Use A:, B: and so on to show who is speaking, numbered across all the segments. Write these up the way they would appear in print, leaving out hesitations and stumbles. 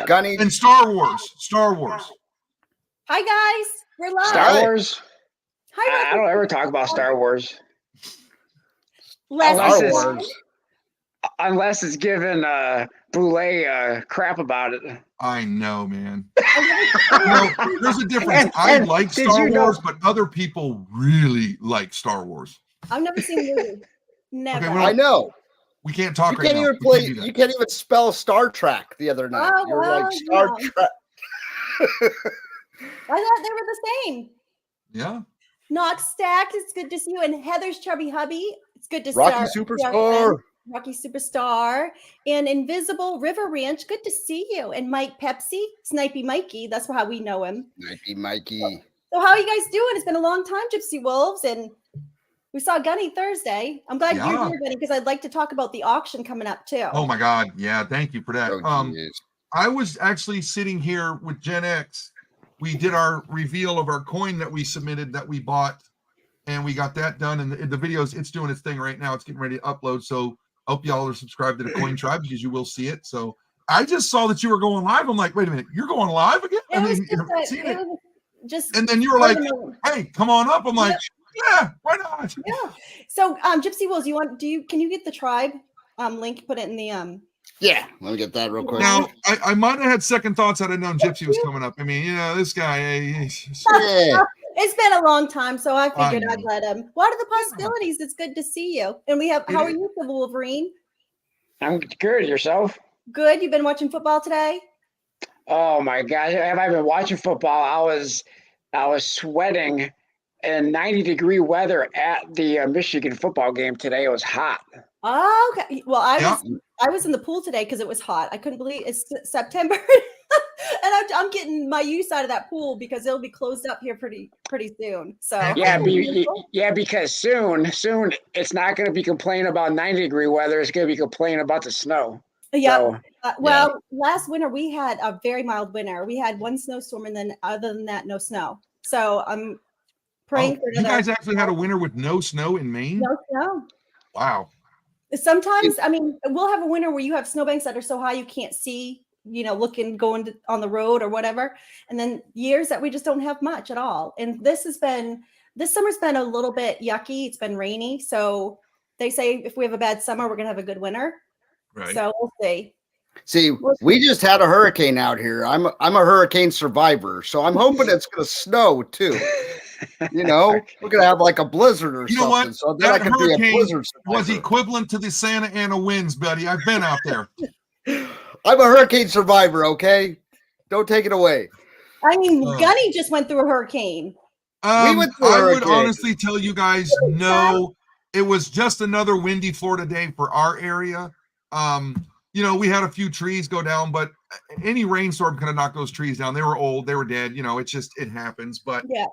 A: Gunny.
B: And Star Wars. Star Wars.
C: Hi guys, we're live.
D: Star Wars.
C: Hi,
D: I don't ever talk about Star Wars. Unless it's given Boulay crap about it.
B: I know, man. There's a difference. I like Star Wars, but other people really like Star Wars.
C: I've never seen the movie. Never.
A: Okay, I know.
B: We can't talk
A: right now. You can't even spell Star Trek the other night.
C: Oh,
A: you were like Star Trek.
C: I thought they were the same.
B: Yeah.
C: Knox Stack, it's good to see you. And Heather's chubby hubby, it's good to see
A: Rocky Superstar.
C: Rocky Superstar. And Invisible River Ranch, good to see you. And Mike Pepsi, Snipey Mikey, that's how we know him.
A: Snipey Mikey.
C: So how are you guys doing? It's been a long time, Gypsy Wolves, and we saw Gunny Thursday. I'm glad you're here, Gunny, because I'd like to talk about the auction coming up too.
B: Oh my God. Yeah, thank you for that. I was actually sitting here with Gen X. We did our reveal of our coin that we submitted that we bought, and we got that done. And the videos, it's doing its thing right now. It's getting ready to upload. So I hope y'all are subscribed to the Coin Tribe because you will see it. So I just saw that you were going live. I'm like, wait a minute, you're going live again? And then you were like, hey, come on up. I'm like, yeah, why not?
C: Yeah. So Gypsy Wolves, can you get the tribe link, put it in the
A: Yeah, let me get that real quick.
B: Now, I might have had second thoughts had I known Gypsy was coming up. I mean, this guy.
C: It's been a long time, so I figured I'd let him. What are the possibilities? It's good to see you. And we have, how are you, Civil Wolverine?
D: I'm good. Yourself?
C: Good. You've been watching football today?
D: Oh my God! Have I been watching football? I was sweating in 90-degree weather at the Michigan football game today. It was hot.
C: Oh, okay. Well, I was in the pool today because it was hot. I couldn't believe it's September, and I'm getting my use out of that pool because it'll be closed up here pretty soon. So
D: because soon it's not going to be complaining about 90-degree weather. It's going to be complaining about the snow.
C: Yeah. Last winter we had a very mild winter. We had one snowstorm, and then other than that, no snow. So I'm praying for
B: you guys actually had a winter with no snow in Maine?
C: No snow.
B: Wow.
C: Sometimes, I mean, we'll have a winter where you have snowbanks that are so high you can't see, going on the road or whatever. And then years that we just don't have much at all. And this summer's been a little bit yucky. It's been rainy. So they say if we have a bad summer, we're going to have a good winter. Right. So we'll see.
A: We just had a hurricane out here. I'm a hurricane survivor. So I'm hoping it's going to snow too. We're gonna have like a blizzard or something.
B: What?
A: So then I could be a blizzard survivor.
B: Was equivalent to the Santa Ana winds, buddy. I've been out there.
A: I'm a hurricane survivor. Okay, don't take it away.
C: I mean, Gunny just went through a hurricane.
B: I would honestly tell you guys, no, it was just another windy Florida day for our area. We had a few trees go down, but any rainstorm could have knocked those trees down. They were old, they were dead. It happens. But yeah.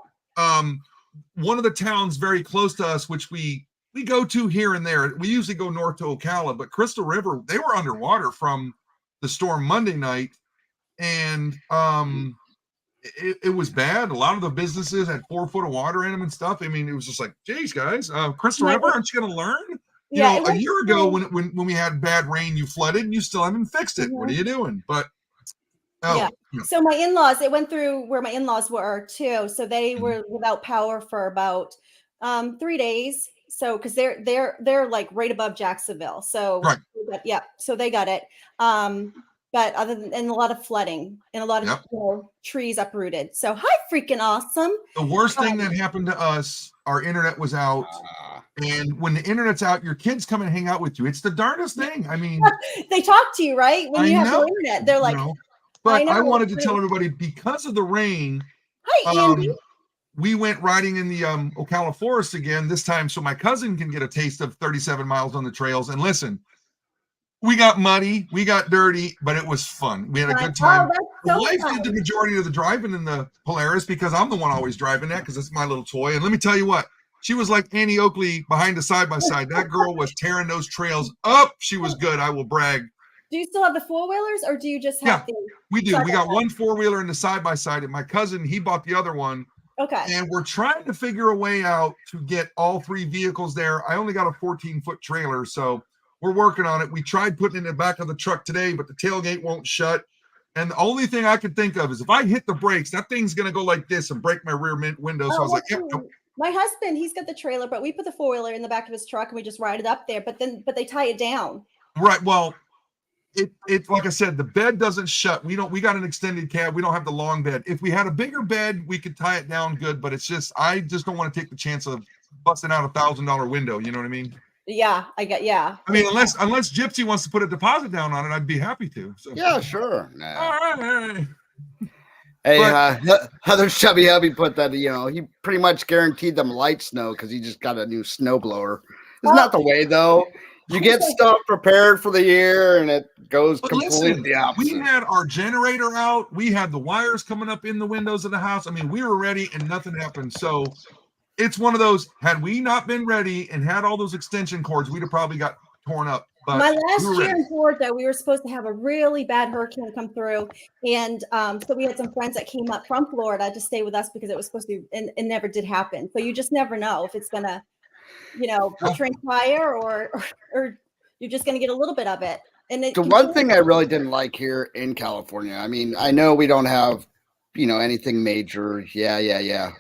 B: One of the towns very close to us, which we go to here and there, we usually go north to Ocala, but Crystal River, they were underwater from the storm Monday night, and it was bad. A lot of the businesses had 4 foot of water in them and stuff. I mean, it was just like, geez, guys, Crystal River, aren't you going to learn? A year ago when we had bad rain, you flooded and you still haven't fixed it. Mm-hmm. What are you doing? But
C: So my in-laws, it went through where my in-laws were too. So they were without power for about 3 days. So because they're like right above Jacksonville. So so they got it. But other than and a lot of flooding and a lot of trees uprooted. So hi, freaking awesome.
B: The worst thing that happened to us, our internet was out. And when the internet's out, your kids come and hang out with you. It's the darndest thing. I mean,
C: they talk to you, right? When you have no internet, they're like.
B: But I wanted to tell everybody, because of the rain,
C: Andy.
B: We went riding in the Ocala forest again this time so my cousin can get a taste of 37 miles on the trails. And listen, we got muddy, we got dirty, but it was fun. We had a good time. The wife did the majority of the driving in the Polaris because I'm the one always driving that because it's my little toy. And let me tell you what, she was like Annie Oakley behind the side-by-side. That girl was tearing those trails up. She was good, I will brag.
C: Do you still have the 4-wheelers or do you just have the?
B: We do. We got one 4-wheeler in the side-by-side, and my cousin, he bought the other one.
C: Okay.
B: And we're trying to figure a way out to get all 3 vehicles there. I only got a 14-foot trailer, so we're working on it. We tried putting it in the back of the truck today, but the tailgate won't shut. And the only thing I could think of is if I hit the brakes, that thing's going to go like this and break my rear window. So I was like, yep, nope.
C: My husband, he's got the trailer, but we put the 4-wheeler in the back of his truck and we just ride it up there. But they tie it down.
B: Right. Well, it like I said, the bed doesn't shut. We got an extended cab. We don't have the long bed. If we had a bigger bed, we could tie it down good. But I just don't want to take the chance of busting out $1,000 window. You know what I mean?
C: Yeah, I
B: mean, unless Gypsy wants to put a deposit down on it, I'd be happy to. So.
A: Yeah, sure.
B: Nah. All right.
A: Hey, Heather Chubby Hubby put that, he pretty much guaranteed them light snow because he just got a new snowblower. It's not the way, though. You get stuff prepared for the year, and it goes completely opposite.
B: We had our generator out. We had the wires coming up in the windows of the house. I mean, we were ready, and nothing happened. So it's one of those, had we not been ready and had all those extension cords, we'd have probably got torn up. But
C: my last year in Florida, we were supposed to have a really bad hurricane come through. And so we had some friends that came up from Florida to stay with us because it was supposed to, and it never did happen. So you just never know if it's going to, transpire or you're just going to get a little bit of it. And
A: the one thing I really didn't like here in California, I mean, I know we don't have, anything major. Yeah.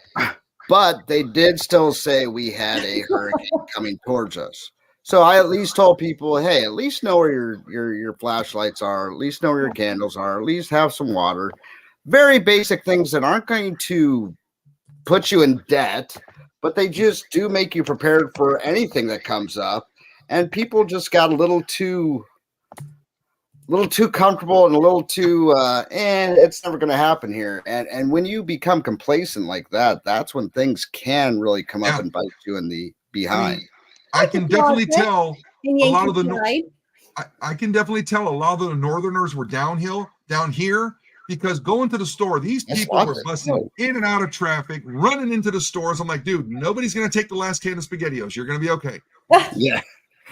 A: But they did still say we had a hurricane coming towards us. So I at least told people, hey, at least know where your flashlights are, at least know where your candles are, at least have some water. Very basic things that aren't going to put you in debt, but they just do make you prepared for anything that comes up. And people just got a little too comfortable and a little too it's never going to happen here. And when you become complacent like that, that's when things can really come up and bite you in the behind.
B: I can definitely tell a lot of the I can definitely tell a lot of the Northerners were down here because going to the store, these people were busting in and out of traffic, running into the stores. I'm like, dude, nobody's going to take the last can of SpaghettiOs. You're going to be okay.
A: Yeah.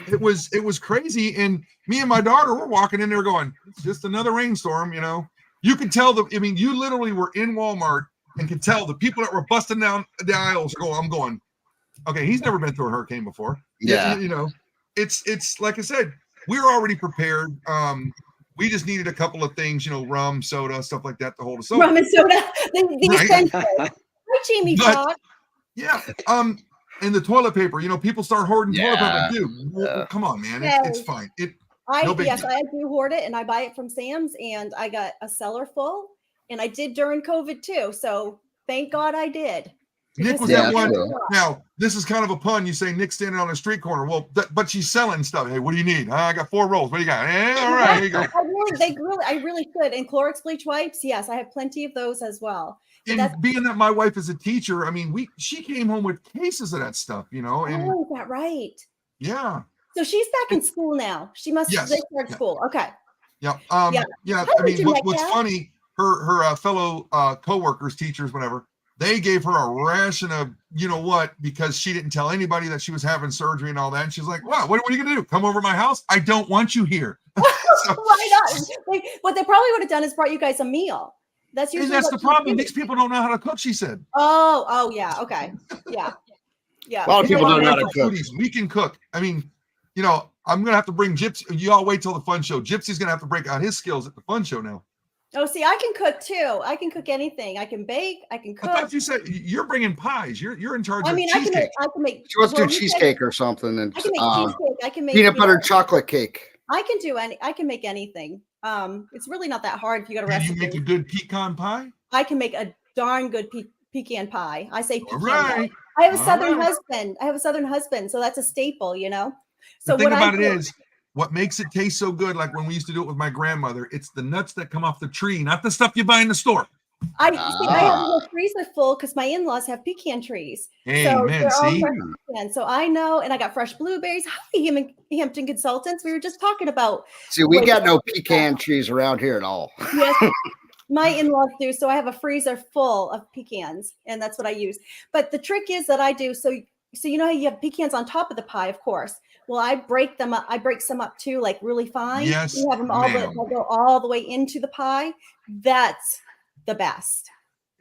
B: It was crazy. And me and my daughter were walking in there going, it's just another rainstorm, You could tell you literally were in Walmart and could tell the people that were busting down the aisles I'm going, okay, he's never been through a hurricane before.
A: Yeah.
B: It's like I said, we were already prepared. We just needed a couple of things, rum, soda, stuff like that to hold us over.
C: Rum and soda. Hi, Jamie Foxx.
B: Yeah. And the toilet paper, people start hoarding toilet paper. Dude, come on, man. It's fine. I
C: do hoard it, and I buy it from Sam's, and I got a cellar full, and I did during COVID too. So thank God I did.
B: Nick was at one. Now, this is kind of a pun. You say Nick's standing on a street corner. Well, but she's selling stuff. Hey, what do you need? I got 4 rolls. What do you got? All right, here you go.
C: I really should. And Clorox bleach wipes. Yes, I have plenty of those as well.
B: And being that my wife is a teacher, I mean, she came home with cases of that stuff, And,
C: oh, is that right?
B: Yeah.
C: So she's back in school now. She must start school. Okay.
B: Yeah. Yeah. I mean, what's funny, her fellow coworkers, teachers, whatever, they gave her a ration of because she didn't tell anybody that she was having surgery and all that. And she's like, wow, what are you gonna do? Come over to my house? I don't want you here.
C: Why not? What they probably would have done is brought you guys a meal. That's
B: the problem. These people don't know how to cook, she said.
C: Oh yeah. Okay. Yeah. Yeah.
A: A lot of people don't know how to cook.
B: We can cook. I mean, I'm gonna have to bring Gypsy. You all wait till the fun show. Gypsy's gonna have to break out his skills at the fun show now.
C: Oh, see, I can cook too. I can cook anything. I can bake. I can cook.
B: I thought you said you're bringing pies. You're in charge of
C: cheesecake. I can make.
A: She wants to do cheesecake or something. And
C: I can make cheesecake. I can make
A: peanut butter chocolate cake.
C: I can make anything. It's really not that hard if you got a recipe.
B: Can you make a good pecan pie?
C: I can make a darn good pecan pie. I say pecan
B: pie.
C: I have a Southern husband. So that's a staple, So
B: the thing about it is, what makes it taste so good, like when we used to do it with my grandmother, it's the nuts that come off the tree, not the stuff you buy in the store.
C: I have a freezer full because my in-laws have pecan trees.
B: Amen.
C: So I know, and I got fresh blueberries. Hi, Hampton Consultants. We were just talking about.
A: See, we got no pecan trees around here at all.
C: Yes, my in-laws do. So I have a freezer full of pecans, and that's what I use. But the trick is that I do so you know how you have pecans on top of the pie, of course. Well, I break them up. I break some up too, like really fine.
B: Yes,
C: you have them go all the way into the pie. That's the best.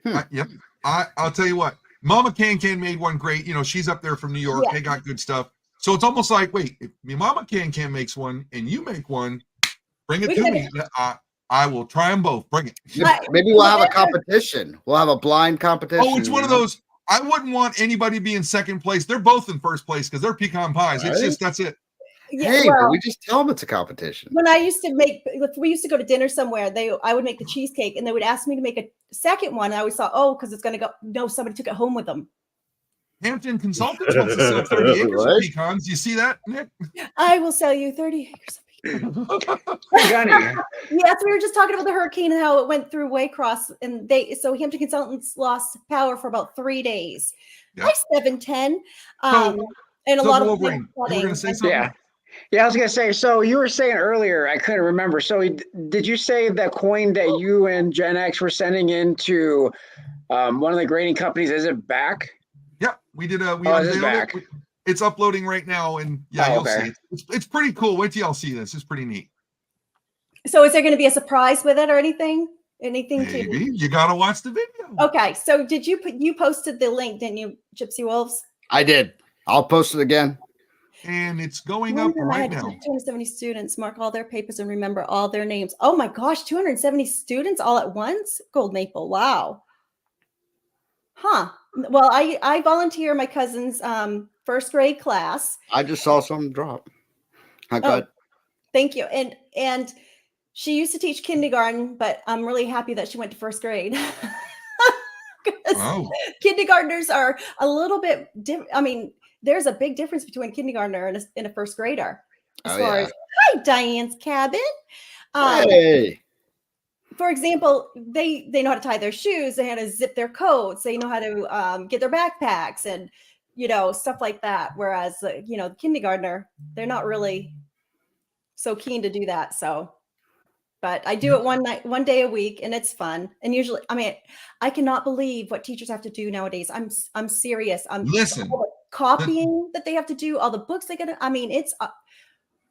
B: Yep. I'll tell you what. Mama Can made one great. She's up there from New York. Yeah. They got good stuff. So it's almost like, wait, if Mama Can makes one and you make one, bring it to me. I will try them both. Bring it.
A: Maybe we'll have a competition. We'll have a blind competition.
B: Oh, it's one of those. I wouldn't want anybody to be in second place. They're both in first place because they're pecan pies. Right? It's just, that's it.
C: Yeah,
A: hey, well, we just tell them it's a competition.
C: When I used to if we used to go to dinner somewhere, I would make the cheesecake and they would ask me to make a second one. And I always thought, oh, because it's going to go. No, somebody took it home with them.
B: Hampton Consultants wants to sell 30 acres of pecans. You see that, Nick?
C: I will sell you 30 acres of
D: Gunny.
C: Yes, we were just talking about the hurricane and how it went through Waycross, and so Hampton Consultants lost power for about 3 days. By 7:10, and a lot of
B: flooding. You were going to say something?
D: Yeah, I was gonna say. So you were saying earlier, I couldn't remember. So did you say the coin that you and Gen X were sending into one of the grading companies? Is it back?
B: Yeah, we did. It's back. It's uploading right now, and you'll see it. It's pretty cool. Wait till y'all see this. It's pretty neat.
C: So is there going to be a surprise with it or anything? Maybe
B: you gotta watch the video.
C: Okay, so did you posted the link, didn't you, Gypsy Wolves?
A: I did. I'll post it again.
B: And it's going up right now.
C: 270 students mark all their papers and remember all their names. Oh my gosh, 270 students all at once? Gold Maple, wow. Huh. Well, I volunteer my cousin's first grade class.
A: I just saw something drop.
C: Thank you. And she used to teach kindergarten, but I'm really happy that she went to first grade. Kindergartners are a little bit different. I mean, there's a big difference between a kindergartner and a first grader. As far as, hi, Diane's cabin.
A: Hey.
C: For example, they know how to tie their shoes. They know how to zip their coats. They know how to get their backpacks and, stuff like that. Whereas, the kindergartner, they're not really so keen to do that. So, but I do it one day a week, and it's fun. And usually, I cannot believe what teachers have to do nowadays. I'm serious.
B: Listen.
C: All the copying that they have to do, all the books they gotta. It's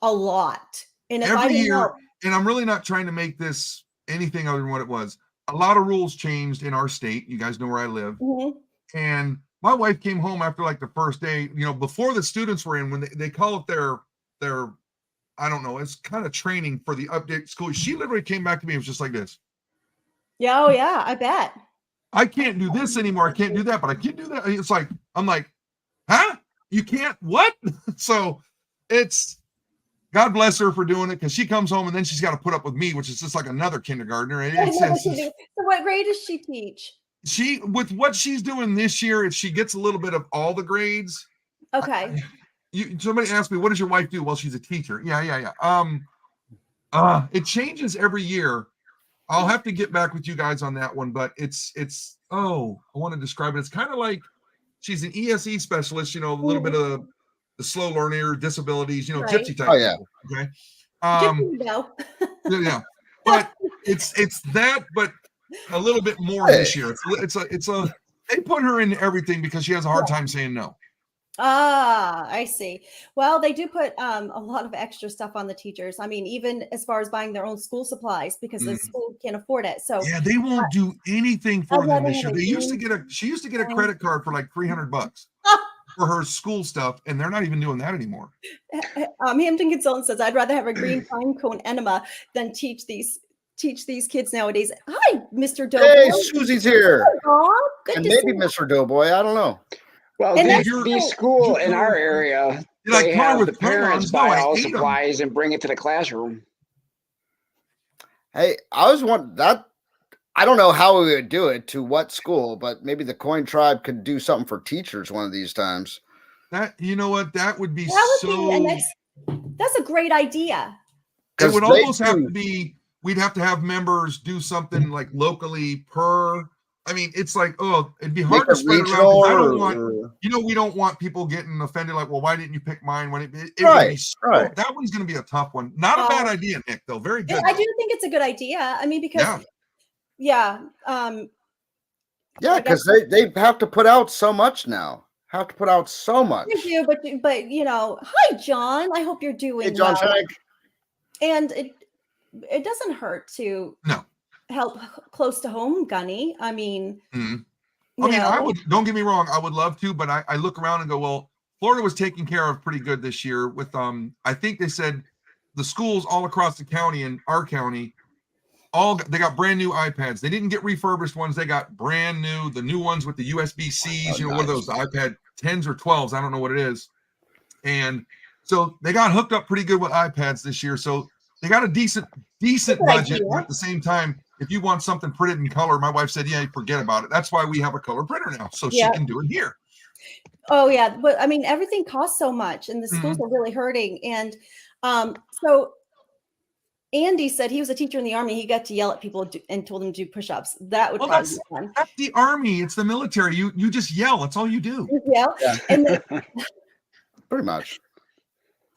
C: a lot. And
B: every year, and I'm really not trying to make this anything other than what it was. A lot of rules changed in our state. You guys know where I live.
C: Mm-hmm.
B: And my wife came home after like the first day, before the students were in, when they call it their I don't know, it's kind of training for the update school. She literally came back to me. It was just like this.
C: Yeah, oh yeah, I bet.
B: I can't do this anymore. I can't do that, but I can't do that. It's like, I'm like, huh? You can't what? So it's, God bless her for doing it, because she comes home and then she's got to put up with me, which is just like another kindergartner.
C: So what grade does she teach?
B: With what she's doing this year, she gets a little bit of all the grades.
C: Okay.
B: Somebody asked me, what does your wife do? Well, she's a teacher. Yeah. It changes every year. I'll have to get back with you guys on that one, but it's I want to describe it. It's kind of like she's an ESE specialist, a little bit of the slow learner disabilities, right. Gypsy type.
A: Oh yeah.
B: People, okay. Yeah. But it's that, but a little bit more this year. They put her in everything because she has a hard time saying no.
C: I see. Well, they do put a lot of extra stuff on the teachers. Even as far as buying their own school supplies, because the school can't afford it. So
B: yeah, they won't do anything for them this year. She used to get a credit card for like $300 for her school stuff, and they're not even doing that anymore.
C: Hampton Consultant says, I'd rather have a green pine cone enema than teach these kids nowadays. Hi, Mr. Doughboy.
A: Hey, Susie's here.
C: Oh, good
A: and maybe Mr. Doughboy. I don't know.
D: Well, the school in our area, they have the parents buy all supplies and bring it to the classroom.
A: Hey, I was wondering that. I don't know how we would do it, to what school, but maybe the Coin Tribe could do something for teachers one of these times.
B: That that would be
C: that's a great idea.
B: It would almost have to be. We'd have to have members do something like locally per. It's like, it'd be hard to spread around. I don't want, we don't want people getting offended. Like, well, why didn't you pick mine? When it would be right. That one's going to be a tough one. Not a bad idea, Nick, though. Very good.
C: I do think it's a good idea. Because,
A: because they have to put out so much now. They
C: do, but hi, John. I hope you're doing
A: John
C: well. And it doesn't hurt to help close to home, Gunny.
B: I would, don't get me wrong, I would love to, but I look around and go, well, Florida was taken care of pretty good this year with I think they said the schools all across the county and our county they got brand new iPads. They didn't get refurbished ones. They got brand new, the new ones with the USB-Cs. What are those? The iPad 10s or 12s? I don't know what it is. And so they got hooked up pretty good with iPads this year. So they got a decent budget. But at the same time, if you want something printed in color, my wife said, yeah, forget about it. That's why we have a color printer now, so she can do it here.
C: Oh yeah, but I mean, everything costs so much, and the schools are really hurting. And so Andy said he was a teacher in the Army. He got to yell at people and told them to do push-ups. That would probably be fun.
B: That's the Army. It's the military. You just yell. That's all you do.
C: Yeah. And then,
A: pretty much.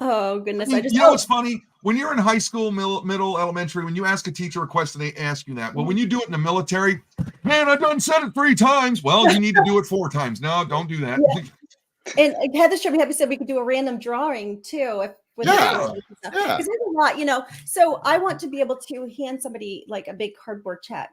C: Oh goodness!
B: What's funny? When you're in high school, middle, elementary, when you ask a teacher a question, they ask you that. Well, when you do it in the military, man, I done said it 3 times. Well, you need to do it 4 times. No, don't do that.
C: Yeah. And Heather Sherman said we could do a random drawing too. Because there's a lot, So I want to be able to hand somebody like a big cardboard check.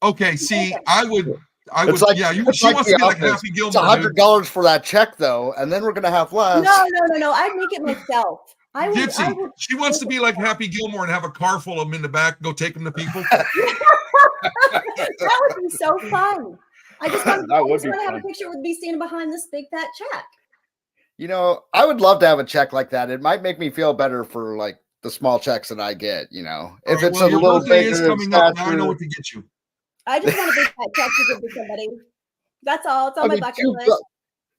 B: Okay, see, I would.
A: Like,
B: yeah, she wants to be like Happy Gilmore.
A: It's $100 for that check, though, and then we're gonna have less.
C: No. I'd make it myself.
B: Gypsy, she wants to be like Happy Gilmore and have a car full of them in the back, go take them to people.
C: That would be so fun. I just want to have a picture with me standing behind this big fat check.
A: I would love to have a check like that. It might make me feel better for like the small checks that I get. If it's a little bigger.
B: Is coming up, now I know what to get you.
C: I just want a big fat check to give to somebody. That's all. It's on my bucket list.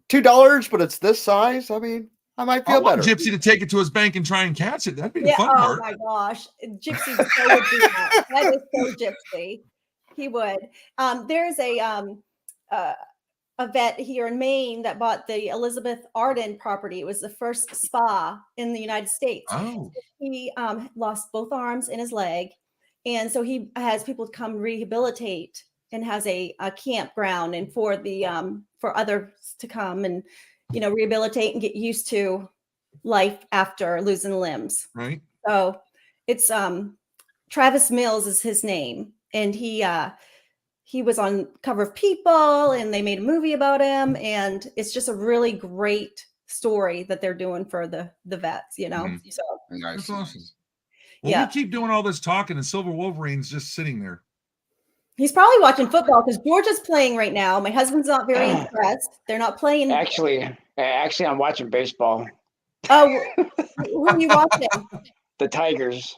A: $2, but it's this size. I mean, I might feel better.
B: Gypsy to take it to his bank and try and catch it. That'd be the fun part.
C: Oh my gosh, Gypsy would do that. That is so Gypsy. He would. There's a vet here in Maine that bought the Elizabeth Arden property. It was the first spa in the United States.
B: Oh.
C: He lost both arms and his leg. And so he has people come rehabilitate and has a campground and for others to come and, rehabilitate and get used to life after losing limbs.
B: Right.
C: So it's Travis Mills is his name. And he was on cover of People and they made a movie about him. And it's just a really great story that they're doing for the vets, So
A: nice.
B: That's awesome. Well, we keep doing all this talking and Silver Wolverine's just sitting there.
C: He's probably watching football because Georgia's playing right now. My husband's not very impressed. They're not playing.
D: Actually, I'm watching baseball.
C: Oh, who are you watching?
D: The Tigers.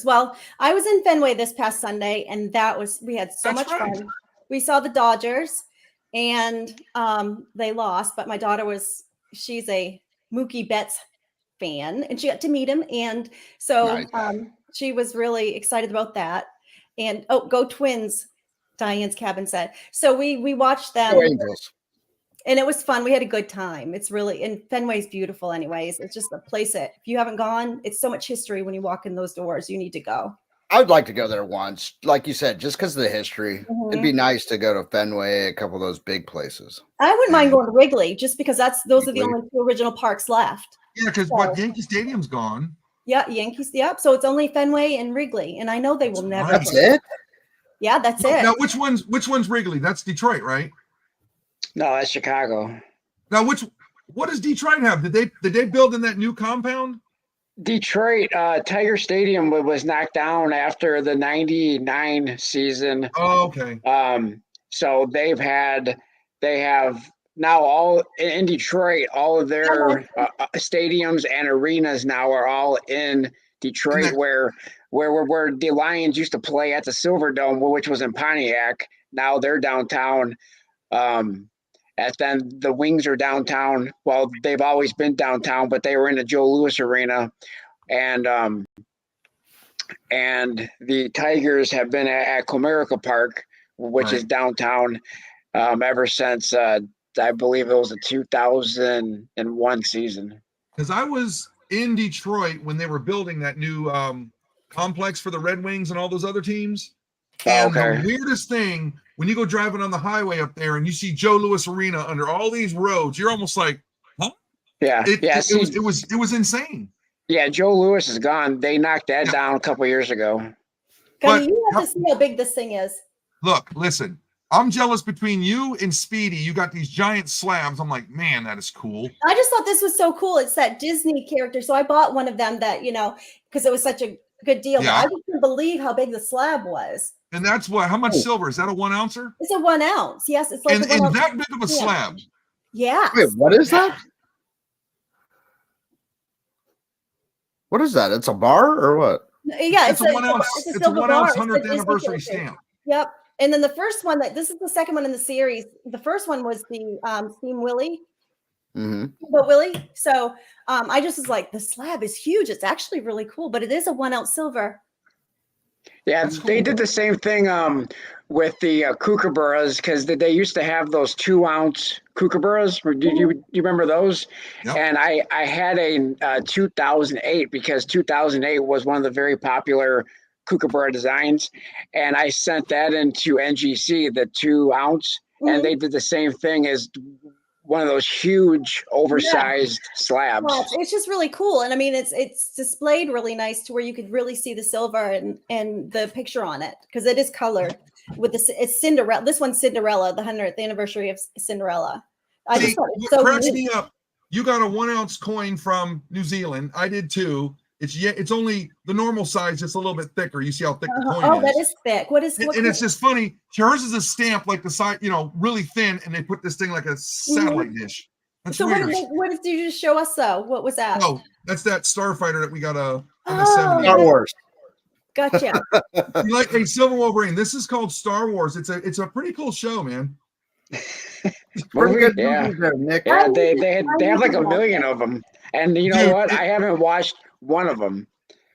C: Well, I was in Fenway this past Sunday, and we had so much fun. We saw the Dodgers, and they lost. But my daughter she's a Mookie Betts fan, and she got to meet him, and so she was really excited about that. And go Twins! Diane's cabin said. So we watched them. And it was fun. We had a good time. It's really, and Fenway's beautiful anyways. It's just a place that if you haven't gone, it's so much history when you walk in those doors. You need to go.
A: I would like to go there once. Like you said, just because of the history. It'd be nice to go to Fenway, a couple of those big places.
C: I wouldn't mind going to Wrigley just because those are the only 2 original parks left.
B: Yeah, because Yankee Stadium's gone.
C: Yeah, Yankees. Yep. So it's only Fenway and Wrigley. And I know they will never.
A: That's it?
C: Yeah, that's it.
B: Now, which one's Wrigley? That's Detroit, right?
D: No, that's Chicago.
B: Now, what does Detroit have? Did they build in that new compound?
D: Detroit Tiger Stadium was knocked down after the '99 season.
B: Oh, okay.
D: So they have now all in Detroit. All of their stadiums and arenas now are all in Detroit, where the Lions used to play at the Silverdome, which was in Pontiac. Now they're downtown. And then the Wings are downtown. Well, they've always been downtown, but they were in the Joe Louis Arena, and the Tigers have been at Comerica Park, which is downtown, ever since I believe it was the 2001 season.
B: Because I was in Detroit when they were building that new complex for the Red Wings and all those other teams. And the weirdest thing, when you go driving on the highway up there and you see Joe Louis Arena under all these roads, you're almost like, huh?
D: Yeah.
B: It was insane.
D: Yeah, Joe Louis is gone. They knocked that down a couple years ago.
C: But you have to see how big this thing is.
B: Look, listen, I'm jealous between you and Speedy. You got these giant slabs. I'm like, man, that is cool.
C: I just thought this was so cool. It's that Disney character. So I bought one of them that, because it was such a good deal.
B: Yeah.
C: But I just couldn't believe how big the slab was.
B: And that's what? How much silver is that? A 1 ouncer?
C: It's a 1 ounce. Yes, it's like
B: and
C: a 1 ounce.
B: that big of a slab.
C: Yeah.
A: Wait, what is that? What is that? It's a bar or what?
C: Yeah,
B: it's a 1 ounce. It's a 1 ounce 100th anniversary stamp.
C: Yep. And then the first one this is the second one in the series. The first one was the Steam Willie.
A: Mm-hmm.
C: But Willie. So I just was like, the slab is huge. It's actually really cool, but it is a 1 ounce silver.
D: Yeah, they did the same thing with the kookaburras, because they used to have those 2 ounce kookaburras. Did you remember those?
B: Yep.
D: And I had a 2008, because 2008 was one of the very popular kookaburra designs, and I sent that into NGC, the 2 ounce, and they did the same thing as one of those huge oversized slabs.
C: Well, it's just really cool. And I mean, it's displayed really nice to where you could really see the silver and the picture on it, because it is colored with it's Cinderella. This one's Cinderella, the 100th anniversary of Cinderella. I just thought it's so
B: cracks me up. You got a 1 ounce coin from New Zealand. I did too. It's only the normal size, just a little bit thicker. You see how thick the coin is.
C: Oh, that is thick. What
B: it's just funny. Hers is a stamp like the side, really thin, and they put this thing like a satellite dish. That's
C: so
B: weird.
C: What did you just show us though? What was that?
B: Oh, that's that starfighter that we got in the 70s.
A: Star Wars.
C: Gotcha.
B: You like a Silver Wolverine. This is called Star Wars. It's a pretty cool show, man.
A: Pretty good
D: yeah.
A: movies there, Nick.
D: Yeah, they have like 1 million of them. And you know what? I haven't watched one of them.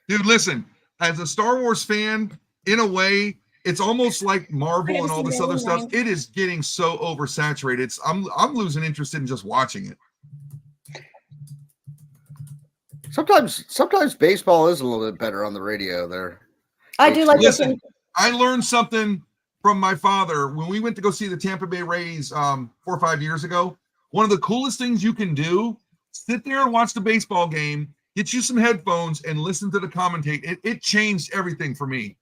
B: Dude, listen, as a Star Wars fan, in a way, it's almost like Marvel and all this other stuff. It is getting so oversaturated. I'm losing interest in just watching it.
A: Sometimes baseball is a little bit better on the radio there.
C: I do like
B: listen. I learned something from my father when we went to go see the Tampa Bay Rays 4 or 5 years ago. One of the coolest things you can do: sit there and watch the baseball game, get you some headphones, and listen to the commentate. It changed everything for me.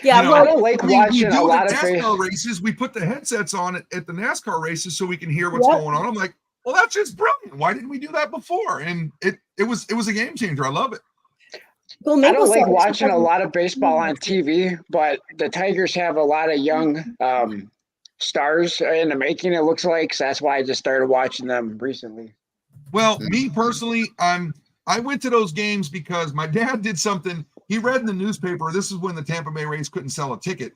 C: Yeah,
D: I don't like watching a lot of
B: NASCAR races. We put the headsets on at the NASCAR races so we can hear what's going on. I'm like, well, that's just brilliant. Why didn't we do that before? And it was a game changer. I love it.
C: Well,
D: I don't like watching a lot of baseball on TV, but the Tigers have a lot of young stars in the making, it looks like. So that's why I just started watching them recently.
B: Well, me personally, I went to those games because my dad did something. He read in the newspaper. This is when the Tampa Bay Rays couldn't sell a ticket.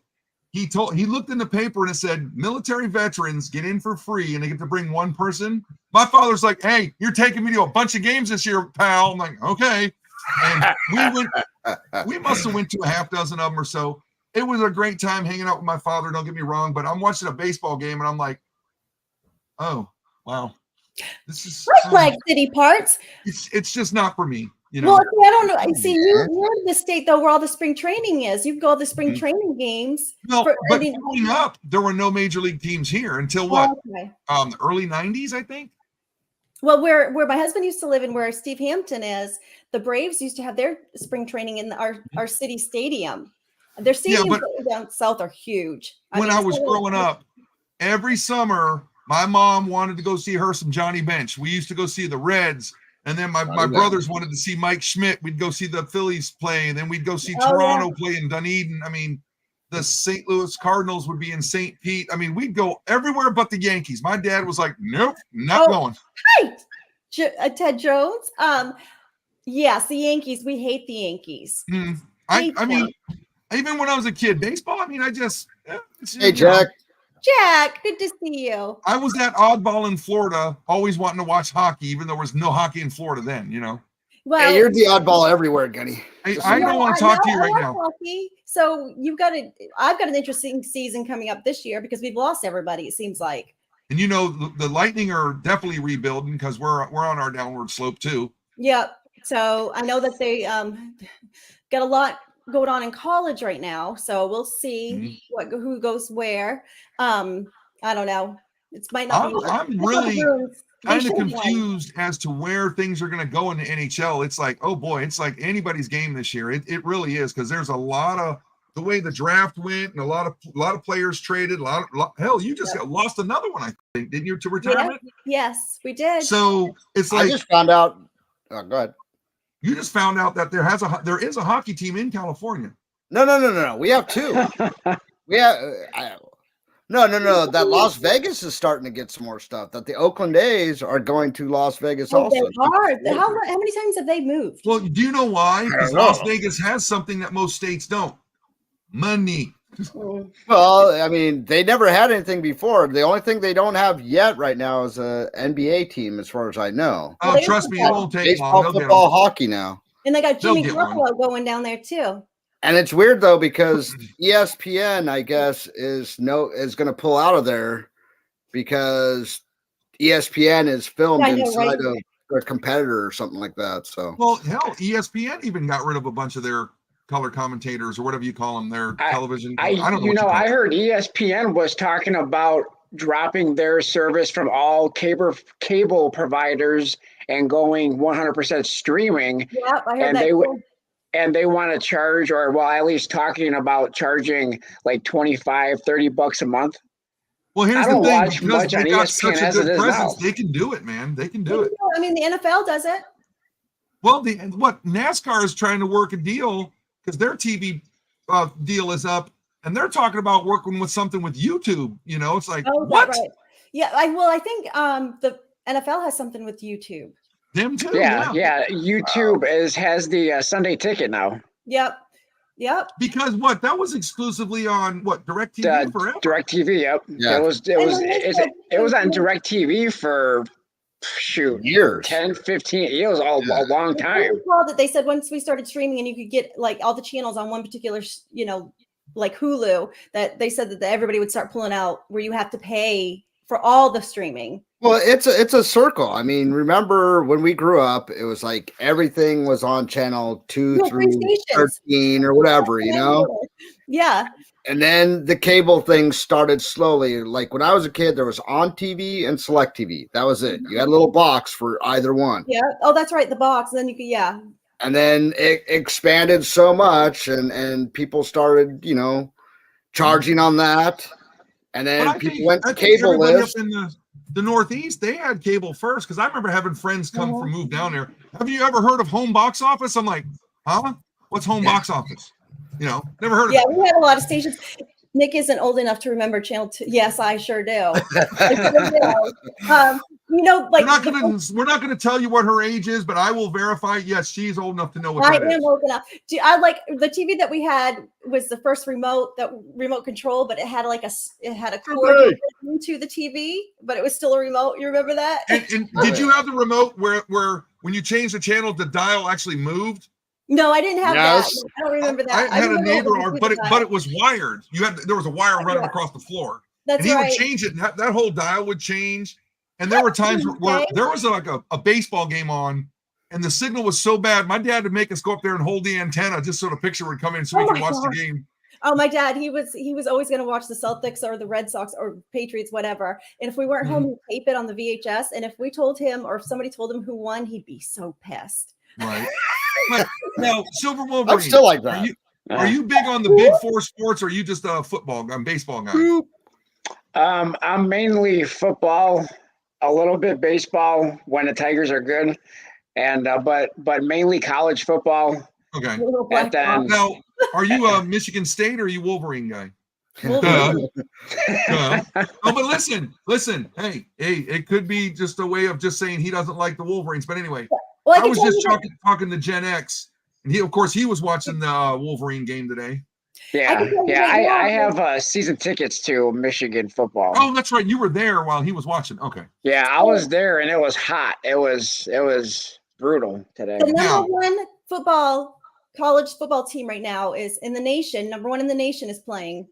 B: He looked in the paper and it said, military veterans get in for free and they get to bring one person. My father's like, hey, you're taking me to a bunch of games this year, pal. I'm like, okay. And we must have went to a half dozen of them or so. It was a great time hanging out with my father. Don't get me wrong, but I'm watching a baseball game and I'm like, oh, wow. This is
C: Flag City parts.
B: It's just not for me.
C: Well, I don't know. See, you're in the state though where all the spring training is. You go to the spring training games.
B: But growing up, there were no major league teams here until the early 90s, I think.
C: Well, where my husband used to live and where Steve Hampton is, the Braves used to have their spring training in our city stadium. Their stadiums down south are huge.
B: When I was growing up, every summer, my mom wanted to go see some Johnny Bench. We used to go see the Reds. And then my brothers wanted to see Mike Schmidt. We'd go see the Phillies play. And then we'd go see Toronto play in Dunedin. I mean, the St. Louis Cardinals would be in St. Pete. I mean, we'd go everywhere but the Yankees. My dad was like, nope, not going.
C: Right. Ted Jones. Yes, the Yankees. We hate the Yankees.
B: I mean, even when I was a kid, baseball, I mean,
A: hey, Jack.
C: Jack, good to see you.
B: I was that oddball in Florida, always wanting to watch hockey, even though there was no hockey in Florida then,
C: Well,
A: hey, you're the oddball everywhere, Gunny.
B: I don't want to talk to you right now.
C: Hockey. So I've got an interesting season coming up this year because we've lost everybody, it seems like.
B: And the Lightning are definitely rebuilding because we're on our downward slope too.
C: Yep. So I know that they got a lot going on in college right now, so we'll see who goes where. I don't know. It might not be.
B: I'm really kind of confused as to where things are going to go in the NHL. It's like, oh boy, it's like anybody's game this year. It really is, because there's a lot of the way the draft went and a lot of players traded. Hell, you just lost another one, I think, didn't you, to retirement?
C: Yes, we did.
B: So it's like
A: I just found out. Oh, go ahead.
B: You just found out that there is a hockey team in California.
A: No. We have two. We have no. That Las Vegas is starting to get some more stuff. That the Oakland A's are going to Las Vegas also.
C: They are. How many times have they moved?
B: Well, do you know why? Because Las Vegas has something that most states don't. Money.
A: Well, I mean, they never had anything before. The only thing they don't have yet right now is a NBA team, as far as I know.
B: Oh, trust me, it won't take long.
A: Baseball, football, hockey now.
C: And they got Jimmy Garoppolo going down there too.
A: And it's weird though, because ESPN, I guess, is going to pull out of there because ESPN is filmed inside of their competitor or something like that. So,
B: well, hell, ESPN even got rid of a bunch of their color commentators or whatever you call them, their television. I don't know.
D: I heard ESPN was talking about dropping their service from all cable providers and going 100% streaming.
C: Yep, I heard that.
D: And they want to charge, or well, at least talking about charging like $25-$30 a month.
B: Well, here's the thing, because they got such a good presence, they can do it, man. They can do it.
C: I mean, the NFL does it.
B: Well, NASCAR is trying to work a deal because their TV deal is up, and they're talking about working with something with YouTube. You know, it's like, what? Right.
C: Yeah, I think the NFL has something with YouTube.
B: Them too.
D: Yeah. YouTube has the Sunday Ticket now.
C: Yep.
B: Because that was exclusively on DirecTV forever.
D: DirecTV. Yep. Yeah. It was on DirecTV for
A: years,
D: 10, 15 years, a long time.
C: That they said once we started streaming and you could get like all the channels on one particular, like Hulu, that they said that everybody would start pulling out where you have to pay for all the streaming.
A: Well, it's a circle. I mean, remember when we grew up, it was like everything was on channel 2 through 13 or whatever, you know?
C: Yeah.
A: And then the cable thing started slowly. Like when I was a kid, there was On TV and Select TV. That was it. You had a little box for either one.
C: Yeah. Oh, that's right. The box. And then you could,
A: And then it expanded so much and people started, charging on that. And then people went to cable list.
B: In the Northeast, they had cable first because I remember having friends come from move down there. Have you ever heard of Home Box Office? I'm like, huh? What's Home Box Office? Never heard of it.
C: Yeah, we had a lot of stations. Nick isn't old enough to remember Channel 2. Yes, I sure do.
B: We're not gonna tell you what her age is, but I will verify. Yes, she's old enough to know what that is.
C: I am old enough. I like the TV that we had was the first remote control, but it had a cord into the TV, but it was still a remote. You remember that?
B: And did you have the remote where when you changed the channel, the dial actually moved?
C: No, I didn't have that. I don't remember that.
B: I had a neighbor, but it was wired. There was a wire running across the floor.
C: That's
B: and he would change it, and that whole dial would change. And there were times where there was like a baseball game on, and the signal was so bad, my dad would make us go up there and hold the antenna just so the picture would come in so we could watch the game.
C: Oh, my dad, he was always going to watch the Celtics or the Red Sox or Patriots, whatever. And if we weren't home, he'd tape it on the VHS. And if we told him or if somebody told him who won, he'd be so pissed.
B: Right. But now, Silver Wolverine,
A: I'm still like that.
B: Are you big on the big four sports, or are you just a baseball guy?
D: I'm mainly football, a little bit baseball when the Tigers are good, and but mainly college football.
B: Okay. Now, are you a Michigan State or are you Wolverine guy?
C: Wolverine.
B: Oh, but listen. Hey, it could be just a way of just saying he doesn't like the Wolverines. But anyway. Well, I was just talking to Gen X, and he was watching the Wolverine game today.
D: I have season tickets to Michigan football.
B: Oh, that's right. You were there while he was watching. Okay.
D: Yeah, I was there, and it was hot. It was brutal today.
C: The number one college football team right now is in the nation. Number one in the nation is playing.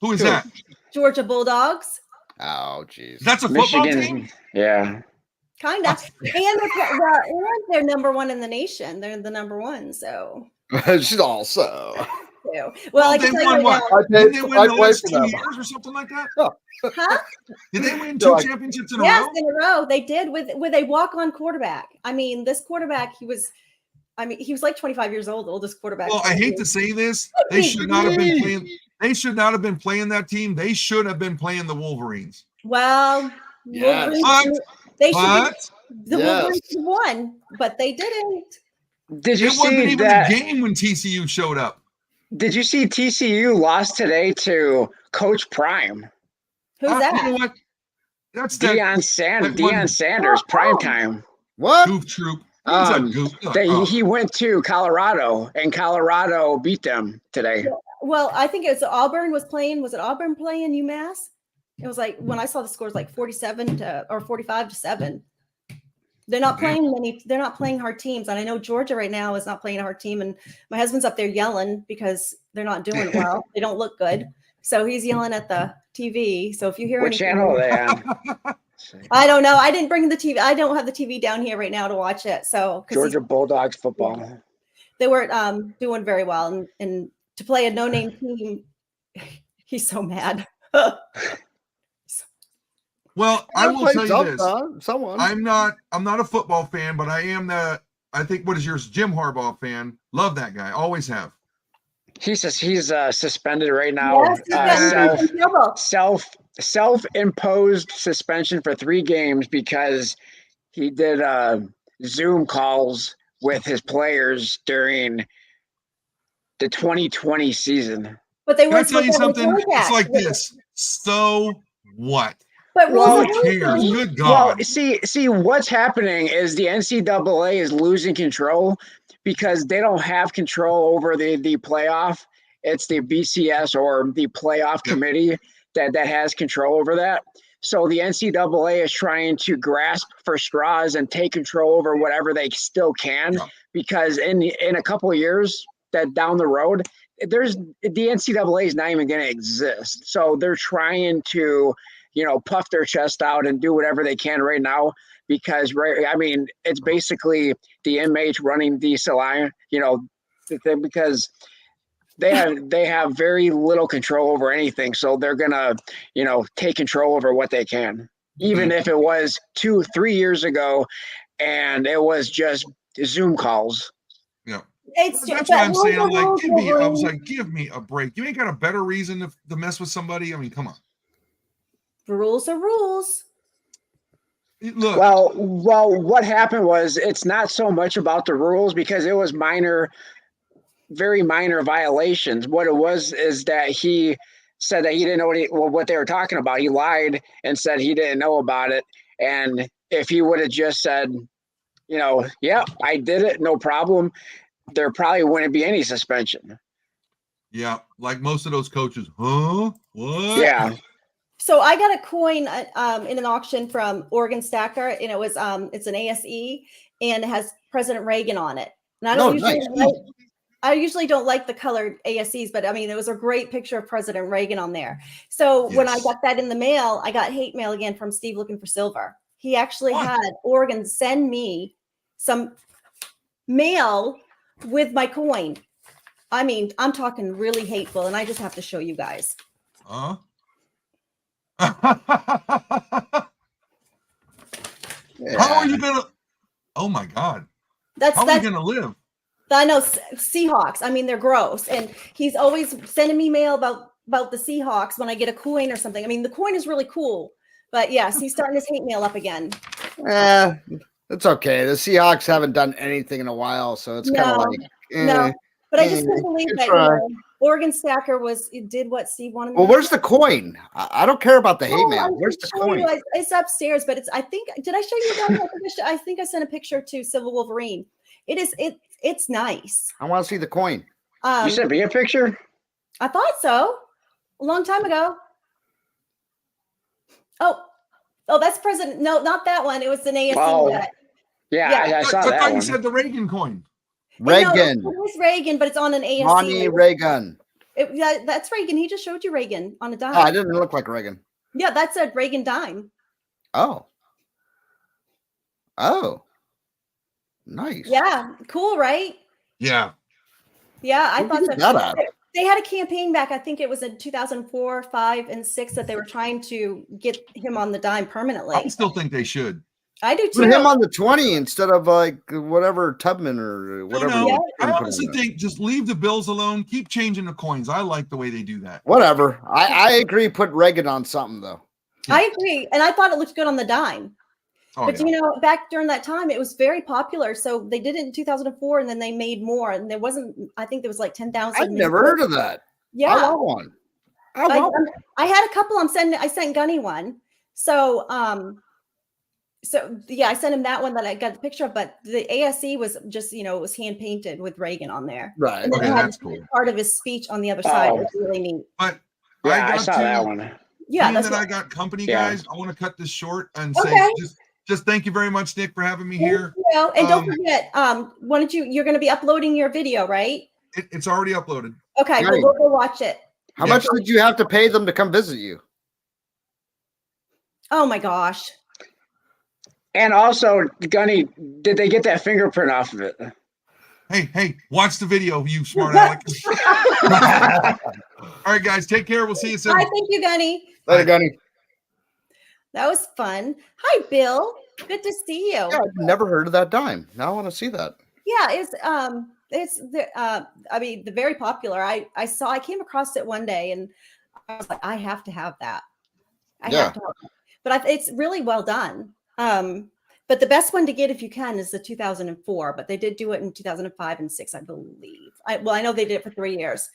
B: Who is that?
C: Georgia Bulldogs.
A: Oh, geez.
B: That's a football team?
D: Yeah.
C: Kind of. And they're number one in the nation. They're the number one, so.
A: She's also.
C: Well, I can tell you what.
B: Did they win the last 2 years or something like that?
C: Huh?
B: Did they win 2 championships in a row?
C: Yes, in a row. They did with a walk-on quarterback. I mean, this quarterback, he was like 25 years old, the oldest quarterback.
B: Well, I hate to say this. They should not have been playing. They should not have been playing that team. They should have been playing the Wolverines.
C: Well,
A: yes.
C: Wolverines, The Wolverines won, but they didn't.
D: Did you
B: It wasn't
D: see
B: even
D: that?
B: a game when TCU showed up.
D: Did you see TCU lost today to Coach Prime?
C: Who's that?
B: You know what? That's
D: Deion Sanders, prime time.
A: What?
B: Goof troop. He's a goof.
D: He went to Colorado, and Colorado beat them today.
C: Well, I think it was Auburn was playing. Was it Auburn playing UMass? It was like when I saw the scores, like 47 to or 45-7. They're not playing many. They're not playing hard teams, and I know Georgia right now is not playing a hard team. And my husband's up there yelling because they're not doing well. They don't look good, so he's yelling at the TV. So if you hear
D: what
C: anything,
D: channel are they on?
C: I don't know. I didn't bring the TV. I don't have the TV down here right now to watch it. So
D: Georgia Bulldogs football.
C: They weren't doing very well, and to play a no-name team, he's so mad.
B: Well, I will tell you this.
A: Someone.
B: I'm not a football fan, but I am I think what is yours? Jim Harbaugh fan. Love that guy. Always have.
D: He's suspended right now.
C: Yes,
D: Self-imposed suspension for 3 games because he did Zoom calls with his players during the 2020 season.
C: But they
B: Can I tell you something? It's like this. So what?
C: But
B: who cares? Good God.
D: Well, see, what's happening is the NCAA is losing control because they don't have control over the playoff. It's the BCS or the playoff committee that has control over that. So the NCAA is trying to grasp for straws and take control over whatever they still can, because in a couple of years that down the road, the NCAA is not even going to exist. So they're trying to, puff their chest out and do whatever they can right now, because it's basically the inmates running the salon, because they have very little control over anything. So they're gonna, take control over what they can, even if it was 2-3 years ago, and it was just Zoom calls.
B: Yeah. That's what I'm saying. I was like, give me a break. You ain't got a better reason to mess with somebody. I mean, come on.
C: Rules are rules.
B: Look.
D: Well, what happened was it's not so much about the rules, because it was very minor violations. What it was is that he said that he didn't know what they were talking about. He lied and said he didn't know about it. And if he would have just said, yeah, I did it, no problem, there probably wouldn't be any suspension.
B: Yeah, like most of those coaches. Huh? What?
D: Yeah.
C: So I got a coin in an auction from Oregon Stacker, and it was it's an ASE, and it has President Reagan on it. And I usually don't like the colored ASEs, but I mean, it was a great picture of President Reagan on there. So when I got that in the mail, I got hate mail again from Steve looking for silver. He actually had Oregon send me some mail with my coin. I mean, I'm talking really hateful, and I just have to show you guys.
B: How are you gonna? Oh my God! How are you gonna live?
C: I know Seahawks. I mean, they're gross, and he's always sending me mail about the Seahawks when I get a coin or something. I mean, the coin is really cool, but yes, he's starting his hate mail up again.
A: It's okay. The Seahawks haven't done anything in a while, so it's kind of like
C: no. But I just can't believe that Oregon Stacker did what Steve wanted.
A: Well, where's the coin? I don't care about the hate mail. Where's the coin?
C: It's upstairs, but did I show you guys? I think I sent a picture to Civil Wolverine. It's nice.
A: I want to see the coin.
D: You sent me a picture?
C: I thought so. A long time ago. Oh, that's President. No, not that one. It was an ASC.
D: I saw that one.
B: You said the Reagan coin.
A: Reagan.
C: No, it was Reagan, but it's on an ASC.
A: Ronnie Reagan.
C: That's Reagan. He just showed you Reagan on a dime.
A: Oh, I didn't look like Reagan.
C: Yeah, that's a Reagan dime.
A: Oh. Nice.
C: Yeah, cool, right?
B: Yeah.
C: Yeah, I thought
A: that.
C: They had a campaign back, I think it was in 2004, 5, and 6, that they were trying to get him on the dime permanently.
B: I still think they should.
C: I do too.
A: Put him on the 20 instead of like whatever Tubman or whatever.
B: No. I honestly think just leave the bills alone. Keep changing the coins. I like the way they do that.
A: Whatever. I agree. Put Reagan on something though.
C: I agree, and I thought it looked good on the dime.
B: Oh,
C: But back during that time, it was very popular. So they did it in 2004, and then they made more. And there wasn't. I think there was like 10,000.
A: I've never heard of that.
C: Yeah,
A: I want one.
C: I had a couple. I sent Gunny one. So I sent him that one that I got the picture of. But the ASE was just it was hand painted with Reagan on there.
A: Right.
C: And then
B: Okay,
C: it had
B: that's cool.
C: part of his speech on the other side. It was really neat.
B: But
D: Yeah, I saw that one.
C: Yeah,
B: being that I got company, guys, I want to cut this short and
C: Okay.
B: say just thank you very much, Nick, for having me here.
C: And don't forget, you're going to be uploading your video, right?
B: It's already uploaded.
C: Okay, well, we'll go watch it.
A: How much did you have to pay them to come visit you?
C: Oh my gosh.
D: And also, Gunny, did they get that fingerprint off of it?
B: Hey, watch the video, you smart aleck. All right, guys, take care. We'll see you soon.
C: All right, thank you, Gunny.
A: Later, Gunny.
C: That was fun. Hi, Bill. Good to see you.
A: Yeah, I've never heard of that dime. Now I want to see that.
C: Yeah, the very popular. I came across it one day and I was like, I have to have that. I have to have it. But it's really well done. But the best one to get if you can is the 2004, but they did do it in 2005 and 6, I believe. I know they did it for 3 years.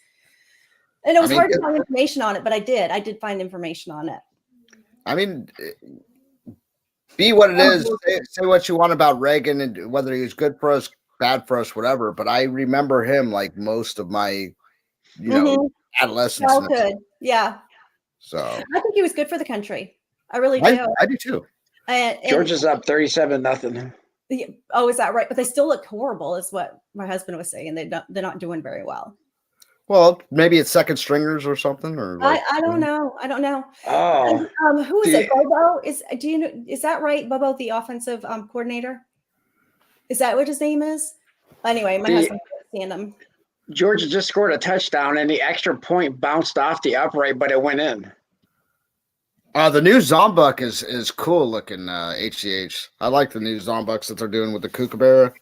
C: And it was hard to find information on it, but I did find information on it.
A: I mean, be what it is. Say what you want about Reagan and whether he was good for us, bad for us, whatever. But I remember him like most of my, adolescence.
C: Childhood. Yeah.
A: So
C: I think he was good for the country. I really do.
A: I do too.
D: Georgia's up 37-0.
C: Oh, is that right? But they still look horrible, is what my husband was saying. They're not doing very well.
A: Well, maybe it's second stringers or something, or
C: I don't know.
D: Oh,
C: who is it? Bobo is that right? Bobo, the offensive coordinator. Is that what his name is? Anyway, my husband was seeing him.
D: Georgia just scored a touchdown, and the extra point bounced off the upright, but it went in.
A: The new Zombuck is cool looking. HCH. I like the new Zombucks that they're doing with the Kookaburra.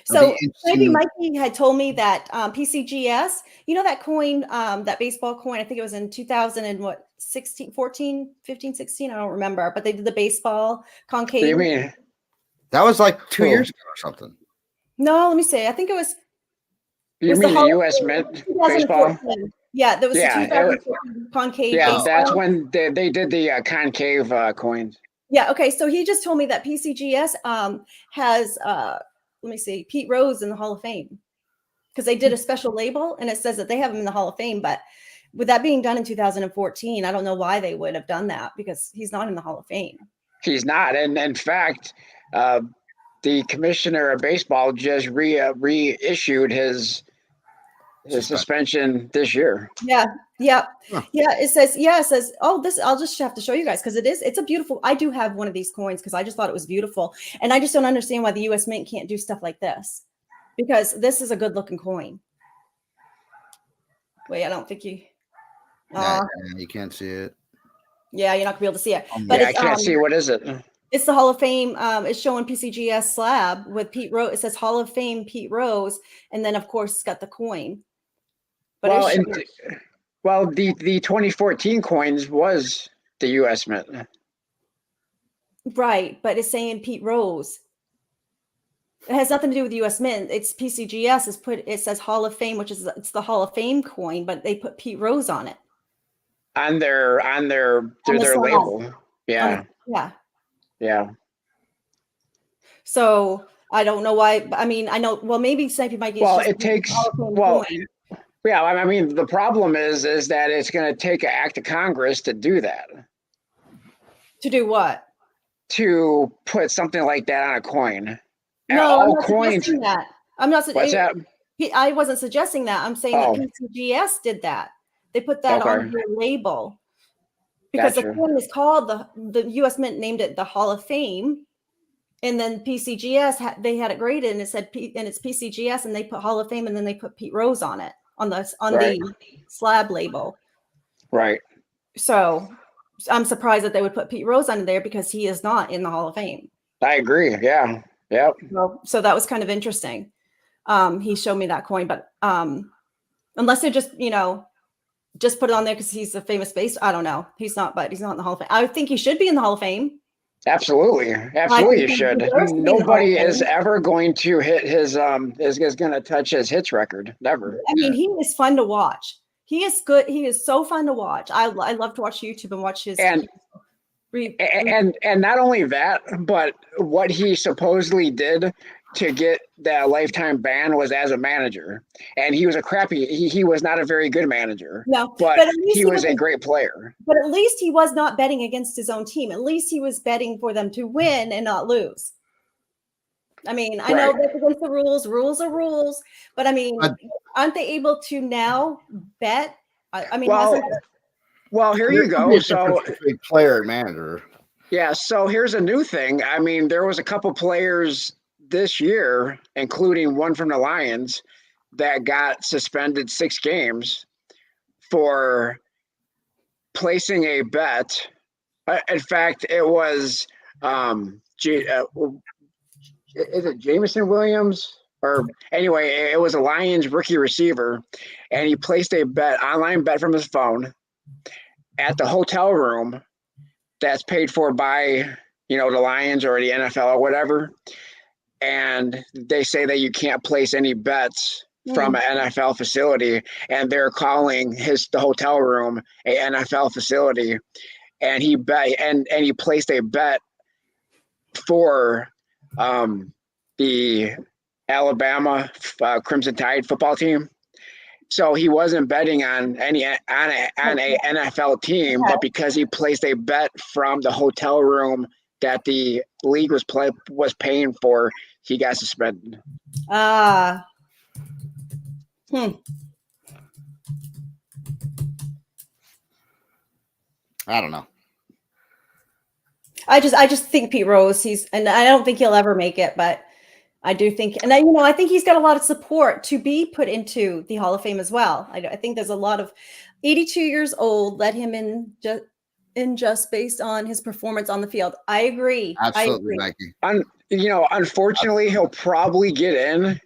C: So maybe Mikey had told me that PCGS, that coin, that baseball coin, I think it was in 14, 15, 16, I don't remember, but they did the baseball concave.
D: What do you mean?
A: That was like 2 years ago or something.
C: No, let me see. I think it was.
D: You mean the U.S. Mint baseball?
C: Yeah, there was the 2014 concave.
D: Yeah,
C: baseball.
D: that's when they did the concave coins.
C: Yeah, okay. So he just told me that PCGS has let me see, Pete Rose in the Hall of Fame, because they did a special label and it says that they have him in the Hall of Fame. But with that being done in 2014, I don't know why they would have done that, because he's not in the Hall of Fame.
D: He's not. And in fact, the commissioner of baseball just reissued his suspension this year.
C: Yeah. It says, oh, this, I'll just have to show you guys, because it's a beautiful, I do have one of these coins because I just thought it was beautiful. And I just don't understand why the U.S. Mint can't do stuff like this, because this is a good looking coin. Wait, I don't think you.
A: You can't see it.
C: Yeah, you're not gonna be able to see it. But
D: I can't see. What is it?
C: It's the Hall of Fame. It's showing PCGS slab with Pete Rose. It says Hall of Fame Pete Rose, and then of course it's got the coin. But
D: the 2014 coins was the U.S. Mint.
C: Right, but it's saying Pete Rose. It has nothing to do with the U.S. Mint. It's PCGS. It says Hall of Fame, it's the Hall of Fame coin, but they put Pete Rose on it.
D: On their label. Yeah. Yeah.
C: So I don't know why. I mean, I know. Well, maybe Snipey might get.
D: Well, it takes. Well, yeah. I mean, the problem is that it's going to take an act of Congress to do that.
C: To do what?
D: To put something like that on a coin.
C: No, I'm not suggesting that. I'm not.
D: What's that?
C: I wasn't suggesting that. I'm saying that PCGS did that. They put that on their label. Because the coin is called the U.S. Mint named it the Hall of Fame, and then PCGS they had it graded and it said and it's PCGS, and they put Hall of Fame, and then they put Pete Rose on it on the slab label. Right. So I'm surprised that they would put Pete Rose on there, because he is not in the Hall of Fame.
D: I agree. Yeah. Yep.
C: So that was kind of interesting. He showed me that coin, but unless they're just put it on there because he's a famous base. I don't know. He's not, but he's not in the Hall of Fame. I think he should be in the Hall of Fame.
D: Absolutely, you should. Nobody is ever going to hit his is going to touch his hits record. Never.
C: I mean, he is fun to watch. He is good. He is so fun to watch. I love to watch YouTube and watch his.
D: And not only that, but what he supposedly did to get that lifetime ban was as a manager, and he was a crappy. He was not a very good manager.
C: No,
D: but at least he was a great player.
C: But at least he was not betting against his own team. At least he was betting for them to win and not lose. I mean, I know that's against the rules. Rules are rules, but I mean, aren't they able to now bet? I mean,
D: well, here you go. So
A: player and manager.
D: Yeah. So here's a new thing. I mean, there was a couple players this year, including one from the Lions, that got suspended 6 games for placing a bet. In fact, it was is it Jameson Williams? Or anyway, it was a Lions rookie receiver, and he placed a online bet from his phone at the hotel room that's paid for by, the Lions or the NFL or whatever. And they say that you can't place any bets from an NFL facility, and they're calling the hotel room a NFL facility. And he bet and he placed a bet for the Alabama Crimson Tide football team. So he wasn't betting on a NFL team, but because he placed a bet from the hotel room that the league was paying for, he got suspended.
C: I
A: don't know.
C: I just think Pete Rose, and I don't think he'll ever make it, but I do think, and I think he's got a lot of support to be put into the Hall of Fame as well. I think there's a lot of 82 years old, let him in just based on his performance on the field. I agree.
A: Absolutely, Mikey.
D: Unfortunately, he'll probably get in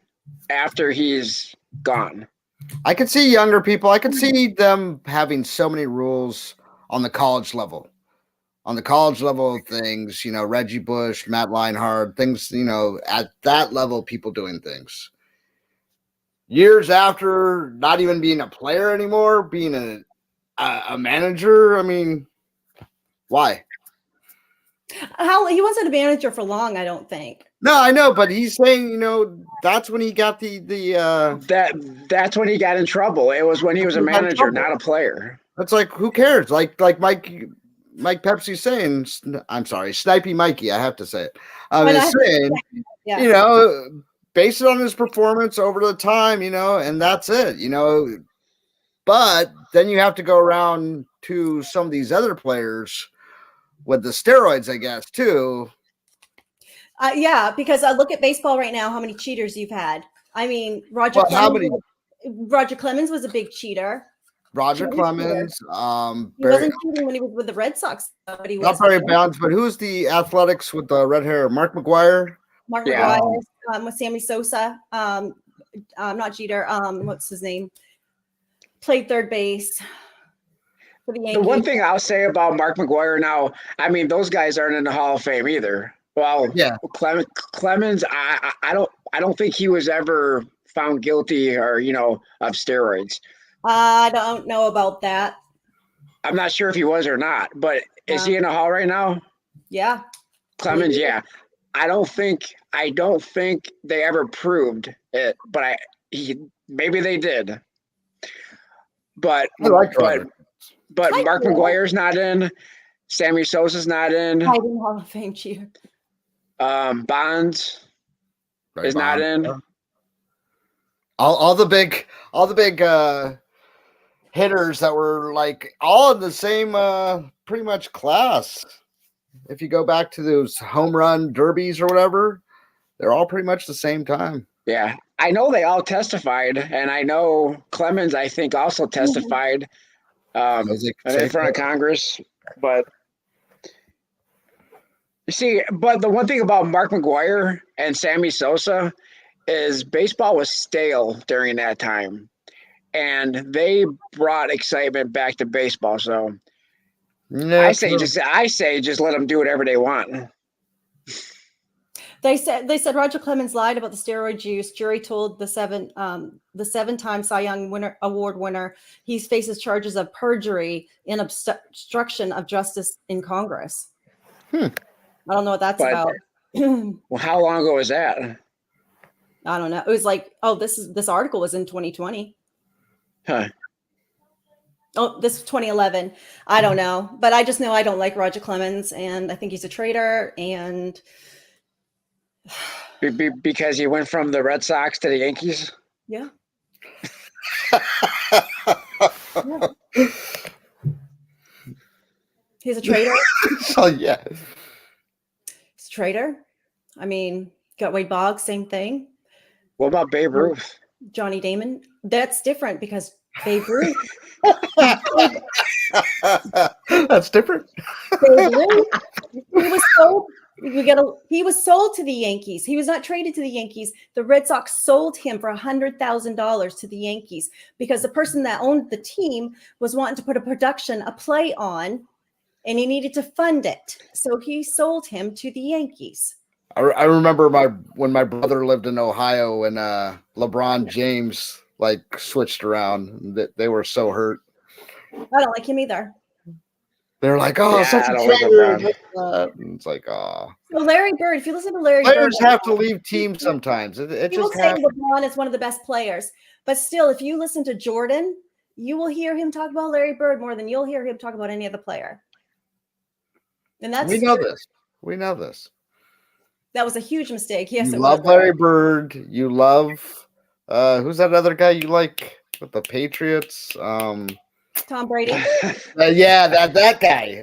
D: after he's gone.
A: I could see younger people. I could see them having so many rules on the college level. On the college level of things, Reggie Bush, Matt Leinart, things, at that level, people doing things. Years after not even being a player anymore, being a manager, I mean, why?
C: He wasn't a manager for long, I don't think.
A: No, I know, but he's saying, that's when he got
D: that's when he got in trouble. It was when he was a manager, not a player.
A: That's like, who cares? Like Mike Pepsi's saying, I'm sorry, Snipey Mikey, I have to say it. Is saying, base it on his performance over the time, and that's it, But then you have to go around to some of these other players with the steroids, I guess, too.
C: Yeah, because I look at baseball right now, how many cheaters you've had. I mean, Roger Clemens was a big cheater.
A: Roger Clemens.
C: He wasn't cheating when he was with the Red Sox, but he was
A: not Barry Bonds. But who's the athletics with the red hair? Mark McGuire.
C: McGuire with Sammy Sosa. Not Jeter. What's his name? Played third base for the Yankees.
D: The one thing I'll say about Mark McGuire now, I mean, those guys aren't in the Hall of Fame either. Well, yeah, Clemens. I don't think he was ever found guilty or of steroids.
C: I don't know about that.
D: I'm not sure if he was or not, but is he in the hall right now?
C: Yeah.
D: Clemens, yeah. I don't think they ever proved it, but maybe they did. But Mark McGuire's not in. Sammy Sosa's not in.
C: Hiding Hall of Fame cheater.
D: Bonds is not in.
A: All the big hitters that were like all in the same pretty much class. If you go back to those home run derbies or whatever, they're all pretty much the same time.
D: Yeah. I know they all testified, and I know Clemens, I think, also testified in front of Congress. But you see, the one thing about Mark McGuire and Sammy Sosa is baseball was stale during that time. And they brought excitement back to baseball. So
A: No,
D: I say just let them do whatever they want.
C: They said Roger Clemens lied about the steroid use. Jury told the seven-time Cy Young Award winner he faces charges of perjury and obstruction of justice in Congress. I don't know what that's about.
D: Well, how long ago was that?
C: I don't know. It was like, this article was in 2020.
D: Huh.
C: Oh, this is 2011. I don't know, but I just know I don't like Roger Clemens, and I think he's a traitor. And
D: Because he went from the Red Sox to the Yankees?
C: yeah. He's a traitor.
A: So yeah.
C: He's a traitor. I mean, got Wade Boggs, same thing.
D: What about Babe Ruth?
C: Johnny Damon. That's different because Babe Ruth.
A: That's different.
C: Babe Ruth. He was sold. He was sold to the Yankees. He was not traded to the Yankees. The Red Sox sold him for $100,000 to the Yankees because the person that owned the team was wanting to put a play on, and he needed to fund it. So he sold him to the Yankees.
A: I remember when my brother lived in Ohio and LeBron James like switched around. They were so hurt.
C: I don't like him either.
A: They're like, oh,
D: Yeah,
A: such
D: I
A: a
D: don't like
A: traitor. It's like, oh.
C: So Larry Bird, if you listen to Larry Bird,
A: Players have to leave teams sometimes. It
C: people
A: just
C: say
A: happens.
C: LeBron is one of the best players, but still, if you listen to Jordan, you will hear him talk about Larry Bird more than you'll hear him talk about any other player. And that's
A: We know this. We know this.
C: That was a huge mistake. Yes,
A: You
C: it
A: love
C: was.
A: Larry Bird. You love who's that other guy you like with the Patriots?
C: Tom Brady.
A: Yeah, that guy.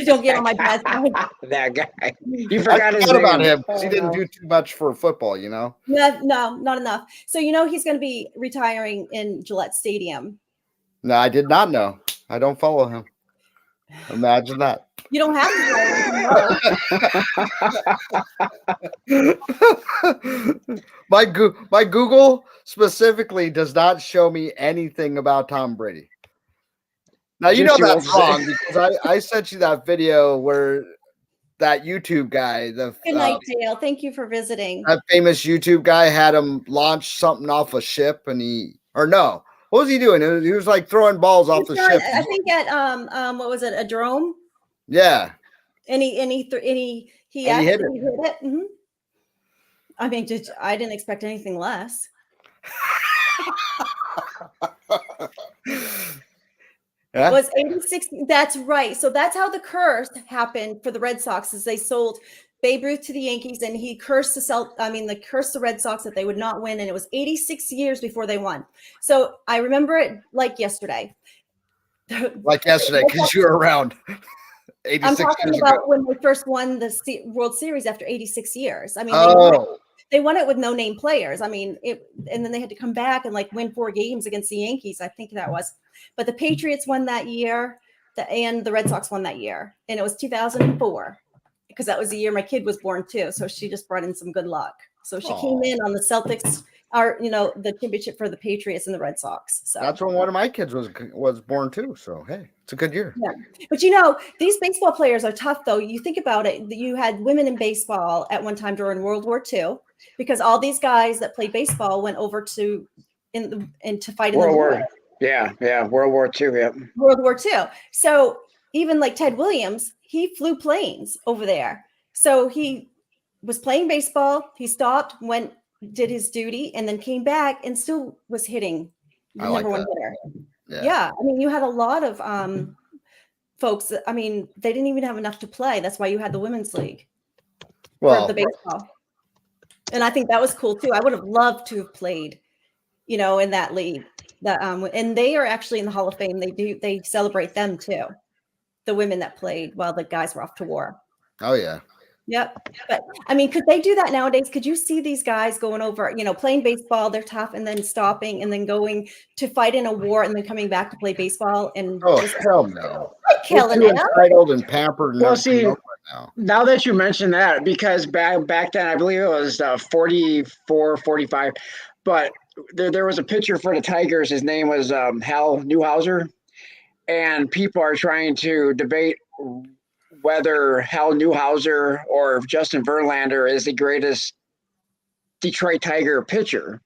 C: Don't get on my bad side.
D: That guy. You
A: I
D: forgot his
A: forgot
D: name.
A: about him because he didn't do too much for football, you know.
C: No, not enough. So he's going to be retiring in Gillette Stadium.
A: No, I did not know. I don't follow him. Imagine that.
C: You don't have to.
A: My Google specifically does not show me anything about Tom Brady. Now you know that's wrong because I sent you that video where that YouTube guy,
C: Good night, Dale. Thank you for visiting.
A: That famous YouTube guy had him launch something off a ship, and what was he doing? He was like throwing balls off the ship.
C: I think at what was it, a drone?
A: Yeah.
C: And he hit it. Mm-hmm. I mean, I didn't expect anything less.
A: Yeah.
C: Was 86. That's right. So that's how the curse happened for the Red Sox, is they sold Babe Ruth to the Yankees, and he cursed the Red Sox that they would not win, and it was 86 years before they won. So I remember it like yesterday.
A: Like yesterday, because you were around. 86
C: I'm talking
A: years
C: about
A: ago.
C: when they first won the World Series after 86 years. I mean, they won it with no name players. I mean, and then they had to come back and like win 4 games against the Yankees. I think that was, but the Patriots won that year, and the Red Sox won that year, and it was 2004 because that was the year my kid was born too. So she just brought in some good luck. So she came in on the Celtics, the championship for the Patriots and the Red Sox. So
A: that's when one of my kids was born too. So hey, it's a good year.
C: Yeah, but these baseball players are tough though. You think about it. You had women in baseball at one time during World War II, because all these guys that played baseball went over to fight in the war.
D: Yeah, World War II. Yeah,
C: World War II. So even like Ted Williams, he flew planes over there. So he was playing baseball. He stopped, did his duty, and then came back and still was hitting the number one hitter. Yeah. I mean, you had a lot of folks. I mean, they didn't even have enough to play. That's why you had the women's league for the baseball. And I think that was cool too. I would have loved to have played, in that league. And they are actually in the Hall of Fame. They celebrate them too. The women that played while the guys were off to war.
A: Oh yeah.
C: Yep. But I mean, could they do that nowadays? Could you see these guys going over, playing baseball, they're tough, and then stopping and then going to fight in a war and then coming back to play baseball? And
A: hell no.
C: Killing it.
A: Entitled and pampered. And
D: well, see, now that you mention that, because back then, I believe it was 44, 45, but there was a pitcher for the Tigers. His name was Hal Newhouser. and people are trying to debate whether Hal Newhouser or Justin Verlander is the greatest Detroit Tiger pitcher.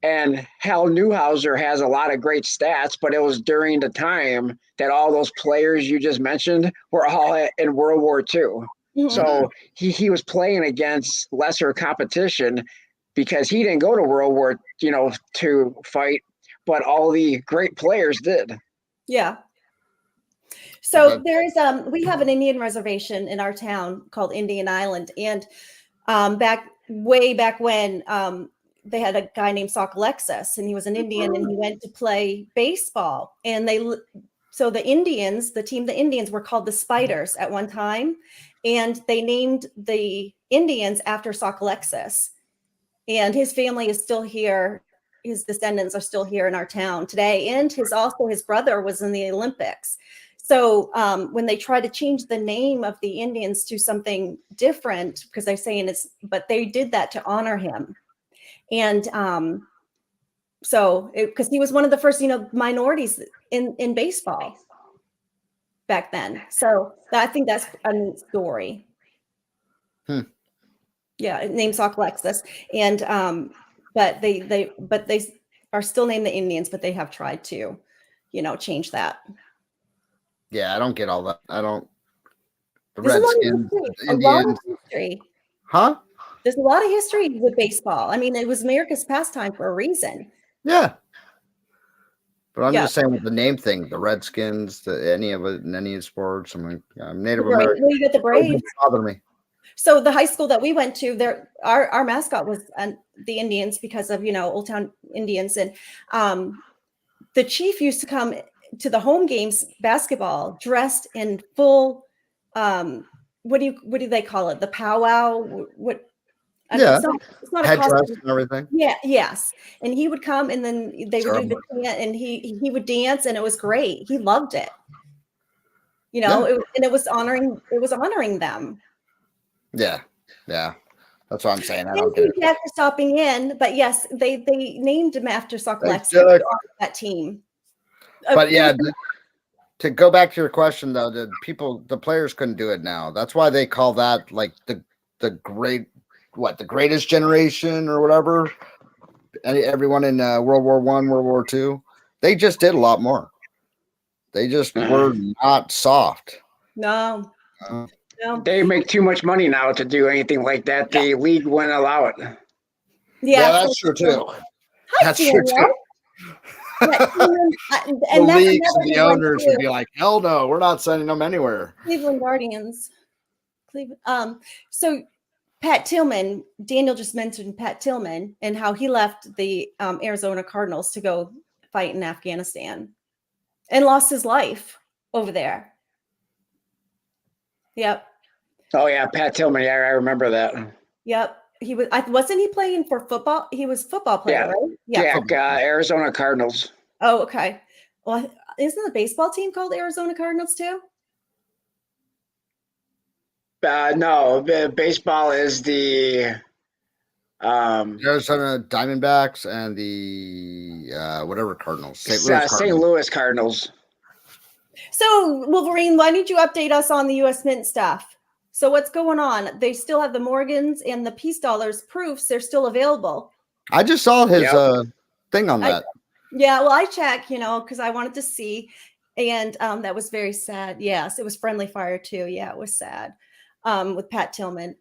D: And Hal Newhouser has a lot of great stats, but it was during the time that all those players you just mentioned were all in World War II.
C: Mhm.
D: So he was playing against lesser competition because he didn't go to World War, to fight, but all the great players did.
C: Yeah. So there's we have an Indian reservation in our town called Indian Island, and way back when they had a guy named Sock Alexis, and he was an Indian, and he went to play baseball, and so the Indians were called the Spiders at one time, and they named the Indians after Sock Alexis, and his family is still here. His descendants are still here in our town today, and his brother was in the Olympics. So when they try to change the name of the Indians to something different, because they're saying but they did that to honor him. And because he was one of the first, minorities in baseball back then. So I think that's a neat story. Yeah, named Sock Alexis. And but they are still named the Indians, but they have tried to, change that.
A: Yeah, I don't get all that. I don't. The
C: There's
A: Redskins, the Indians.
C: A lot of history.
A: Huh?
C: There's a lot of history with baseball. I mean, it was America's pastime for a reason.
A: Yeah. But I'm just saying with the name thing, the Redskins, any of it in any sports. I'm Native American.
C: Well, you got the Braves.
A: It doesn't bother me.
C: So the high school that we went to, our mascot was the Indians because of Old Town Indians, and the chief used to come to the home games basketball dressed in full. What do they call it? The powwow? What?
A: Yeah,
C: it's not a
A: headdress
C: costume.
A: and everything.
C: Yeah, yes, and he would come, and then they would do the chant, and he would dance, and it was great. He loved it. It was honoring them.
A: Yeah, that's what I'm saying. I
C: Thank
A: don't
C: you, Jack, for stopping in. But yes, they named him after Sock Alexis, that team.
A: But yeah, to go back to your question though, the players couldn't do it now. That's why they call that like the greatest generation or whatever. Everyone in World War I, World War II, they just did a lot more. They just were not soft.
C: No.
D: They make too much money now to do anything like that. The league wouldn't allow it.
A: Yeah, that's true too.
C: That's true too.
A: And the leagues and the owners would be like, hell no, we're not sending them anywhere.
C: Cleveland Guardians. So Pat Tillman, Daniel just mentioned Pat Tillman and how he left the Arizona Cardinals to go fight in Afghanistan and lost his life over there. Yep.
D: Oh yeah, Pat Tillman. Yeah, I remember that.
C: Yep. He wasn't he playing for football? He was a football player, right?
D: Yeah, Arizona Cardinals.
C: Oh, okay. Well, isn't the baseball team called Arizona Cardinals too?
D: No, baseball is the
A: Arizona Diamondbacks and the whatever Cardinals.
D: St. Louis Cardinals.
C: So, Wolverine, why don't you update us on the U.S. Mint stuff? So what's going on? They still have the Morgans and the Peace Dollars proofs. They're still available.
A: I just saw his thing on that.
C: Well, I checked, because I wanted to see. And that was very sad. Yes, it was Friendly Fire too. Yeah, it was sad with Pat Tillman.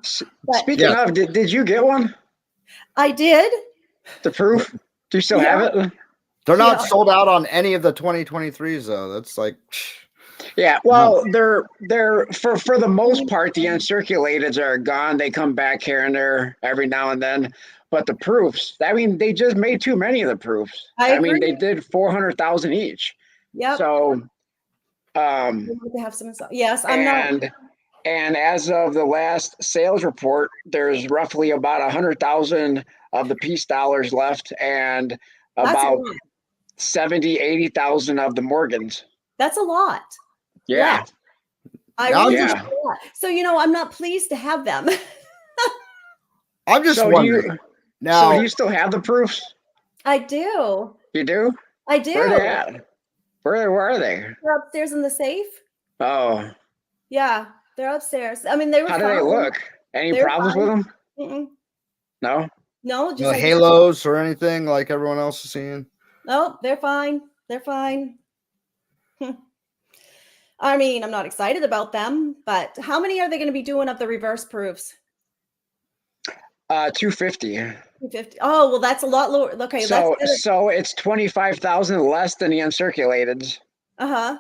D: Speaking of, did you get one?
C: I did.
D: The proof? Do you still have it?
A: They're not sold out on any of the 2023s though. That's like...
D: Yeah, well, they're for the most part, the uncirculateds are gone. They come back here and there every now and then. But the proofs, I mean, they just made too many of the proofs. I mean, they did 400,000 each.
C: Yep.
D: So,
C: to have some. Yes,
D: and as of the last sales report, there's roughly about 100,000 of the Peace Dollars left, and about 80,000 of the Morgans.
C: That's a lot.
D: Yeah.
C: So, I'm not pleased to have them.
A: I'm just wondering.
D: So do you still have the proofs?
C: I do.
D: You do?
C: I do.
D: Where are they at? Where are they?
C: They're upstairs in the safe.
D: Oh.
C: Yeah, they're upstairs. I mean, they were
D: How do
C: fine.
D: they look? Any
C: They're
D: problems with them?
C: Mm-mm.
D: No?
C: No, just
A: No
C: like
A: halos or anything like everyone else is seeing.
C: no, they're fine. They're fine. I mean, I'm not excited about them, but how many are they going to be doing of the reverse proofs?
D: 250.
C: 250. Oh, well, that's a lot lower. Okay,
D: So
C: that's
D: so it's 25,000 less than the uncirculated.
C: uh-huh.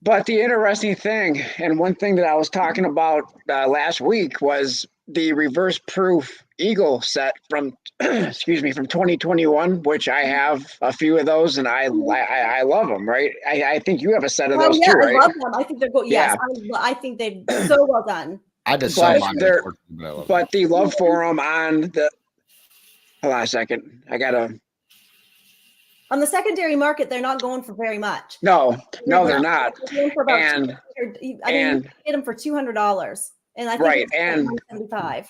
D: But the interesting thing, and one thing that I was talking about last week, was the reverse proof Eagle set from, excuse me, from 2021, which I have a few of those, and I love them. Right? I think you have a set of those
C: Yeah,
D: too,
C: I
D: right?
C: love them. I think they're good. Yes,
D: Yeah.
C: I think they're so well done.
A: I just saw
D: But
A: mine.
D: they're,
A: But I love
D: but the love for them on the. Hold on a second. I gotta.
C: On the secondary market, they're not going for very much.
D: No, they're not.
C: They're going for about
D: And
C: I mean, you can get them for $200, and I think
D: right,
C: it's like
D: and
C: 175.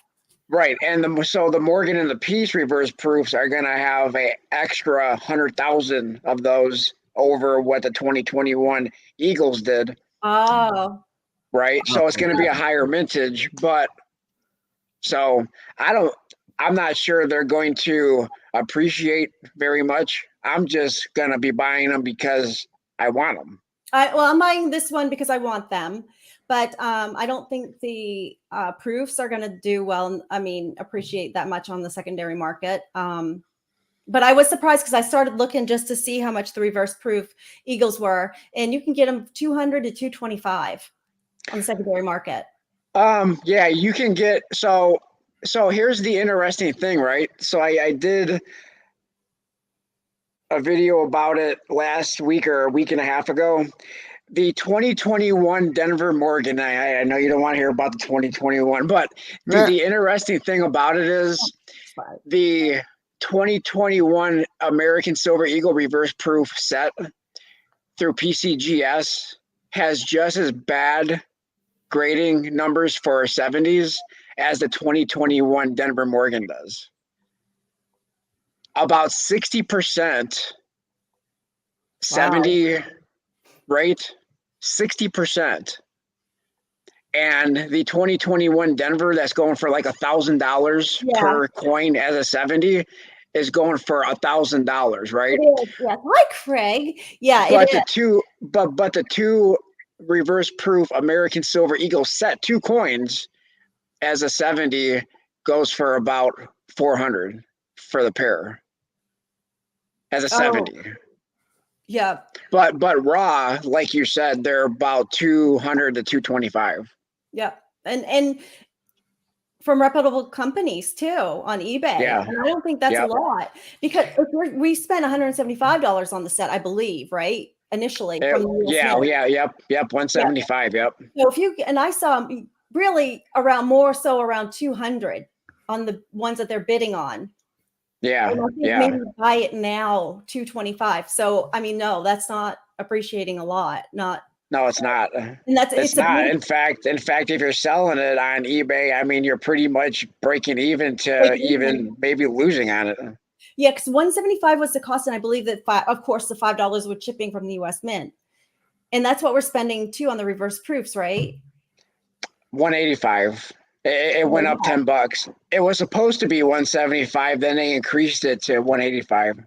D: right, and so the Morgan and the Peace reverse proofs are going to have a extra 100,000 of those over what the 2021 Eagles did.
C: Oh,
D: Right, so it's going to be a higher mintage, but so I'm not sure they're going to appreciate very much. I'm just going to be buying them because I want them.
C: I'm buying this one because I want them, but I don't think the proofs are going to do well. I mean, appreciate that much on the secondary market. But I was surprised because I started looking just to see how much the reverse proof Eagles were, and you can get them 200 to 225 on the secondary market.
D: Yeah, you can get so here's the interesting thing, right? So I did a video about it last week or a week and a half ago. The 2021 Denver Morgan, I know you don't want to hear about the 2021, but the interesting thing about it is the 2021 American Silver Eagle reverse proof set through PCGS has just as bad grading numbers for 70s as the 2021 Denver Morgan does. About 60% 70 rate, 60%. And the 2021 Denver that's going for like $1,000 per coin as a 70 is going for $1,000, right?
C: It is, yes. Hi, Craig. Yeah,
D: but the two reverse proof American Silver Eagle set 2 coins as a 70 goes for about 400 for the pair as a 70.
C: Yeah.
D: But raw, like you said, they're about 200 to 225.
C: Yeah. And from reputable companies too on eBay.
D: Yeah.
C: And I don't think that's a lot because we spent $175 on the set, I believe, right? Initially. From the
D: Yep. 175. Yep.
C: So I saw them really more so around 200 on the ones that they're bidding on.
D: Yeah.
C: And I think maybe buy it now 225. So I mean, no, that's not appreciating a lot.
D: No, it's not.
C: And it's
D: not. In fact, if you're selling it on eBay, I mean, you're pretty much breaking even to even maybe losing on it.
C: Yeah, because 175 was the cost, and I believe that of course the $5 was shipping from the U.S. Mint, and that's what we're spending too on the reverse proofs, right?
D: 185. It went up $10. It was supposed to be 175. Then they increased it to 185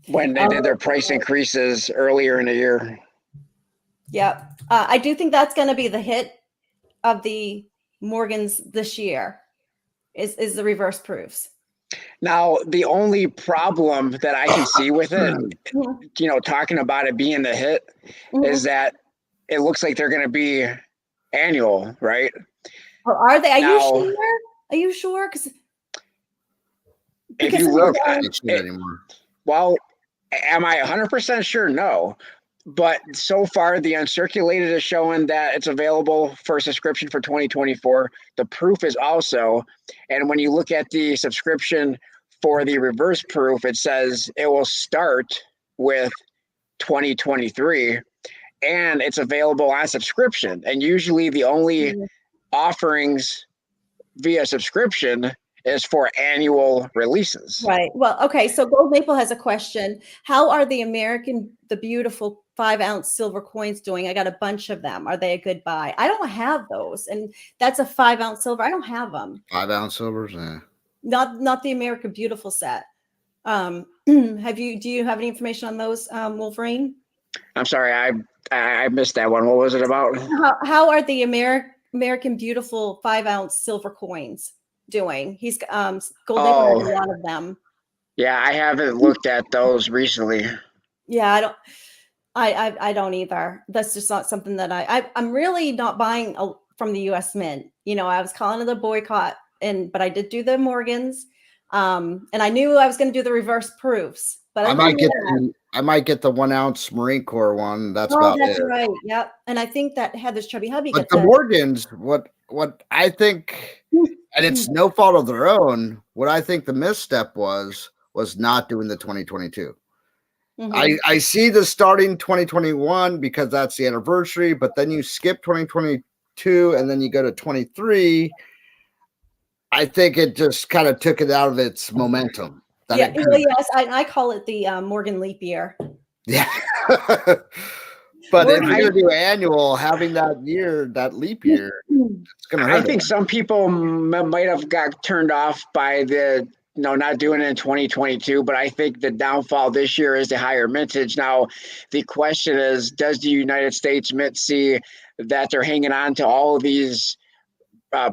D: when they did their price increases earlier in the year.
C: Yeah, I do think that's going to be the hit of the Morgans this year. Is the reverse proofs.
D: Now, the only problem that I can see with it, talking about it being the hit, is that it looks like they're going to be annual, right?
C: Oh, are they? Are you sure? Are you sure?
D: If you look, well, am I 100% sure? No. But so far, the uncirculated is showing that it's available for subscription for 2024. The proof is also, and when you look at the subscription for the reverse proof, it says it will start with 2023, and it's available on subscription. And usually the only offerings via subscription is for annual releases.
C: Right. Well, okay. So Gold Maple has a question. How are the beautiful 5-ounce silver coins doing? I got a bunch of them. Are they a good buy? I don't have those. And that's a 5-ounce silver. I don't have them.
A: 5-ounce silvers? Yeah.
C: Not the American Beautiful set. Do you have any information on those, Wolverine?
D: I'm sorry, I missed that one. What was it about?
C: How are the American Beautiful 5-ounce silver coins doing? He's Gold Maple has a lot of them.
D: Yeah, I haven't looked at those recently.
C: Yeah, I don't either. That's just not something that I'm really not buying from the U.S. Mint. You know, I was calling it a boycott, but I did do the Morgans, and I knew I was going to do the reverse proofs. But
A: I might get the 1-ounce Marine Corps one. That's about
C: that's
A: it.
C: right. Yep. And I think that Heather's Chubby Hubby.
A: But the Morgans, what I think, and it's no fault of their own. What I think the misstep was not doing the 2022. Mm-hmm. I see the starting 2021 because that's the anniversary, but then you skip 2022 and then you go to 23. I think it just kind of took it out of its momentum.
C: Yes, I call it the Morgan leap year.
A: Yeah. But if you're going to do annual, having that leap year, it's going to hurt.
D: I think some people might have got turned off by the not doing it in 2022, but I think the downfall this year is the higher mintage. Now, the question is, does the United States Mint see that they're hanging on to all of these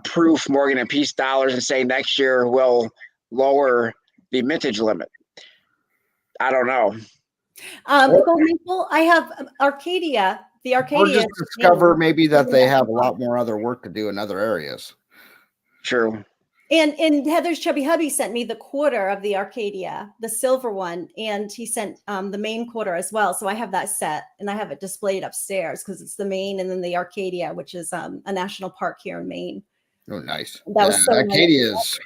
D: proof Morgan and Peace dollars and say next year will lower the mintage limit? I don't know.
C: Gold Maple, I have Arcadia. The Arcadia.
A: Or just discover maybe that they have a lot more other work to do in other areas.
D: True.
C: And Heather's Chubby Hubby sent me the quarter of the Arcadia, the silver one, and he sent the Maine quarter as well. So I have that set, and I have it displayed upstairs because it's the Maine and then the Arcadia, which is a national park here in Maine.
A: Oh, nice.
C: That was so
A: Arcadia is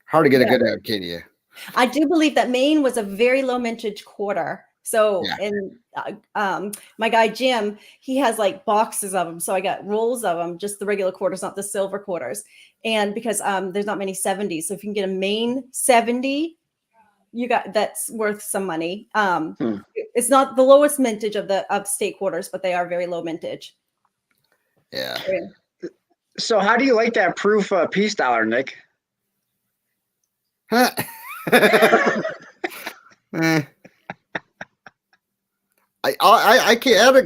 A: hard to get a good Arcadia.
C: I do believe that Maine was a very low mintage quarter. So, and my guy Jim, he has like boxes of them. So I got rolls of them, just the regular quarters, not the silver quarters. And because there's not many 70s, so if you can get a Maine 70, that's worth some money. It's not the lowest mintage of state quarters, but they are very low mintage.
A: Yeah.
D: So how do you like that proof peace dollar, Nick?
A: I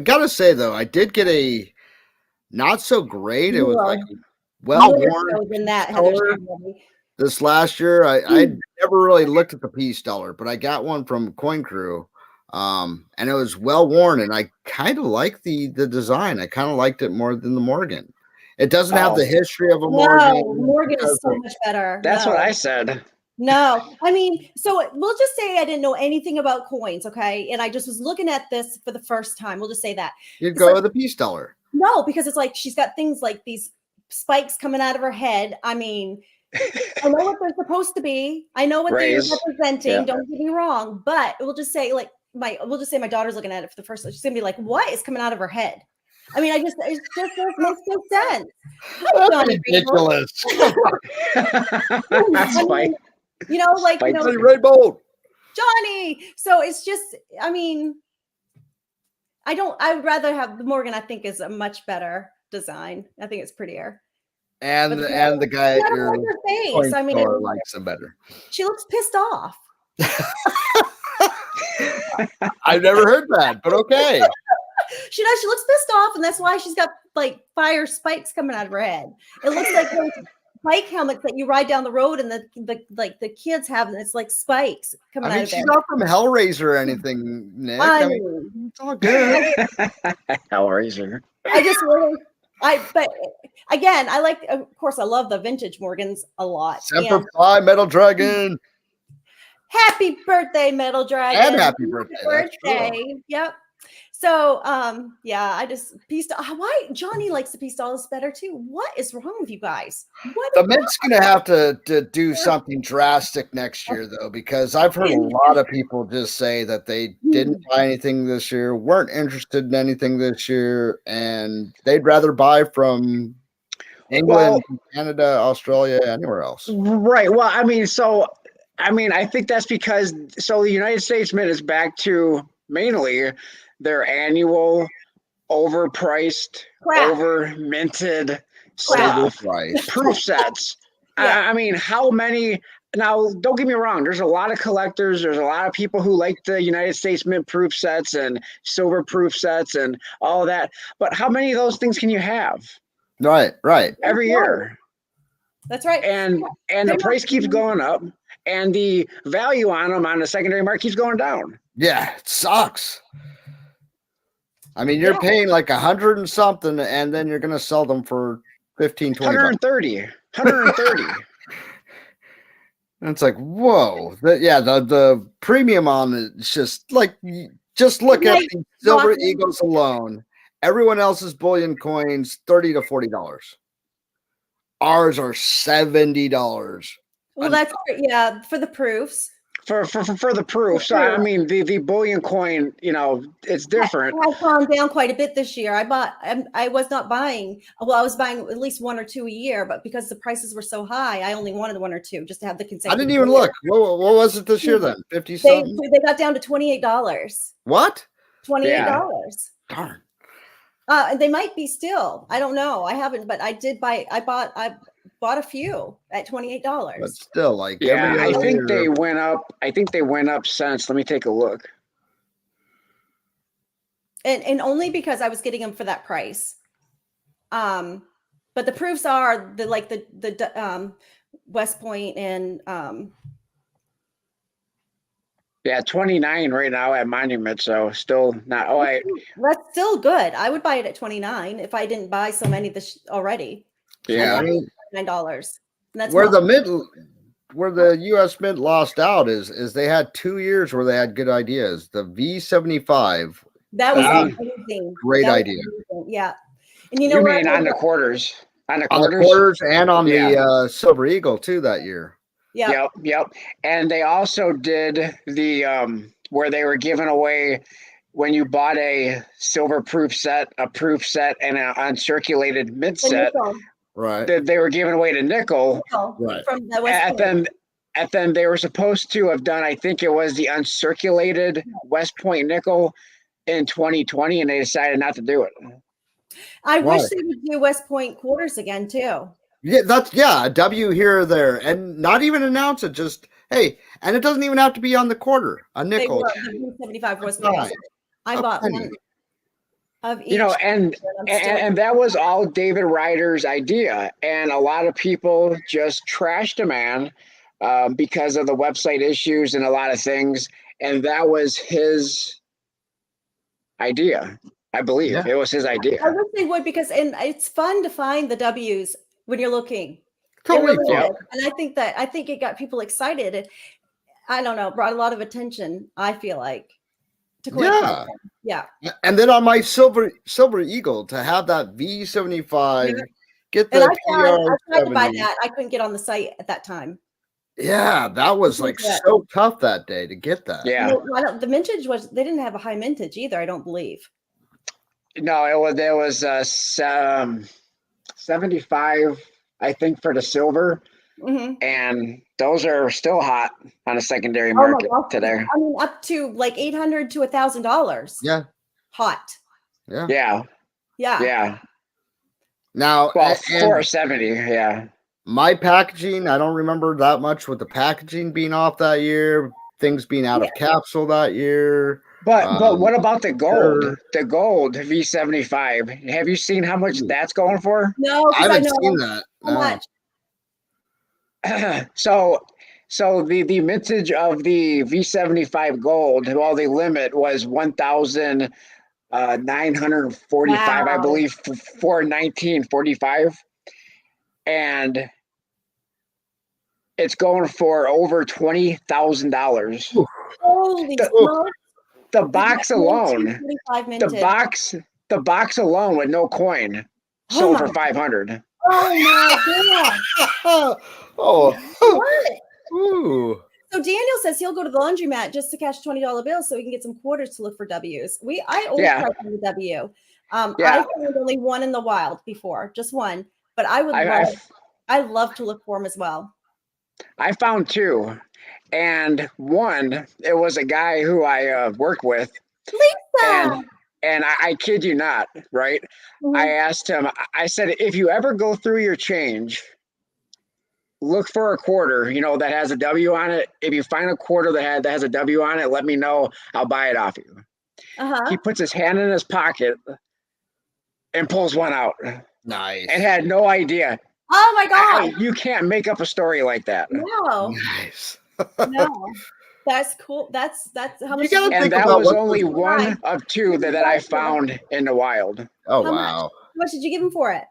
A: gotta say though, I did get a not so great. It was like well worn this last year. I never really looked at the peace dollar, but I got one from Coin Crew, and it was well worn, and I kind of like the design. I kind of liked it more than the Morgan. It doesn't have the history of a Morgan.
C: No, Morgan is so much better.
D: That's what I said.
C: No, I mean, so we'll just say I didn't know anything about coins, okay? And I just was looking at this for the first time. We'll just say that.
A: You'd go with the peace dollar.
C: No, because it's like she's got things like these spikes coming out of her head. I mean, I know what they're supposed to be. I know what they're representing. Yeah. Don't get me wrong. But we'll just say my daughter's looking at it for the first time. She's gonna be like, what is coming out of her head? I mean, it just makes no sense.
A: That's ridiculous.
C: Spike.
A: Red Bolt.
C: Johnny. So it's just, I mean, I would rather have the Morgan. I think is a much better design. I think it's prettier.
A: And the guy at your
C: face. I mean,
A: likes him better.
C: She looks pissed off.
A: I've never heard that, but okay.
C: She does. She looks pissed off, and that's why she's got like fire spikes coming out of her head. It looks like those bike helmets that you ride down the road, and the kids have, and it's like spikes coming out of there.
A: She's not from Hellraiser or anything, Nick. I mean, it's all good.
D: Hellraiser.
C: But again, I like. Of course, I love the vintage Morgans a lot.
A: Semper Fi, Metal Dragon.
C: Happy birthday, Metal Dragon!
A: And happy birthday!
C: Yep. So, I just why Johnny likes the peace dollars better too. What is wrong with you guys?
A: The Mint's going to have to do something drastic next year, though, because I've heard a lot of people just say that they didn't buy anything this year, weren't interested in anything this year, and they'd rather buy from England, Canada, Australia, anywhere else.
D: Right. Well, I mean, I think that's because the United States Mint is back to mainly their annual overpriced, over minted stuff, proof sets. I mean, how many? Now, don't get me wrong. There's a lot of collectors. There's a lot of people who like the United States Mint proof sets and silver proof sets and all that. But how many of those things can you have?
A: Right.
D: Every year.
C: That's right.
D: And the price keeps going up, and the value on them on the secondary market keeps going down.
A: Yeah, it sucks. I mean, you're paying like 100 and something, and then you're going to sell them for 15, 20
D: 130.
A: And it's like, whoa. The premium on it is just like, just look at the silver eagles alone. Everyone else's bullion coins, $30 to $40. Ours are $70.
C: Well, that's for the proofs.
D: For the proof. So I mean, the bullion coin, it's different.
C: I've gone down quite a bit this year. I was not buying. Well, I was buying at least 1 or 2 a year, but because the prices were so high, I only wanted 1 or 2 just to have the consecutive.
A: I didn't even look. What was it this year then? 50 something?
C: They got down to $28.
A: What?
C: $28.
A: Darn.
C: They might be still. I don't know. I haven't, but I did buy. I bought a few at $28.
A: But still, like,
D: I think they went up. I think they went up since. Let me take a look.
C: And only because I was getting them for that price. But the proofs are the West Point and
D: 29 right now at Monument, so still not.
C: That's still good. I would buy it at 29 if I didn't buy so many already.
D: Yeah,
C: $9. That's
A: where the U.S. Mint lost out is they had 2 years where they had good ideas. The V75.
C: That was amazing.
A: Great idea.
C: Yeah, and
D: you mean on the quarters,
A: on the quarters, and on the Silver Eagle too that year.
C: Yeah.
D: Yep. And they also did the where they were giving away when you bought a silver proof set, a proof set, and an uncirculated mint set.
A: Right.
D: They were giving away the nickel.
A: Right.
C: From the West
D: Point. And then they were supposed to have done, I think it was the uncirculated West Point nickel in 2020, and they decided not to do it.
C: I wish they would do West Point quarters again too.
A: Yeah, a W here or there, and not even announce it. Just hey, and it doesn't even have to be on the quarter. A nickel.
C: The 75 was nice. I bought one of each.
D: And that was all David Ryder's idea, and a lot of people just trashed the man because of the website issues and a lot of things, and that was his idea. I believe it was his idea.
C: I wish they would and it's fun to find the W's when you're looking.
A: Totally.
C: And I think it got people excited. I don't know, brought a lot of attention, I feel like. Yeah.
A: And then on my silver Eagle to have that V75, get the
C: I tried to buy that. I couldn't get on the site at that time.
A: Yeah, that was so tough that day to get that.
D: Yeah.
C: The mintage they didn't have a high mintage either, I don't believe.
D: No, there was 75, I think, for the silver.
C: Mm-hmm.
D: And those are still hot on a secondary market today.
C: I mean, up to like $800 to $1,000.
A: Yeah.
C: Hot.
A: Yeah.
D: Now, well, 470. Yeah.
A: My packaging, I don't remember that much with the packaging being off that year, things being out of capsule that year.
D: But what about the gold? The gold V75. Have you seen how much that's going for?
C: No,
A: I haven't seen that.
C: How much?
D: So the mintage of the V75 gold, well, the limit was 1,945, I believe, for 1945, and it's going for over $20,000.
C: Holy smokes!
D: The box alone, the box alone with no coin sold for $500.
C: Oh my god!
A: What? Ooh.
C: So Daniel says he'll go to the laundromat just to cash $20 bills so he can get some quarters to look for W's. I always try to find a W. I found only one in the wild before, just one. but I would I love to look for them as well.
D: I found two, and one, it was a guy who I work with,
C: Lisa.
D: and I kid you not, right? I asked him, I said, if you ever go through your change, look for a quarter, that has a W on it. If you find a quarter that has a W on it, let me know. I'll buy it off you. He puts his hand in his pocket and pulls one out.
A: Nice.
D: And had no idea.
C: Oh my God.
D: You can't make up a story like that.
C: No.
A: Nice.
C: No. That's cool. That's how much.
D: And that was only one of two that I found in the wild.
A: Oh,
C: how
A: wow.
C: Much? How much did you give him for it?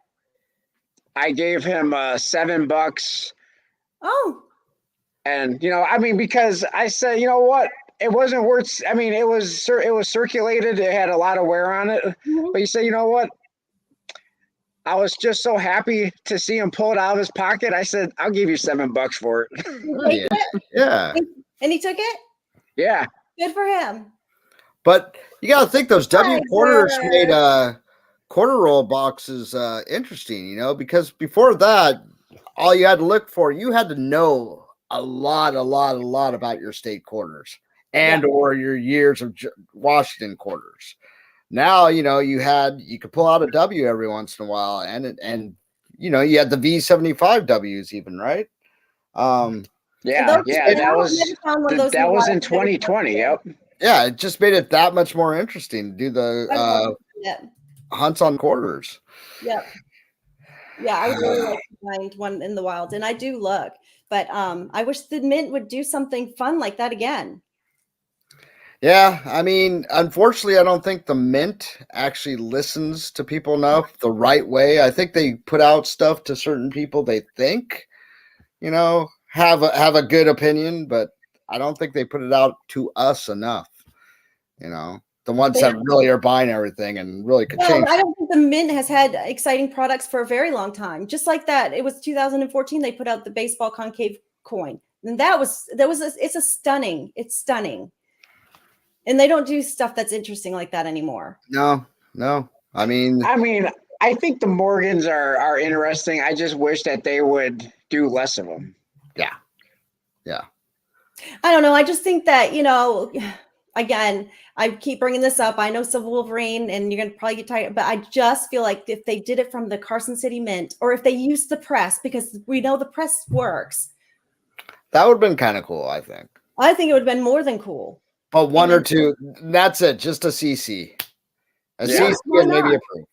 D: I gave him $7.
C: Oh.
D: And, because I said, you know what? It wasn't worth, it was circulated. It had a lot of wear on it. But you say, you know what? I was just so happy to see him pull it out of his pocket. I said, I'll give you $7 for
C: it.
A: Yeah.
C: And he took it?
D: Yeah.
C: Good for him.
A: But you got to think those W quarters made quarter roll boxes interesting, because before that, all you had to look for, you had to know a lot about your state quarters and or your years of Washington quarters. Now, you could pull out a W every once in a while, and you had the V75 Ws even, right?
D: That was in 2020. Yep.
A: Yeah, it just made it that much more interesting to do the hunts on quarters.
C: Yep. Yeah, I would really like to find one in the wild, and I do look, but I wish the mint would do something fun like that again.
A: Yeah, unfortunately, I don't think the mint actually listens to people enough the right way. I think they put out stuff to certain people they think, have a good opinion, but I don't think they put it out to us enough. The ones that really are buying everything and really could change.
C: I don't think the mint has had exciting products for a very long time. Just like that, it was 2014. They put out the baseball concave coin, and it's stunning. And they don't do stuff that's interesting like that anymore.
A: No. I
D: think the Morgans are interesting. I just wish that they would do less of them.
A: Yeah.
C: I don't know. I just think that, again, I keep bringing this up. I know Silver Wolverine, and you're going to probably get tired, but I just feel like if they did it from the Carson City Mint, or if they used the press, because we know the press works. That
A: would have been kind of cool, I think.
C: I think it would have been more than cool.
A: But one or two, that's it. Just a CC. CC and maybe a proof.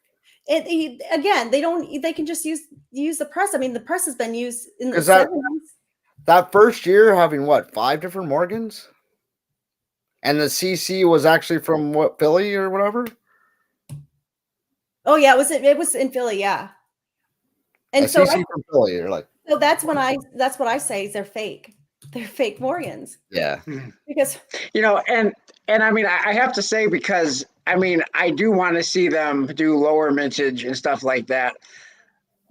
C: They can just use the press. The press has been used in the 70s.
A: That first year having 5 different Morgans? And the CC was actually from Philly or whatever?
C: Oh yeah, it was in Philly, yeah. And
A: a CC from Philly, you're like.
C: So that's what I say is they're fake. They're fake Morgans.
A: Yeah.
C: Because
D: and I have to say, because I do want to see them do lower mintage and stuff like that.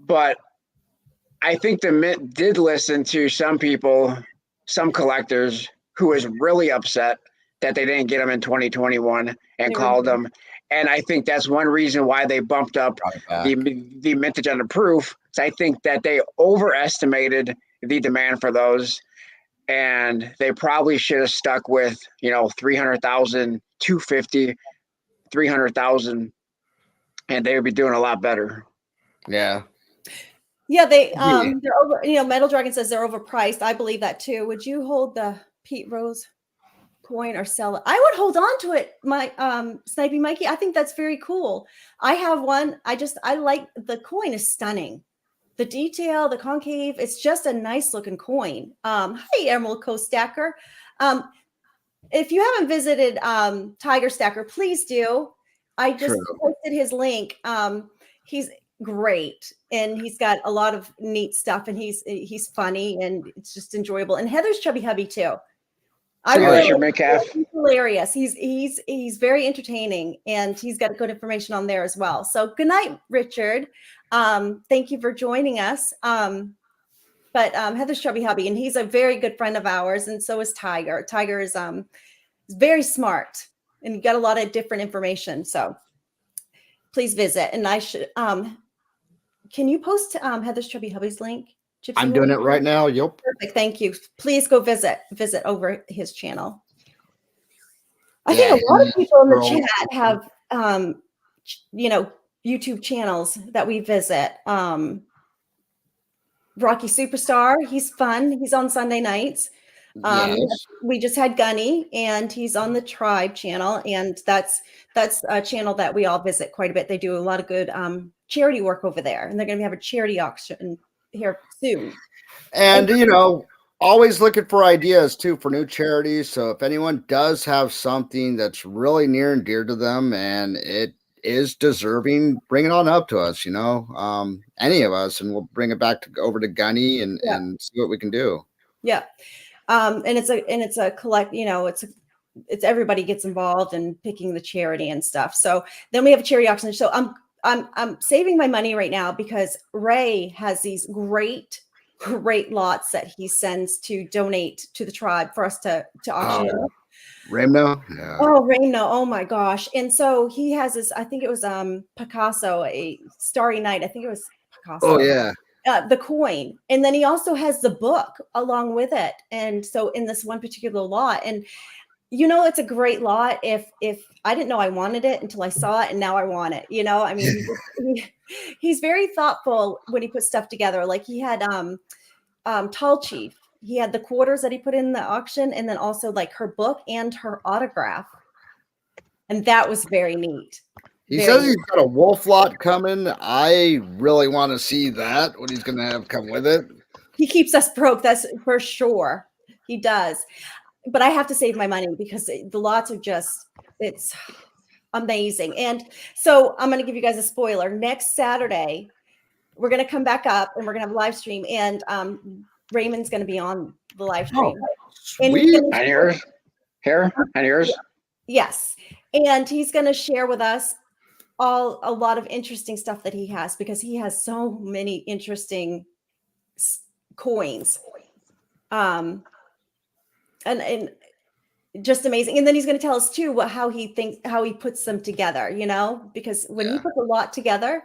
D: But I think the mint did listen to some people, some collectors who was really upset that they didn't get them in 2021 and called them. And I think that's one reason why they bumped up the mintage on the proof. So I think that they overestimated the demand for those. And they probably should have stuck with, 300,000, 250, 300,000, and they would be doing a lot better.
A: Yeah.
C: Yeah, they're over, Metal Dragon says they're overpriced. I believe that too. Would you hold the Pete Rose coin or sell it? I would hold on to it, my Snipey Mikey. I think that's very cool. I have one. I like the coin is stunning. The detail, the concave, it's just a nice looking coin. Hi, Emerald Coast Stacker. If you haven't visited Tiger Stacker, please do. I just posted his link. He's great, and he's got a lot of neat stuff, and he's funny, and it's just enjoyable. And Heather's chubby hubby too. He's hilarious. He's very entertaining, and he's got good information on there as well. So good night, Richard. Thank you for joining us. But Heather's chubby hubby, and he's a very good friend of ours, and so is Tiger. Tiger is very smart and got a lot of different information. So please visit. And I should can you post Heather's Chubby Hubby's link? Gypsy
A: I'm doing it right now. Yep.
C: Perfect. Thank you. Please go visit over his channel. I think a lot of people in the chat have, YouTube channels that we visit. Rocky Superstar, he's fun. He's on Sunday nights.
A: Yes.
C: We just had Gunny, and he's on the Tribe channel, and that's a channel that we all visit quite a bit. They do a lot of good charity work over there, and they're going to have a charity auction here soon.
A: And always looking for ideas too for new charities. So if anyone does have something that's really near and dear to them and it is deserving, bring it on up to us, any of us, and we'll bring it back over to Gunny and see what we can do.
C: Yeah. And it's a collect, it's everybody gets involved in picking the charity and stuff. So then we have a charity auction. So I'm saving my money right now because Ray has these great lots that he sends to donate to the Tribe for us to auction.
A: Ramno? Yeah.
C: Oh, Ramno. Oh my gosh. And so he has this, I think it was Picasso, a Starry Night. I think it was Picasso.
A: Oh yeah.
C: The coin. And then he also has the book along with it. And so in this one particular lot, and it's a great lot. If I didn't know I wanted it until I saw it, and now I want it, I mean, he's very thoughtful when he puts stuff together. Like he had Tall Chief. He had the quarters that he put in the auction, and then also like her book and her autograph. And that was very neat.
A: He says he's got a wolf lot coming. I really want to see that, what he's going to have come with it.
C: He keeps us broke, that's for sure. He does. But I have to save my money because the lots are it's amazing. And so I'm going to give you guys a spoiler. Next Saturday, we're going to come back up and we're going to have a live stream. And Raymond's going to be on the live stream.
A: Sweet.
D: And yours? Here? And yours?
C: Yes. And he's going to share with us a lot of interesting stuff that he has, because he has so many interesting coins. And just amazing. And then he's going to tell us too how he puts them together, because when he puts a lot together,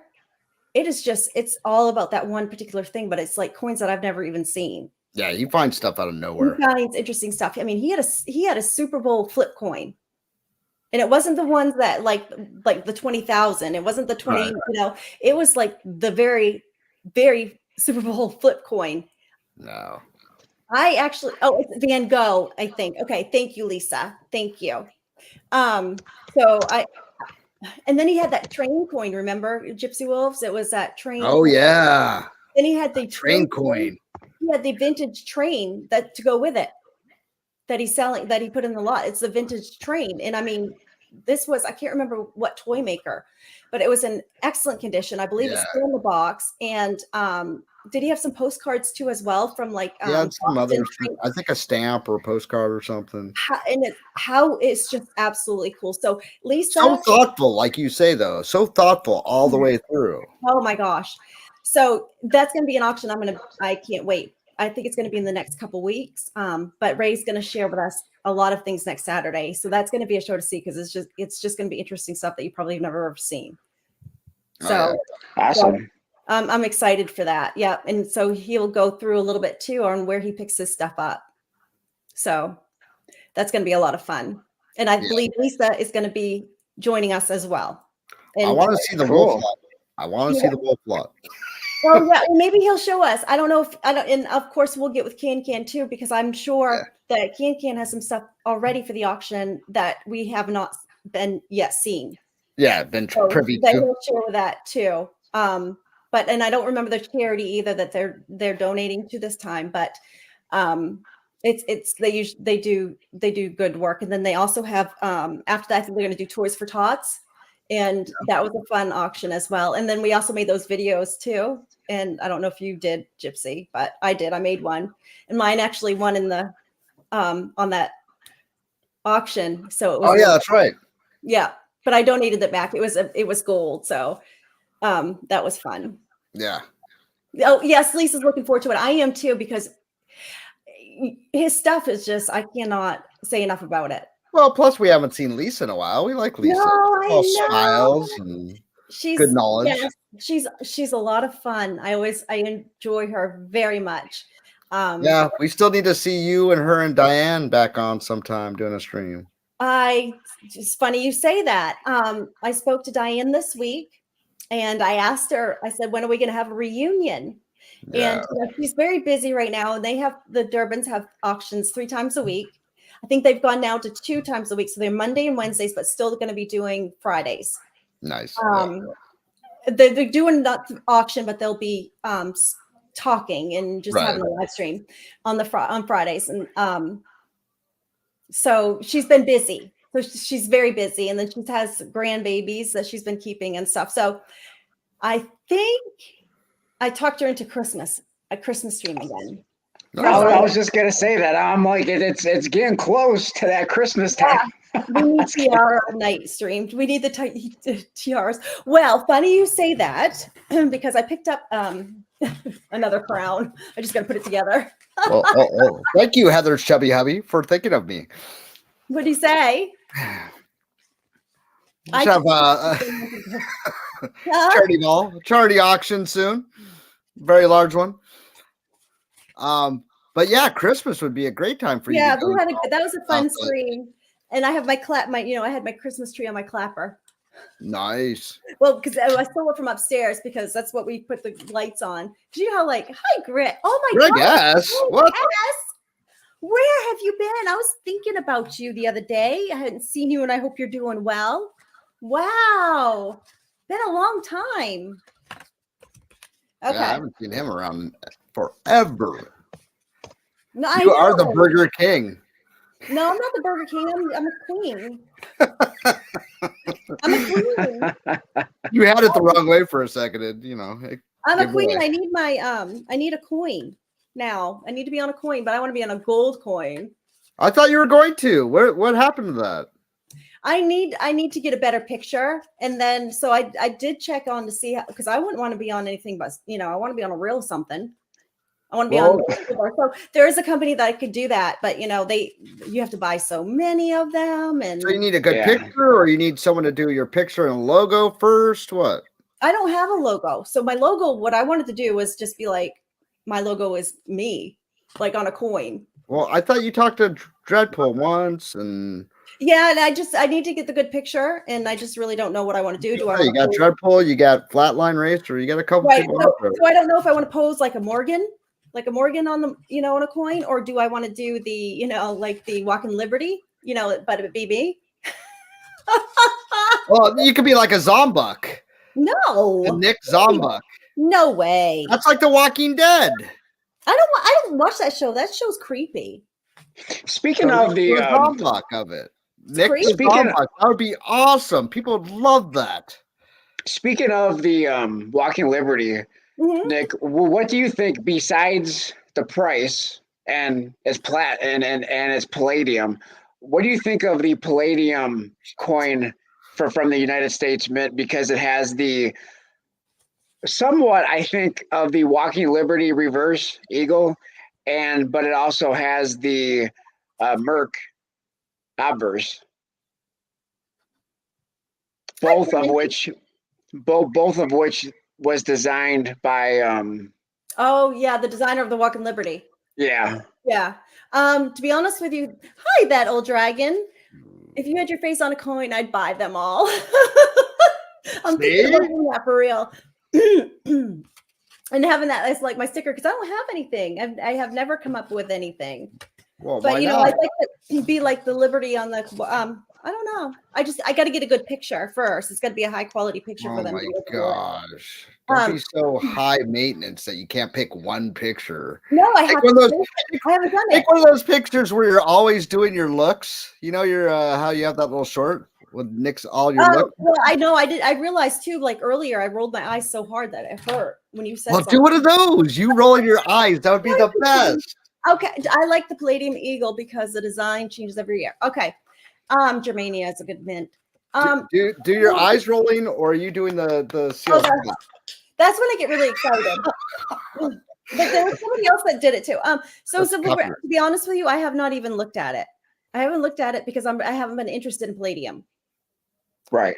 C: it's all about that one particular thing, but it's like coins that I've never even seen.
A: Yeah, he finds stuff out of nowhere.
C: He finds interesting stuff. I mean, he had a Super Bowl flip coin. And it wasn't the ones that like the 20,000. It wasn't the 20, right. It was like the very, very Super Bowl flip coin.
A: No.
C: It's Van Gogh, I think. Okay. Thank you, Lisa. Thank you. And then he had that train coin, remember Gypsy Wolves? It was that train.
A: Oh yeah.
C: Then he had the
A: train coin.
C: He had the vintage train to go with it. That he's selling, that he put in the lot. It's the vintage train. And I mean, I can't remember what toy maker, but it was in excellent condition. I believe it's still in the box. And did he have some postcards too as well from like
A: some others? I think a stamp or a postcard or something.
C: It's just absolutely cool. So Lisa,
A: so thoughtful, like you say though, so thoughtful all the way through.
C: Oh my gosh. So that's going to be an auction. I can't wait. I think it's going to be in the next couple weeks. But Ray's going to share with us a lot of things next Saturday. So that's going to be a show to see, because it's just going to be interesting stuff that you probably have never ever seen. So
D: awesome.
C: I'm excited for that. Yeah. And so he'll go through a little bit too on where he picks his stuff up. So that's going to be a lot of fun. And I believe Lisa is going to be joining us as well. And
A: I want to see the wolf lot. I want to see the wolf lot.
C: Well, yeah, maybe he'll show us. I don't know and of course we'll get with Can too, because I'm sure that Can has some stuff already for the auction that we have not been yet seen. Yeah,
A: been privy to.
C: He'll share with that too. But I don't remember the charity either that they're donating to this time, but they do good work. And then they also have after that, I think they're going to do Toys for Tots. And that was a fun auction as well. And then we also made those videos too. And I don't know if you did, Gypsy, but I did. I made one, and mine actually won in the on that auction. So it was
A: that's right.
C: Yeah, but I donated it back. It was gold, so that was fun.
A: Yeah.
C: Oh yes, Lisa's looking forward to it. I am too, because his stuff is just, I cannot say enough about it.
A: Well, plus we haven't seen Lisa in a while. We like Lisa.
C: No, I know.
A: Smiles. And...
C: she's
A: good knowledge.
C: Yes, she's a lot of fun. I enjoy her very much.
A: Yeah, we still need to see you and her and Diane back on sometime doing a stream.
C: It's funny you say that. I spoke to Diane this week and I asked her, I said, when are we going to have a reunion?
A: Yeah.
C: And she's very busy right now. And the Durbans have auctions 3 times a week. I think they've gone now to 2 times a week. So they're Monday and Wednesdays, but still going to be doing Fridays.
A: Nice.
C: They're doing not auction, but they'll be talking and just having a live stream on Fridays. And so she's been busy. So she's very busy. And then she has grandbabies that she's been keeping and stuff. So I think I talked her into a Christmas stream again.
D: I was just gonna say that. I'm like, it's getting close to that Christmas time.
C: Yeah, we need tiara night stream. We need the tiaras. Well, funny you say that because I picked up another crown. I just got to put it together.
A: Thank you, Heather's chubby hubby, for thinking of me.
C: What did he say?
A: I have a charity auction soon. Very large one. But yeah, Christmas would be a great time for you.
C: Yeah, that was a fun stream. And I have I had my Christmas tree on my clapper.
A: Nice.
C: Well, because I stole it from upstairs because that's what we put the lights on. Do you know how hi Grit? Oh my God.
A: Yes. What?
C: Where have you been? I was thinking about you the other day. I hadn't seen you and I hope you're doing well. Wow. Been a long time. Okay.
A: Yeah, I haven't seen him around forever.
C: No,
A: you are the Burger King.
C: No, I'm not the Burger King. I'm a queen. I'm a queen.
A: You had it the wrong way for a second.
C: I'm a queen. I need a coin now. I need to be on a coin, but I want to be on a gold coin.
A: I thought you were going to. What happened to that?
C: I need to get a better picture. And then, so I did check on to see because I wouldn't want to be on anything, but I want to be on a real something. I want to be on. So there is a company that I could do that, but you have to buy so many of them. And
A: so you need a good picture, or you need someone to do your picture and logo first. What?
C: I don't have a logo. So my logo, what I wanted to do was just be like, my logo is me, like on a coin.
A: Well, I thought you talked to Dreadpool once, and
C: yeah, and I need to get the good picture, and I just really don't know what I want to do.
A: You got Dreadpool, you got Flatline Racer, you got a couple.
C: Right. So I don't know if I want to pose like a Morgan on the on a coin, or do I want to do the like the Walking Liberty, but it be me.
A: Well, you could be like a Zombuk.
C: No,
A: Nick Zombuk.
C: No way.
A: That's like The Walking Dead.
C: I don't watch that show. That show's creepy.
D: Speaking of the
A: Zombuk of it, Nick Zombuk, that would be awesome. People would love that.
D: Speaking of the Walking Liberty, Nick, what do you think besides the price and its and its palladium? What do you think of the palladium coin from the United States Mint, because it has the somewhat, I think, of the Walking Liberty reverse eagle, but it also has the Merc obverse, both of which was designed by
C: the designer of the Walking Liberty.
D: Yeah.
C: To be honest with you, hi, that old dragon. If you had your face on a coin, I'd buy them all. I'm thinking about doing that for real. And having that as like my sticker, because I don't have anything. I have never come up with anything.
A: Well,
C: but I'd like to be like the Liberty on the I don't know. I got to get a good picture first. It's got to be a high quality picture for them.
A: Oh my gosh. Don't be so high maintenance that you can't pick one picture.
C: No, I haven't done it.
A: Take one of those pictures where you're always doing your looks. Your how you have that little short with Nick's all your looks.
C: Well, I know I did. I realized too, like earlier, I rolled my eyes so hard that it hurt when you said.
A: Well, do one of those. You rolling your eyes. That would be the best.
C: Okay, I like the Palladium Eagle because the design changes every year. Okay, Germania is a good mint.
A: Do your eyes rolling, or are you doing the seal?
C: That's when I get really excited. But there was somebody else that did it too. So to be honest with you, I have not even looked at it. I haven't looked at it because I haven't been interested in Palladium.
D: Right.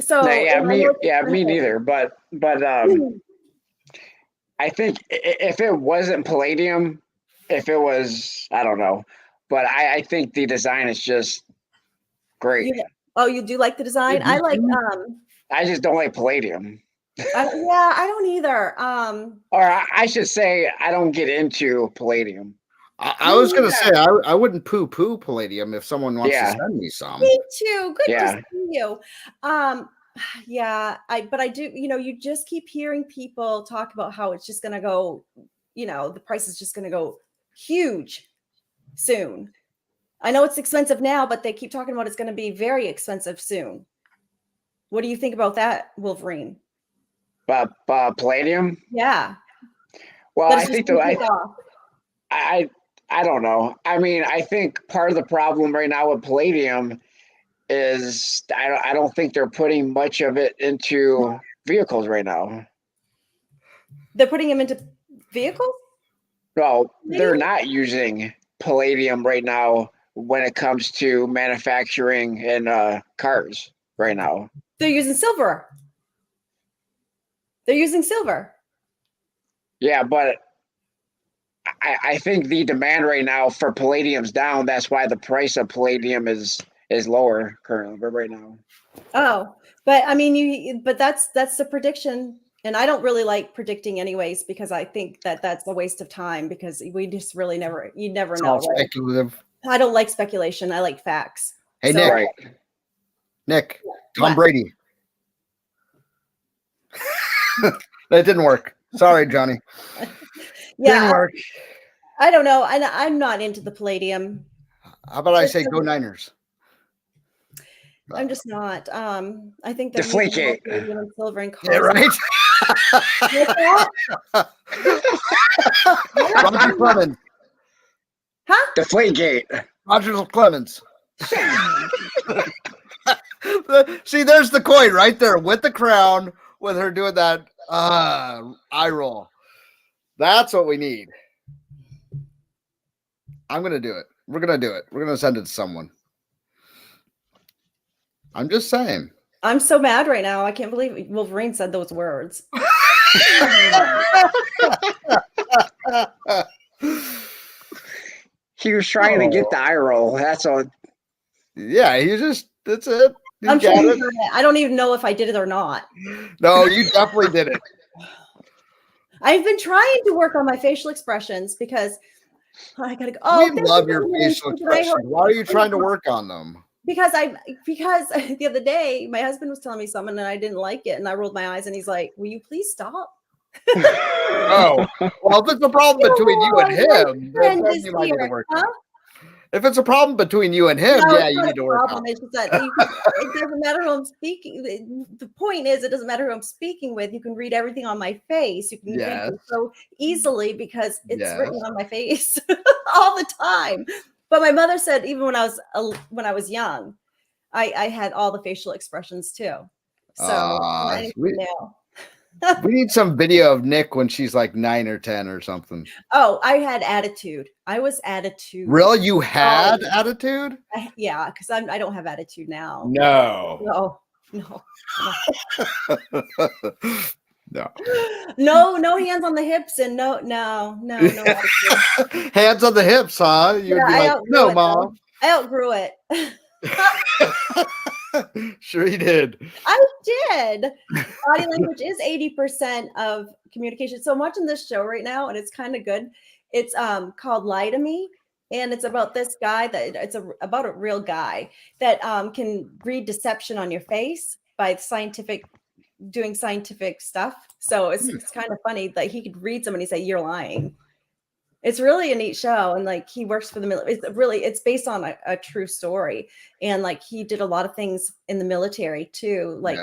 C: So
D: me neither. But I think if it wasn't palladium, if it was, I don't know, but I think the design is just great.
C: You do like the design? I like.
D: I just don't like palladium.
C: I don't either.
D: Or I should say, I don't get into palladium.
A: I was going to say, I wouldn't poo-poo palladium if someone wants to send me some.
C: Me too. Good to see you. But I do, you just keep hearing people talk about how it's just going to go, the price is just going to go huge soon. I know it's expensive now, but they keep talking about it's going to be very expensive soon. What do you think about that, Wolverine?
D: Palladium?
C: Yeah.
D: Well, I think I don't know. I mean, I think part of the problem right now with palladium is I don't think they're putting much of it into vehicles right now.
C: They're putting them into vehicles?
D: No, they're not using palladium right now when it comes to manufacturing in cars right now.
C: They're using silver.
D: Yeah, but I think the demand right now for palladium's down. That's why the price of palladium is lower currently, but right now.
C: Oh, but I mean, but that's the prediction, and I don't really like predicting anyways because I think that's a waste of time because we just really you never know. Right?
A: Speculative.
C: I don't like speculation. I like facts.
A: Hey, Nick, Tom Brady. That didn't work. Sorry, Johnny. Didn't work.
C: I don't know. I'm not into the palladium.
A: How about I say go Niners?
C: I'm just not. I think
D: that Deflategate.
C: Silver and
A: yeah, right. Roger Clemens.
C: Huh?
D: Deflategate.
A: Roger Clemens. See, there's the coin right there with the crown, with her doing that eye roll. That's what we need. I'm going to do it. We're going to do it. We're going to send it to someone. I'm just saying.
C: I'm so mad right now. I can't believe Wolverine said those words.
D: He was trying to get the eye roll. That's all.
A: Yeah, that's it.
C: I'm sure you did it. I don't even know if I did it or not.
A: No, you definitely did it.
C: I've been trying to work on my facial expressions because I gotta go. Oh,
A: we love your facial expressions. Why are you trying to work on them?
C: Because the other day my husband was telling me something and I didn't like it, and I rolled my eyes and he's like, "Will you please stop?"
A: Oh, well, if it's a problem between you and him, then you might need to work on it. If it's a problem between you and him, you need to work on it.
C: It's just that it doesn't matter who I'm speaking. The point is, it doesn't matter who I'm speaking with. You can read everything on my face. You can read it so easily because it's written on my face all the time. But my mother said even when I was young, I had all the facial expressions too. So
A: we need some video of Nick when she's like 9 or 10 or something.
C: Oh, I had attitude. I was attitude.
A: Really? You had attitude?
C: Yeah, because I don't have attitude now.
A: No.
C: No hands on the hips and no.
A: Hands on the hips, huh? You'd be like, no, Mom.
C: I outgrew it.
A: Sure you did.
C: I did. Body language is 80% of communication. So I'm watching this show right now and it's kind of good. It's called Lie to Me. And it's about this guy about a real guy that can read deception on your face by doing scientific stuff. So it's kind of funny that he could read somebody and say, "You're lying." It's really a neat show. And like, he works for the military. It's based on a true story. And like, he did a lot of things in the military too, like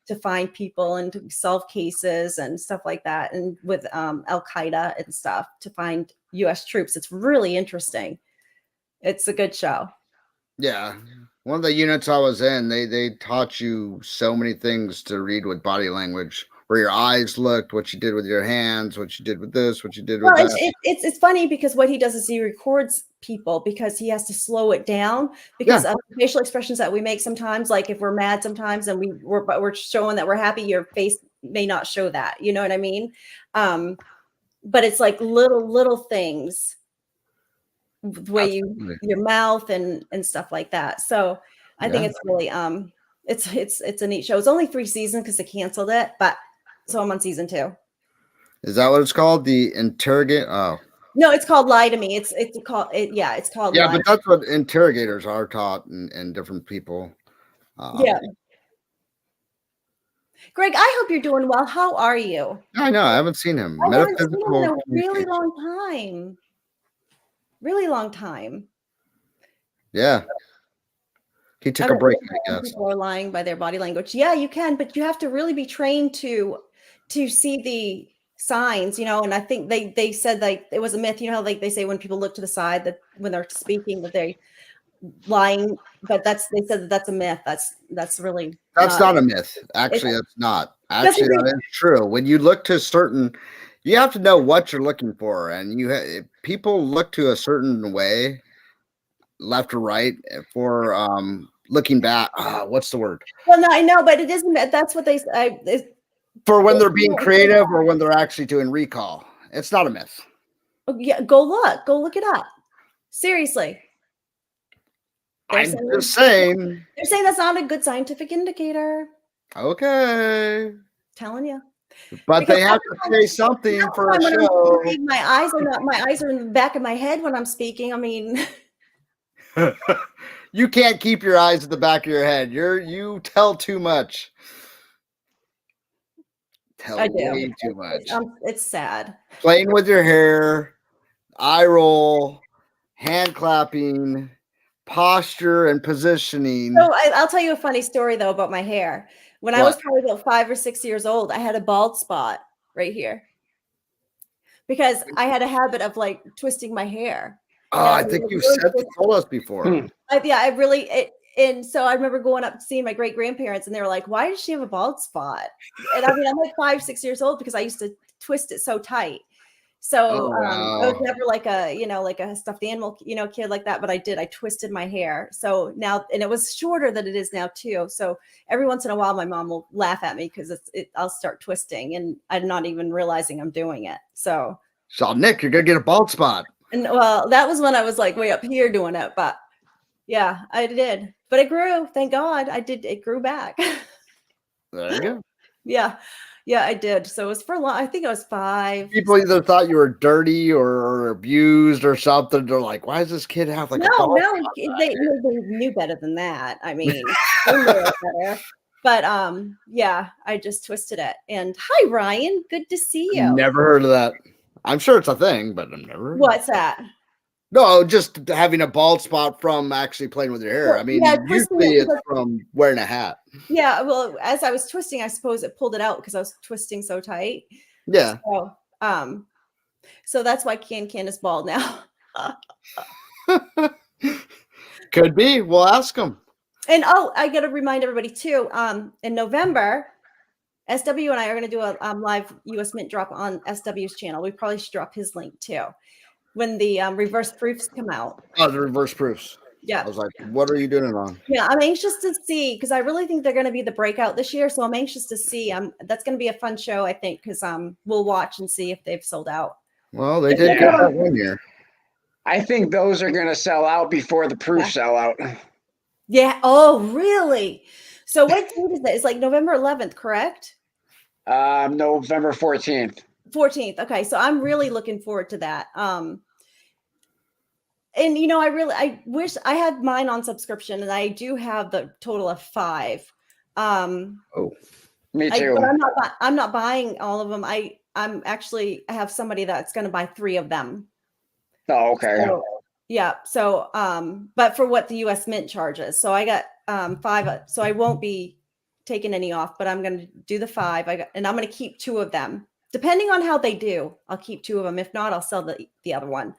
C: to find people and to solve cases and stuff like that. And with Al-Qaeda and stuff to find US troops. It's really interesting. It's a good show.
A: Yeah. One of the units I was in, they taught you so many things to read with body language. Where your eyes looked, what you did with your hands, what you did with this, what you did with that.
C: It's funny because what he does is he records people because he has to slow it down because of the facial expressions that we make sometimes. Like if we're mad sometimes and we're showing that we're happy, your face may not show that. You know what I mean? But it's like little things, the way your mouth and stuff like that. So I think it's really it's a neat show. It's only 3 seasons because they canceled it, but so I'm on season 2.
A: Is that what it's called? The interrogate? Oh.
C: No, it's called Lie to Me. It's called it's called
A: Yeah,
C: Lie.
A: but that's what interrogators are taught and different people.
C: Yeah. Greg, I hope you're doing well. How are you?
A: I know. I haven't seen him.
C: I haven't seen him in a really long time. Really long time.
A: Yeah. He took a break, I guess.
C: People are lying by their body language. Yeah, you can, but you have to really be trained to see the signs, you know. And I think they said like it was a myth, you know how like they say when people look to the side that when they're speaking that they lying, but they said that's a myth. That's really
A: not a myth. Actually, that's not. Actually, that is true. When you look to certain, you have to know what you're looking for, and people look to a certain way, left or right, for looking back. What's the word?
C: Well, no, I know, but it isn't. That's what they say.
A: For when they're being creative or when they're actually doing recall. It's not a myth.
C: Yeah, go look it up. Seriously.
A: I'm just saying.
C: They're saying that's not a good scientific indicator.
A: Okay.
C: Telling you.
A: But because they have to say something for a show.
C: My eyes are in the back of my head when I'm speaking. I mean,
A: you can't keep your eyes at the back of your head. You tell too much.
C: I do.
A: Way too much.
C: It's sad.
A: Playing with your hair, eye roll, hand clapping, posture and positioning.
C: So I'll tell you a funny story though about my hair. When I was probably about 5 or 6 years old, I had a bald spot right here because I had a habit of like twisting my hair.
A: I think you told us before.
C: And so I remember going up seeing my great grandparents, and they were like, "Why does she have a bald spot?" And I mean, I'm like 5, 6 years old because I used to twist it so tight. So I was never like a stuffed animal, kid like that. But I twisted my hair. So now, and it was shorter than it is now too. So every once in a while, my mom will laugh at me because I'll start twisting, and I'm not even realizing I'm doing it. So
A: Nick, you're gonna get a bald spot.
C: And well, that was when I was like way up here doing it, but yeah, I did. But it grew. Thank God I did. It grew back.
A: There you go.
C: Yeah, I did. So it was for long. I think I was 5.
A: People either thought you were dirty or abused or something. They're like, "Why does this kid have like a bald spot?"
C: They knew better than that. I mean, they knew better. But yeah, I just twisted it. And hi, Ryan. Good to see you.
A: Never heard of that. I'm sure it's a thing, but I've never.
C: What's that?
A: No, just having a bald spot from actually playing with your hair.
C: Well,
A: I mean, usually it's from wearing a hat.
C: Yeah, well, as I was twisting, I suppose it pulled it out because I was twisting so tight.
A: Yeah.
C: So that's why Can is bald now.
A: Could be. We'll ask him.
C: And I got to remind everybody too. In November, SW and I are going to do a live US Mint drop on SW's channel. We probably should drop his link too when the reverse proofs come out.
A: Oh, the reverse proofs.
C: Yeah.
A: I was like, what are you doing it on?
C: Yeah, I'm anxious to see because I really think they're going to be the breakout this year. So I'm anxious to see. That's going to be a fun show, I think, because we'll watch and see if they've sold out.
A: Well, they did get that 1 year.
D: I think those are going to sell out before the proofs sell out.
C: Yeah. Oh, really? So what date is that? It's like November 11th, correct?
D: November 14th.
C: 14th. Okay. So I'm really looking forward to that. And I wish I had mine on subscription, and I do have the total of 5.
D: Me too.
C: But I'm not buying all of them. I have somebody that's going to buy 3 of them.
D: Oh, okay.
C: So, yeah. So, but for what the US Mint charges. So I got 5. So I won't be taking any off, but I'm going to do the 5. And I'm going to keep 2 of them. Depending on how they do, I'll keep 2 of them. If not, I'll sell the other one.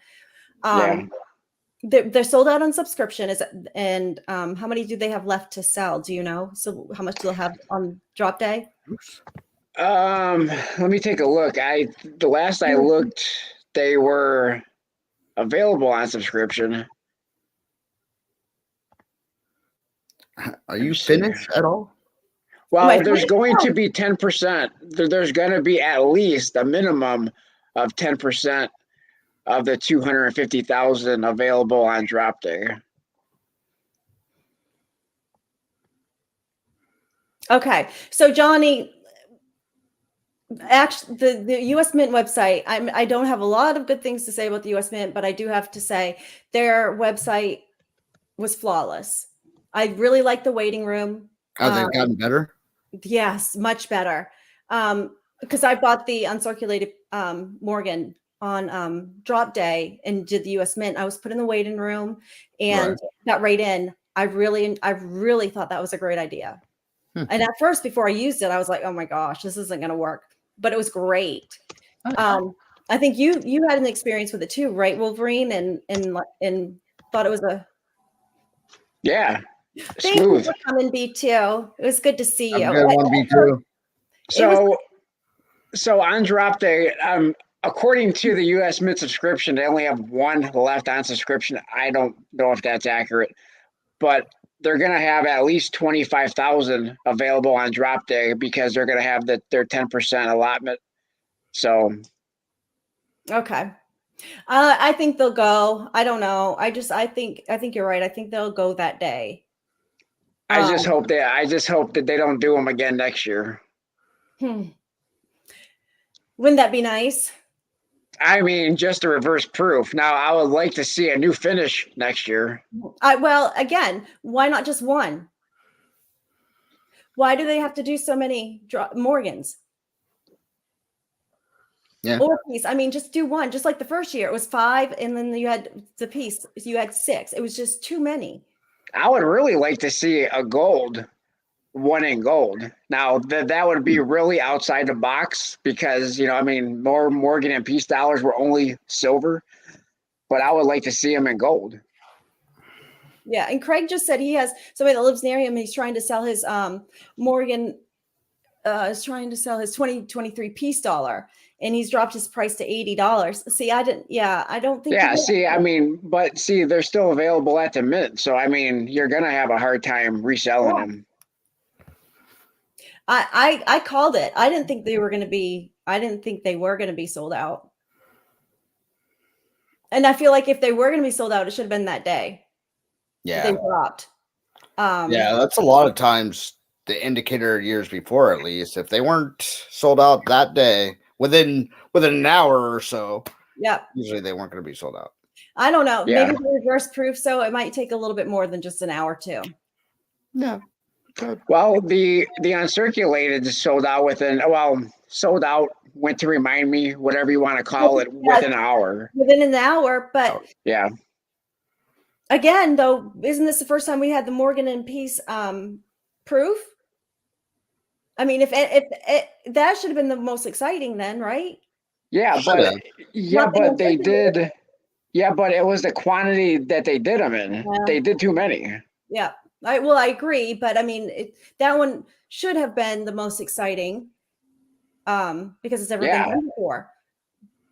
C: They're sold out on subscription. And how many do they have left to sell? Do you know? So how much do they have on drop day?
D: Let me take a look. The last I looked, they were available on subscription.
A: Are you finished at all?
D: Well, there's going to be 10%. There's going to be at least a minimum of 10% of the 250,000 available on drop day.
C: Okay, so Johnny, actually, the U.S. Mint website, I don't have a lot of good things to say about the U.S. Mint, but I do have to say their website was flawless. I really like the waiting room.
A: Oh, they've gotten better?
C: Yes, much better. Because I bought the uncirculated Morgan on drop day and did the U.S. Mint. I was put in the waiting room and got right in. I really thought that was a great idea. And at first, before I used it, I was like, "Oh my gosh, this isn't going to work." But it was great. I think you had an experience with it too, right, Wolverine? And thought it was a Thank
D: smooth.
C: you for coming, B2. It was good to see you.
A: Good one, B2.
D: So on drop day, according to the U.S. Mint subscription, they only have one left on subscription. I don't know if that's accurate, but they're going to have at least 25,000 available on drop day because they're going to have their 10% allotment. So,
C: okay. I think they'll go. I don't know. I think you're right. I think they'll go that day.
D: I just hope that they don't do them again next year.
C: Wouldn't that be nice?
D: I mean, just a reverse proof. Now, I would like to see a new finish next year.
C: Well, again, why not just one? Why do they have to do so many Morgans?
A: Yeah.
C: Or a piece. I mean, just do one. Just like the first year, it was 5, and then you had the piece. You had 6. It was just too many.
D: I would really like to see a gold, one in gold. Now that would be really outside the box because more Morgan and Peace dollars were only silver, but I would like to see them in gold.
C: Yeah, and Craig just said he has somebody that lives near him. He's trying to sell his Morgan. Is trying to sell his 2023 Peace dollar, and he's dropped his price to $80. See, I don't think.
D: Yeah, see, they're still available at the mint, so you're gonna have a hard time reselling them.
C: I called it. I didn't think they were going to be sold out. And I feel like if they were going to be sold out, it should have been that day.
A: Yeah.
C: They dropped.
A: Yeah, that's a lot of times the indicator years before, at least. If they weren't sold out that day, within an hour or so, usually they weren't going to be sold out.
C: I don't know. Yeah. Maybe the reverse proof, so it might take a little bit more than just an hour too.
A: Yeah. Good.
D: Well, the uncirculated is sold out went to remind me, whatever you want to call it, within an hour.
C: Within an hour, but
D: yeah.
C: Again, though, isn't this the first time we had the Morgan and Peace proof? I mean, if that should have been the most exciting, then, right?
D: Yeah, but they did. Yeah, but it was the quantity that they did them in. Yeah. They did too many.
C: Yeah. I agree, but I mean, that one should have been the most exciting because it's never been done before.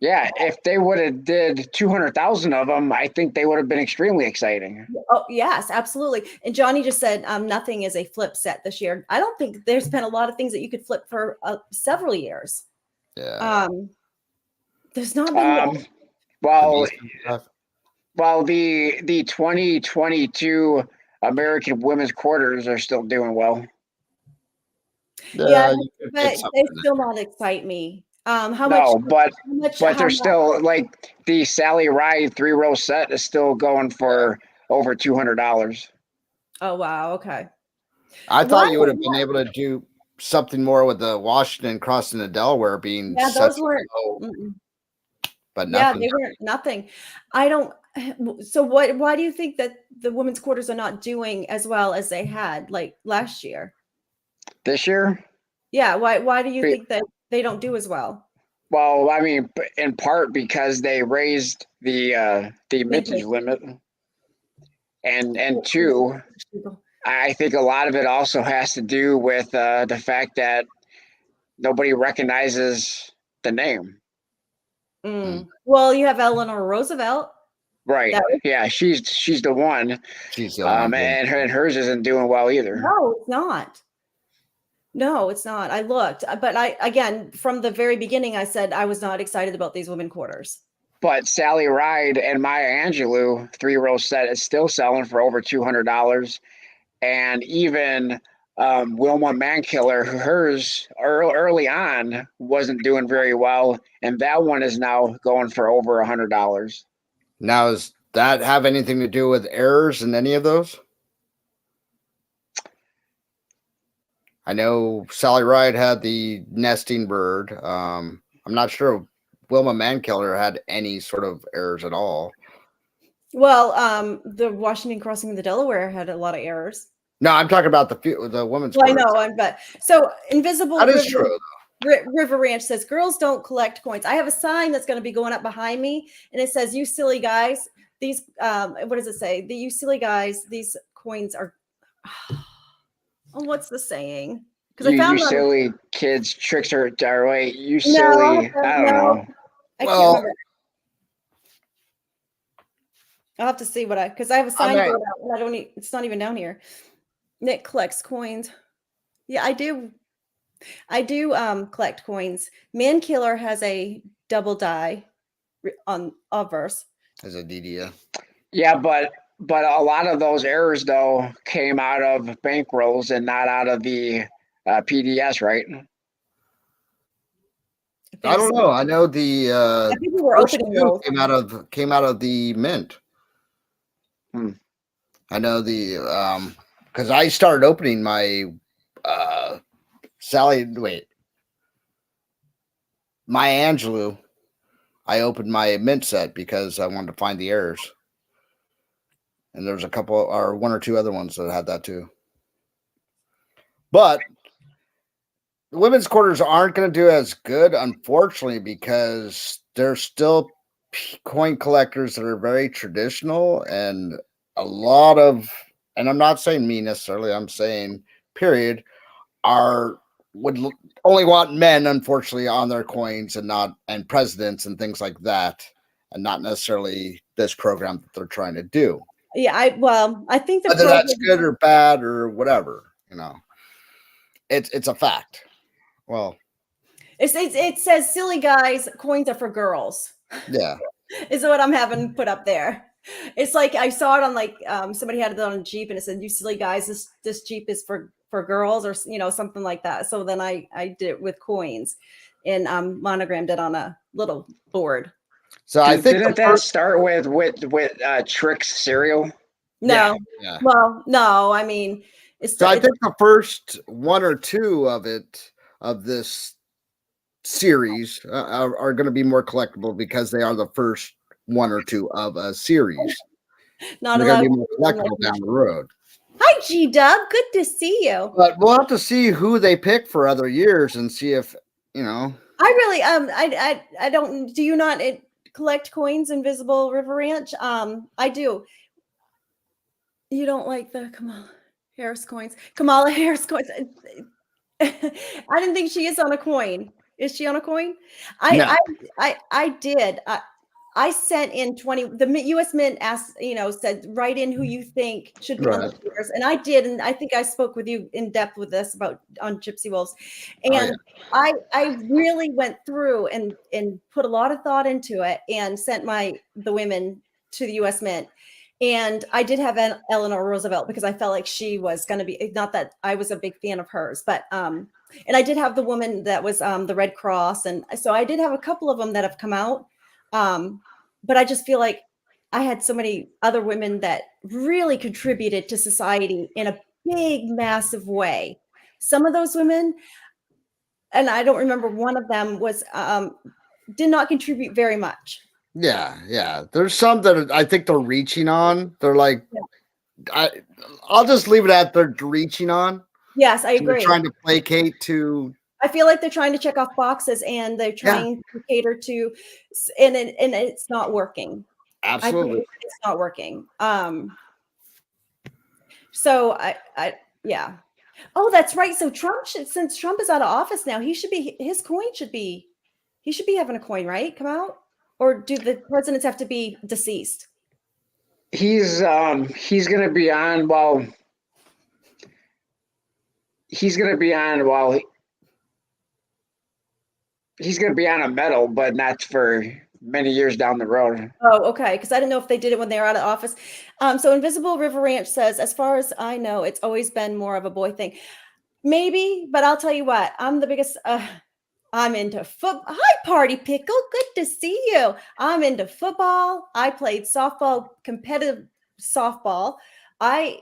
D: Yeah, if they would have did 200,000 of them, I think they would have been extremely exciting.
C: Oh, yes, absolutely. And Johnny just said nothing is a flip set this year. I don't think there's been a lot of things that you could flip for several years.
A: Yeah.
C: There's not been.
D: The 2022 American women's quarters are still doing well.
C: Yeah, but they still not excite me.
D: But they're still like the Sally Ride 3-row set is still going for over $200.
C: Oh wow, okay.
A: I thought you would have been able to do something more with the Washington crossing the Delaware being
C: those weren't.
A: But nothing.
C: Yeah, they weren't nothing. I don't. So why do you think that the women's quarters are not doing as well as they had like last year?
D: This year?
C: Yeah. Why do you think that they don't do as well?
D: Well, I mean, in part because they raised the mintage limit, and two, I think a lot of it also has to do with the fact that nobody recognizes the name.
C: Well, you have Eleanor Roosevelt.
D: Right. Yeah, she's the one.
A: She's the only one.
D: And hers isn't doing well either.
C: No, it's not. No, it's not. I looked, but again, from the very beginning, I said I was not excited about these women quarters.
D: But Sally Ride and Maya Angelou 3-row set is still selling for over $200, and even Wilma Mankiller, hers early on wasn't doing very well, and that one is now going for over $100.
A: Now, does that have anything to do with errors in any of those? I know Sally Ride had the nesting bird. I'm not sure Wilma Mankiller had any sort of errors at all.
C: Well, the Washington crossing of the Delaware had a lot of errors.
A: No, I'm talking about the women's.
C: Well, I know, but so Invisible
A: That
C: River,
A: is true.
C: River Ranch says girls don't collect coins. I have a sign that's going to be going up behind me, and it says, "You silly guys, these what does it say? You silly guys, these coins are." Oh, what's the saying?
D: Because I found you silly kids, tricks are right. You silly.
C: No,
D: I don't know.
C: I can't remember. I'll have to see because I have a sign going out and I don't. It's not even down here. Nick collects coins. Yeah, I do. I do collect coins. Mankiller has a double die on obverse.
A: As a DDA.
D: Yeah, but a lot of those errors though came out of bankrolls and not out of the PDS, right?
A: I don't know. I know the
C: I think we were opening those.
A: came out of the mint. I know the because I started opening my Maya Angelou. I opened my mint set because I wanted to find the errors. And there's a couple or one or two other ones that had that too. But the women's quarters aren't going to do as good, unfortunately, because there's still coin collectors that are very traditional, and a lot of, and I'm not saying me necessarily, I'm saying period, would only want men, unfortunately, on their coins and presidents and things like that, and not necessarily this program that they're trying to do.
C: Yeah, I think
A: whether that's good or bad or whatever, it's a fact. Well,
C: it says silly guys, coins are for girls.
A: Yeah.
C: Is what I'm having put up there. It's like I saw it on like somebody had it on a Jeep and it said, "You silly guys, this Jeep is for girls," or something like that. So then I did it with coins and monogrammed it on a little board.
A: So I think
D: didn't that start with Trix cereal?
C: No. Yeah. Well, no, I mean
A: so I think the first one or two of this series are going to be more collectible because they are the first one or two of a series.
C: Not
A: they're going to be more collectible down the road.
C: Hi, G-Dub. Good to see you.
A: But we'll have to see who they pick for other years and see if,
C: I really, I don't, do you not collect coins, Invisible River Ranch? I do. You don't like the Kamala Harris coins? Kamala Harris coins. I didn't think she is on a coin. Is she on a coin?
A: No.
C: I did. I sent in 20. The U.S. Mint asked, said write in who you think should be on the papers, and I did. And I think I spoke with you in depth with this on Gypsy Wolves, and I really went through and put a lot of thought into it and sent the women to the U.S. Mint. And I did have Eleanor Roosevelt because I felt like she was going to be, not that I was a big fan of hers, but, and I did have the woman that was the Red Cross. And so I did have a couple of them that have come out. But I just feel like I had so many other women that really contributed to society in a big, massive way. Some of those women, and I don't remember, one of them was, did not contribute very much.
A: Yeah. There's some that I think they're reaching on. They're like, I'll just leave it at they're reaching on.
C: Yes, I agree.
A: They're trying to placate to.
C: I feel like they're trying to check off boxes and they're trying to cater to, and it's not working.
A: Absolutely,
C: it's not working. So yeah. Oh, that's right. So since Trump is out of office now, his coin should be having a coin, right? Come out. Or do the presidents have to be deceased?
D: He's gonna be on. Well, he's gonna be on. Well, he's gonna be on a medal, but not for many years down the road.
C: Oh, okay. Because I didn't know if they did it when they were out of office. So Invisible River Ranch says, as far as I know, it's always been more of a boy thing. Maybe, but I'll tell you what, I'm the biggest. I'm into football. Hi, Party Pickle. Good to see you. I'm into football. I played softball, competitive softball. I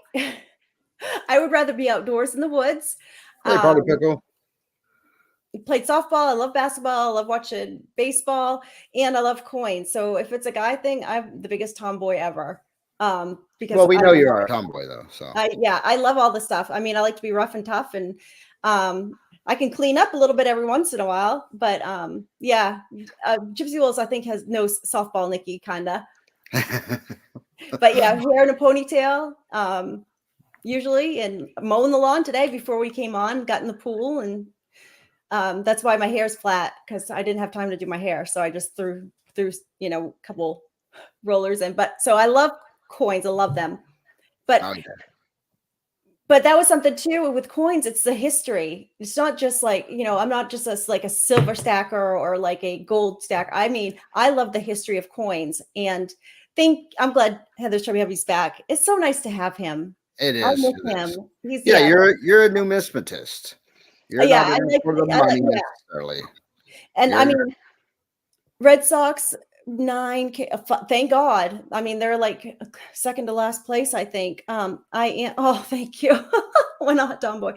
C: I would rather be outdoors in the woods.
A: Hey, Party Pickle.
C: Played softball. I love basketball. I love watching baseball, and I love coins. So if it's a guy thing, I'm the biggest tomboy ever. Because
A: we know you're a tomboy though. So
C: yeah, I love all the stuff. I mean, I like to be rough and tough, and I can clean up a little bit every once in a while. But yeah, Gypsy Wills I think knows softball Nikki kinda. But yeah, hair in a ponytail. Usually, and mowing the lawn today before we came on, got in the pool, and that's why my hair's flat, because I didn't have time to do my hair, so I just threw a couple rollers in. But so I love coins, I love them, but but that was something too with coins. It's the history. It's not just like, I'm not just like a silver stacker or like a gold stacker. I mean, I love the history of coins, and I'm glad Heather's Chubby back. It's so nice to have him.
A: It is.
C: I miss him.
A: You're a numismatist. You're not in for the money necessarily.
C: And I mean, Red Sox 9K. Thank God. I mean, they're like second to last place, I think. I am. Oh, thank you. We're not tomboy.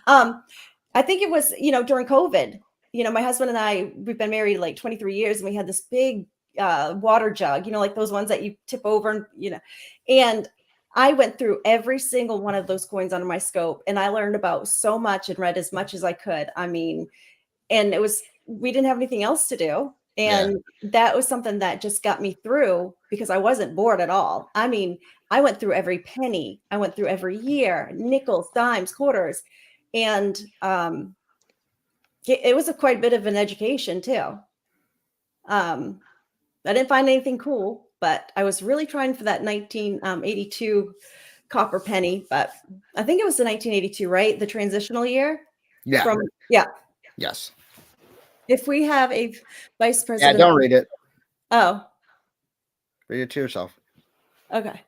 C: I think it was during COVID. My husband and I, we've been married like 23 years, and we had this big water jug. Like those ones that you tip over, and I went through every single one of those coins under my scope, and I learned about so much and read as much as I could. I mean, and we didn't have anything else to do. And that was something that just got me through, because I wasn't bored at all. I mean, I went through every penny. I went through every year, nickels, dimes, quarters. And it was quite a bit of an education too. I didn't find anything cool, but I was really trying for that 1982 copper penny. But I think it was the 1982, right? The transitional year.
A: Yeah. Yes.
C: If we have a vice president.
A: Yeah, don't read it.
C: Oh.
A: Read it to yourself.
C: Okay.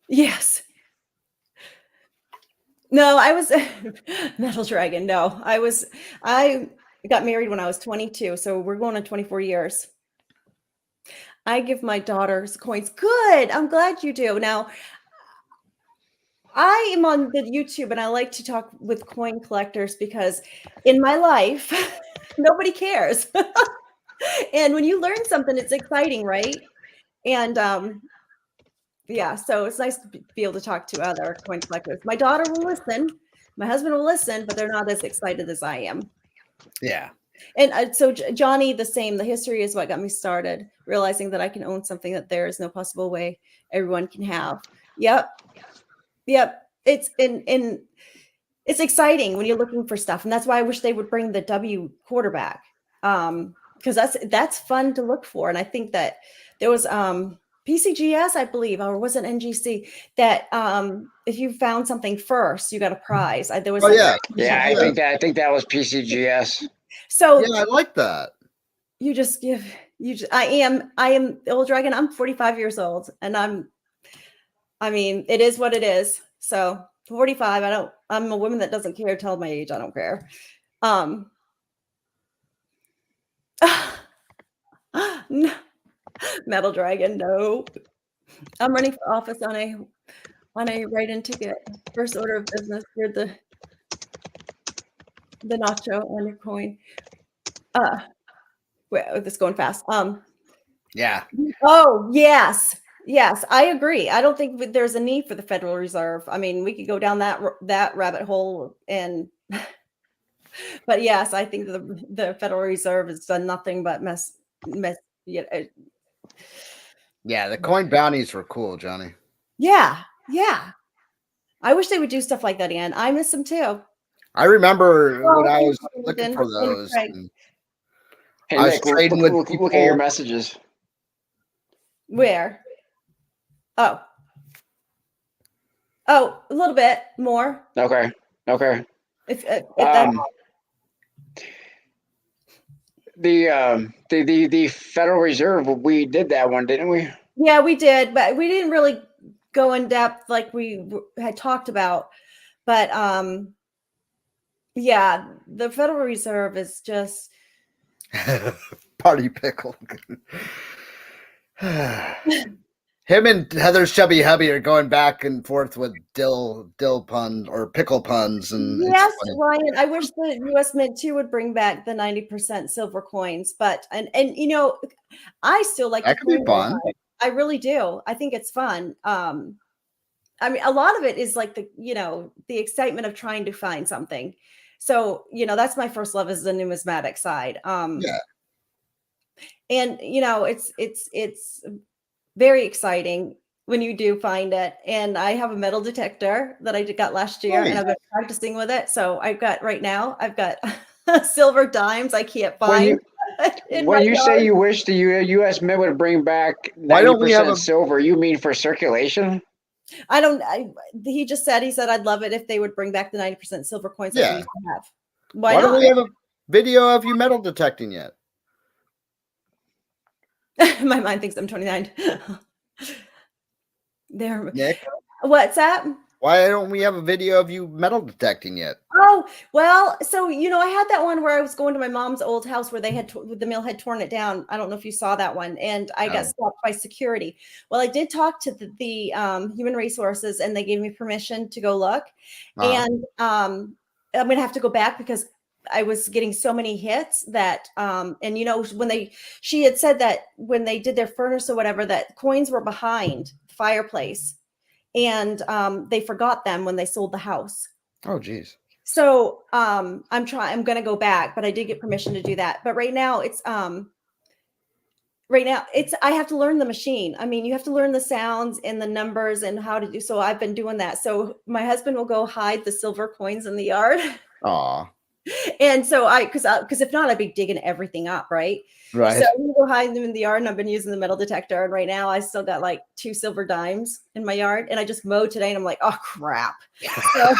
C: Yes. No, I was Metal Dragon. No, I got married when I was 22. So we're going on 24 years. I give my daughters coins. Good. I'm glad you do. Now, I am on the YouTube, and I like to talk with coin collectors, because in my life, nobody cares. And when you learn something, it's exciting, right? And yeah, so it's nice to be able to talk to other coin collectors. My daughter will listen, my husband will listen, but they're not as excited as I am.
A: Yeah.
C: And so Johnny, the same. The history is what got me started, realizing that I can own something that there is no possible way everyone can have. Yep. It's it's exciting when you're looking for stuff, and that's why I wish they would bring the W quarterback, because that's fun to look for. And I think that there was PCGS, I believe, or was it NGC, that if you found something first, you got a prize. There was
D: I think that was PCGS.
C: So
A: yeah, I like that.
C: I am Old Dragon. I'm 45 years old, and I mean, it is what it is. So 45, I'm a woman that doesn't care. Tell my age, I don't care. No, Metal Dragon, no. I'm running for office on a write-in ticket. First order of business for the nacho and a coin. Wait, this is going fast.
A: Yeah.
C: Oh, yes. Yes, I agree. I don't think there's a need for the Federal Reserve. I mean, we could go down that rabbit hole, but yes, I think the Federal Reserve has done nothing but mess.
A: Yeah, the coin bounties were cool, Johnny.
C: Yeah. I wish they would do stuff like that again. I miss them too.
A: I remember when I was looking for those.
D: I was trading with people. Look at your messages.
C: Where? Oh, a little bit more.
D: Okay.
C: If that.
D: The Federal Reserve, we did that one, didn't we?
C: Yeah, we did, but we didn't really go in depth like we had talked about. But yeah, the Federal Reserve is just
A: Party pickle. Him and Heather's chubby hubby are going back and forth with dill puns or pickle puns, and
C: yes, Ryan. I wish the U.S. Mint too would bring back the 90% silver coins, but and you know, I still like
A: that could be fun.
C: I really do. I think it's fun. I mean, a lot of it is like the excitement of trying to find something. So that's my first love is the numismatic side.
A: Yeah,
C: and it's very exciting when you do find it. And I have a metal detector that I got last year, and I've been practicing with it. So I've got silver dimes I can't find.
D: When you say you wish the U.S. Mint would bring back 90% silver, you mean for circulation?
C: He said I'd love it if they would bring back the 90% silver coins that we used to have.
A: Why don't we have a video of you metal detecting yet?
C: My mind thinks I'm 29. There,
A: Nick.
C: What's that?
A: Why don't we have a video of you metal detecting yet?
C: Oh, well, so I had that one where I was going to my mom's old house where the mill had torn it down. I don't know if you saw that one, and I got stopped by security. Well, I did talk to the human resources, and they gave me permission to go look. And I'm gonna have to go back because I was getting so many hits that and she had said that when they did their furnace or whatever, that coins were behind the fireplace, and they forgot them when they sold the house.
A: Oh geez.
C: So I'm gonna go back, but I did get permission to do that. But right now it's I have to learn the machine. I mean, you have to learn the sounds and the numbers and how to do. So I've been doing that. So my husband will go hide the silver coins in the yard.
A: Aw.
C: And so because if not, I'd be digging everything up, right?
A: Right.
C: So we go hide them in the yard, and I've been using the metal detector. And right now, I still got like 2 silver dimes in my yard, and I just mowed today, and I'm like, oh crap! So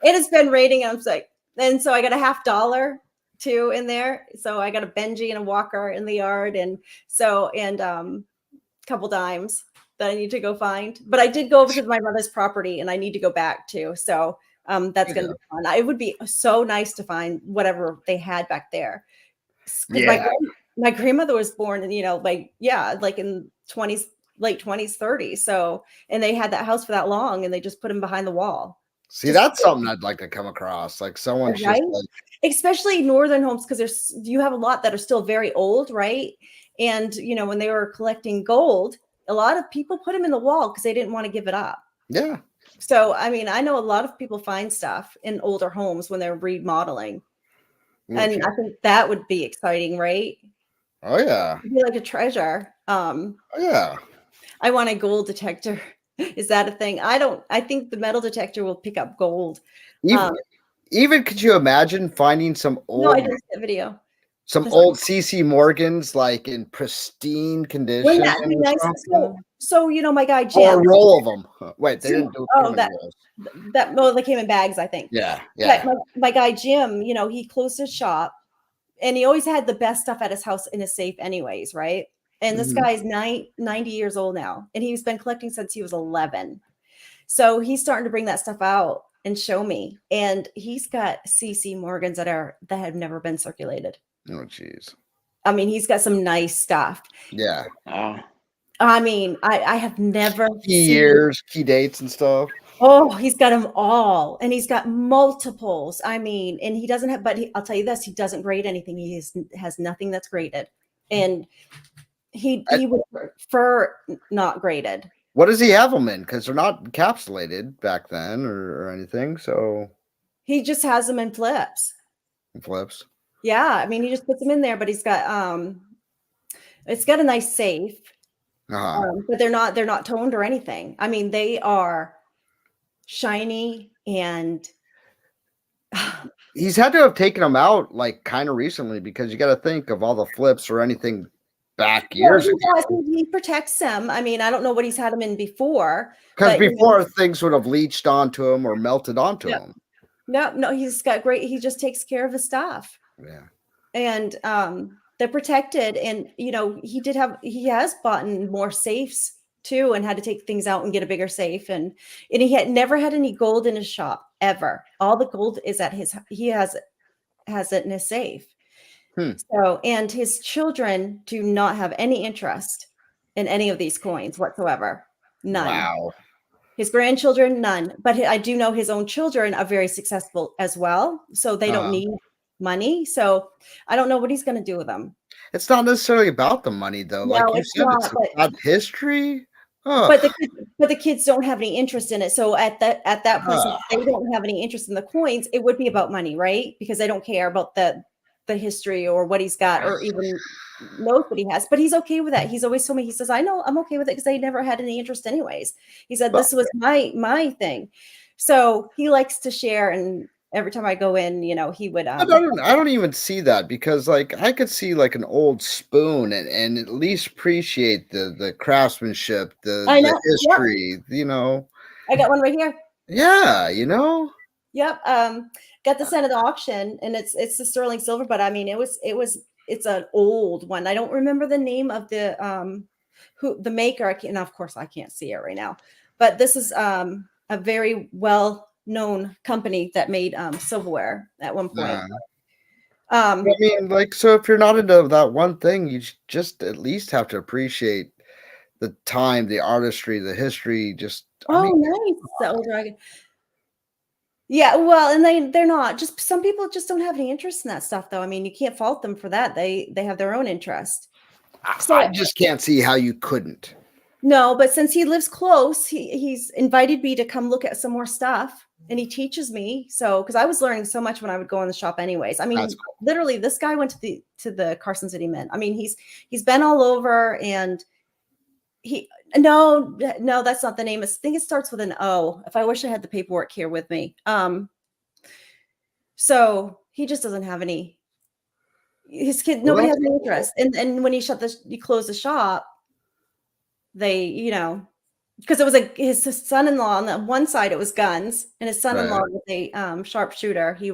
C: it has been raining, and I'm like, and so I got a $50 too in there. So I got a Benji and a Walker in the yard, and a couple dimes that I need to go find. But I did go over to my mother's property, and I need to go back too. So that's going to be fun. It would be so nice to find whatever they had back there.
A: Yeah.
C: My grandmother was born in, like in late 20s, 30s. So, and they had that house for that long, and they just put him behind the wall.
A: See, that's something I'd like to come across. Like someone just
C: especially northern homes, because you have a lot that are still very old, right? And when they were collecting gold, a lot of people put them in the wall because they didn't want to give it up.
A: Yeah.
C: So, I mean, I know a lot of people find stuff in older homes when they're remodeling. Okay. And I think that would be exciting, right?
A: Oh, yeah.
C: It'd be like a treasure.
A: Oh, yeah.
C: I want a gold detector. Is that a thing? I think the metal detector will pick up gold.
A: Even could you imagine finding some old...
C: No, I didn't see that video.
A: Some old CC Morgans, like in pristine condition.
C: Wouldn't that be nice? So my guy Jim.
A: Or a roll of them. Wait, they didn't do
C: rolls. They came in bags, I think.
A: Yeah.
C: But my guy Jim, he closed his shop, and he always had the best stuff at his house in his safe, anyways, right? And this guy's 90 years old now, and he's been collecting since he was 11. So he's starting to bring that stuff out and show me, and he's got CC Morgans that have never been circulated.
A: Oh, geez.
C: I mean, he's got some nice stuff.
A: Yeah.
C: I mean, I have never
A: key years, key dates and stuff.
C: Oh, he's got them all, and he's got multiples. I mean, and he doesn't have, I'll tell you this, he doesn't grade anything. He has nothing that's graded, and he would prefer not graded.
A: What does he have them in? Because they're not encapsulated back then or anything. So
C: he just has them in flips.
A: Flips.
C: Yeah, I mean, he just puts them in there, but he's got it's got a nice safe, but they're not toned or anything. I mean, they are shiny, and
A: he's had to have taken them out like kind of recently, because you got to think of all the flips or anything back years
C: he protects them. I mean, I don't know what he's had them in before.
A: Because before things would have leached onto him or melted onto him.
C: No, he's got great. He just takes care of his stuff.
A: Yeah.
C: And they're protected. And, he has bought more safes too and had to take things out and get a bigger safe. And he had never had any gold in his shop ever. All the gold is he has it in his safe. So, and his children do not have any interest in any of these coins whatsoever. None.
A: Wow.
C: His grandchildren, none. But I do know his own children are very successful as well. So they don't need money. So I don't know what he's going to do with them.
A: It's not necessarily about the money, though.
C: No,
A: like you said,
C: not,
A: it's about history.
C: But the kids don't have any interest in it. So at that point, since they don't have any interest in the coins, it would be about money, right? Because they don't care about the history or what he's got or even knows what he has. But he's okay with that. He's always told me, he says, I know I'm okay with it because I never had any interest anyways. He said, this was my thing. So he likes to share, and every time I go in, he would.
A: I don't even see that, because like I could see like an old spoon and at least appreciate the craftsmanship, the history. Yep.
C: I got one right here.
A: Yeah,
C: Yep. Got this out of the auction, and it's the sterling silver, but I mean it's an old one. I don't remember the name of the the maker. Of course I can't see it right now, but this is a very well known company that made silverware at one point.
A: I mean, like, so if you're not into that one thing, you just at least have to appreciate the time, the artistry, the history. Nice,
C: the old dragon. Yeah, well, and they're not. Just some people just don't have any interest in that stuff, though. I mean, you can't fault them for that. They have their own interest.
A: So I just can't see how you couldn't.
C: No, but since he lives close, he's invited me to come look at some more stuff, and he teaches me. So, because I was learning so much when I would go in the shop, anyways. I mean, literally, this guy went to the Carson City Mint. I mean, he's been all over, and no, that's not the name. I think it starts with an O. If I wish I had the paperwork here with me. So he just doesn't have any. His kid, nobody has any interest. And when he closed the shop, they, because it was his son-in-law on the one side, it was guns, and his son-in-law was a sharpshooter. He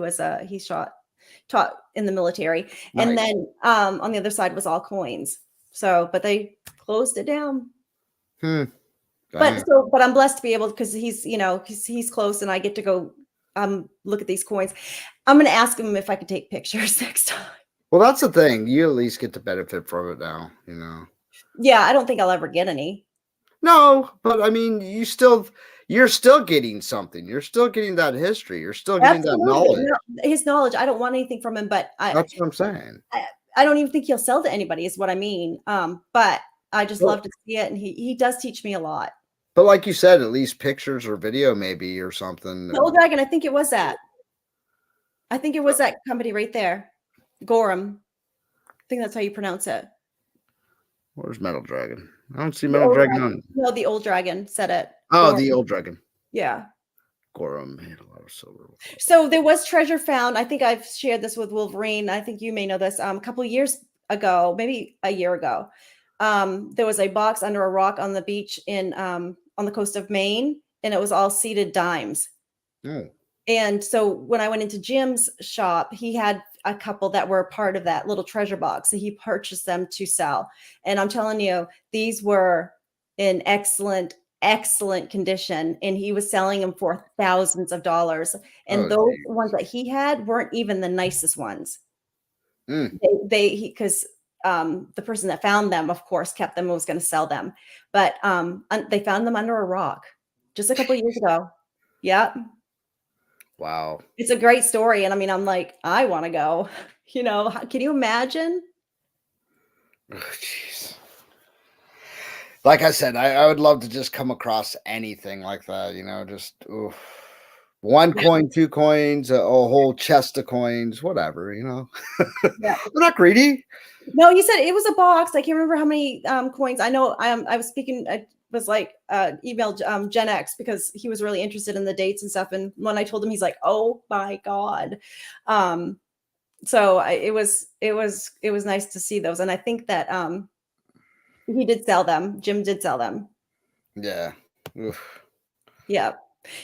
C: taught in the military, nice. And then on the other side was all coins. So, but they closed it down. But I'm blessed to be able, because he's close, and I get to go look at these coins. I'm going to ask him if I can take pictures next time.
A: Well, that's the thing. You at least get to benefit from it now,
C: Yeah, I don't think I'll ever get any.
A: No, but I mean, you're still getting something. You're still getting that history. You're still getting that knowledge.
C: His knowledge. I don't want anything from him, but
A: that's what I'm saying.
C: I don't even think he'll sell to anybody, is what I mean. But I just love to see it, and he does teach me a lot.
A: But like you said, at least pictures or video, maybe, or something.
C: The Old Dragon, I think it was that. I think it was that company right there, Gorham. I think that's how you pronounce it.
A: Where's Metal Dragon? I don't see Metal Dragon on.
C: No, the Old Dragon said it.
A: Oh, Gorham. The Old Dragon.
C: Yeah.
A: Gorham had a lot of silver.
C: So there was treasure found. I think I've shared this with Wolverine. I think you may know this. A couple of years ago, maybe a year ago, there was a box under a rock on the beach on the coast of Maine, and it was all seeded dimes.
A: Oh.
C: And so when I went into Jim's shop, he had a couple that were part of that little treasure box. So he purchased them to sell. And I'm telling you, these were in excellent condition. And he was selling them for thousands of dollars. And those ones that he had weren't even the nicest ones. Because the person that found them, of course, kept them and was going to sell them. But they found them under a rock just a couple of years ago. Yep.
A: Wow.
C: It's a great story. And I mean, I'm like, I want to go, can you imagine?
A: Oh, jeez. Like I said, I would love to just come across anything like that, just one coin, 2 coins, a whole chest of coins, whatever,
C: Yeah.
A: We're not greedy.
C: No, you said it was a box. I can't remember how many coins. I know I was speaking, was like emailed Gen X because he was really interested in the dates and stuff. And when I told him, he's like, "Oh my God." So it was nice to see those. And I think that He did sell them. Jim did sell them.
A: Yeah. Oof.
C: Yeah.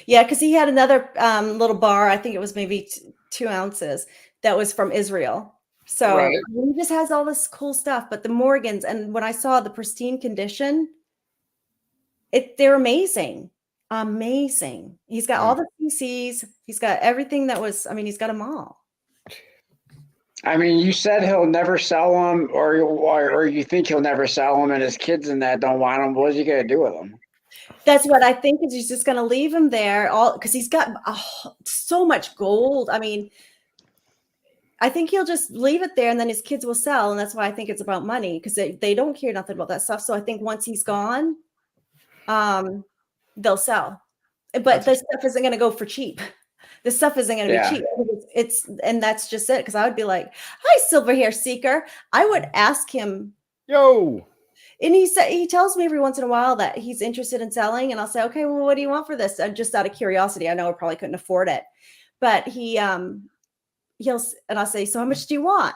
C: Yeah, because he had another little bar, I think it was maybe 2 ounces, that was from Israel. So
D: Right.
C: he just has all this cool stuff. But the Morgans, and when I saw the pristine condition, they're amazing. Amazing. He's got all the PCs. He's got everything that was, I mean, he's got them all.
D: I mean, you said he'll never sell them, or you think he'll never sell them, and his kids and that don't want them. What's he gonna do with them?
C: That's what I think, is he's just going to leave him there, all because he's got so much gold. I mean, I think he'll just leave it there, and then his kids will sell, and that's why I think it's about money, because they don't care nothing about that stuff. So I think once he's gone, they'll sell. But this stuff isn't going to go for cheap. This stuff isn't going to be cheap. And that's just it. Because I would be like, "Hi, silver hair seeker." I would ask him,
A: Yo.
C: and he tells me every once in a while that he's interested in selling, and I'll say, "Okay, well, what do you want for this?" Just out of curiosity. I know I probably couldn't afford it, but he'll, and I'll say, "So how much do you want?"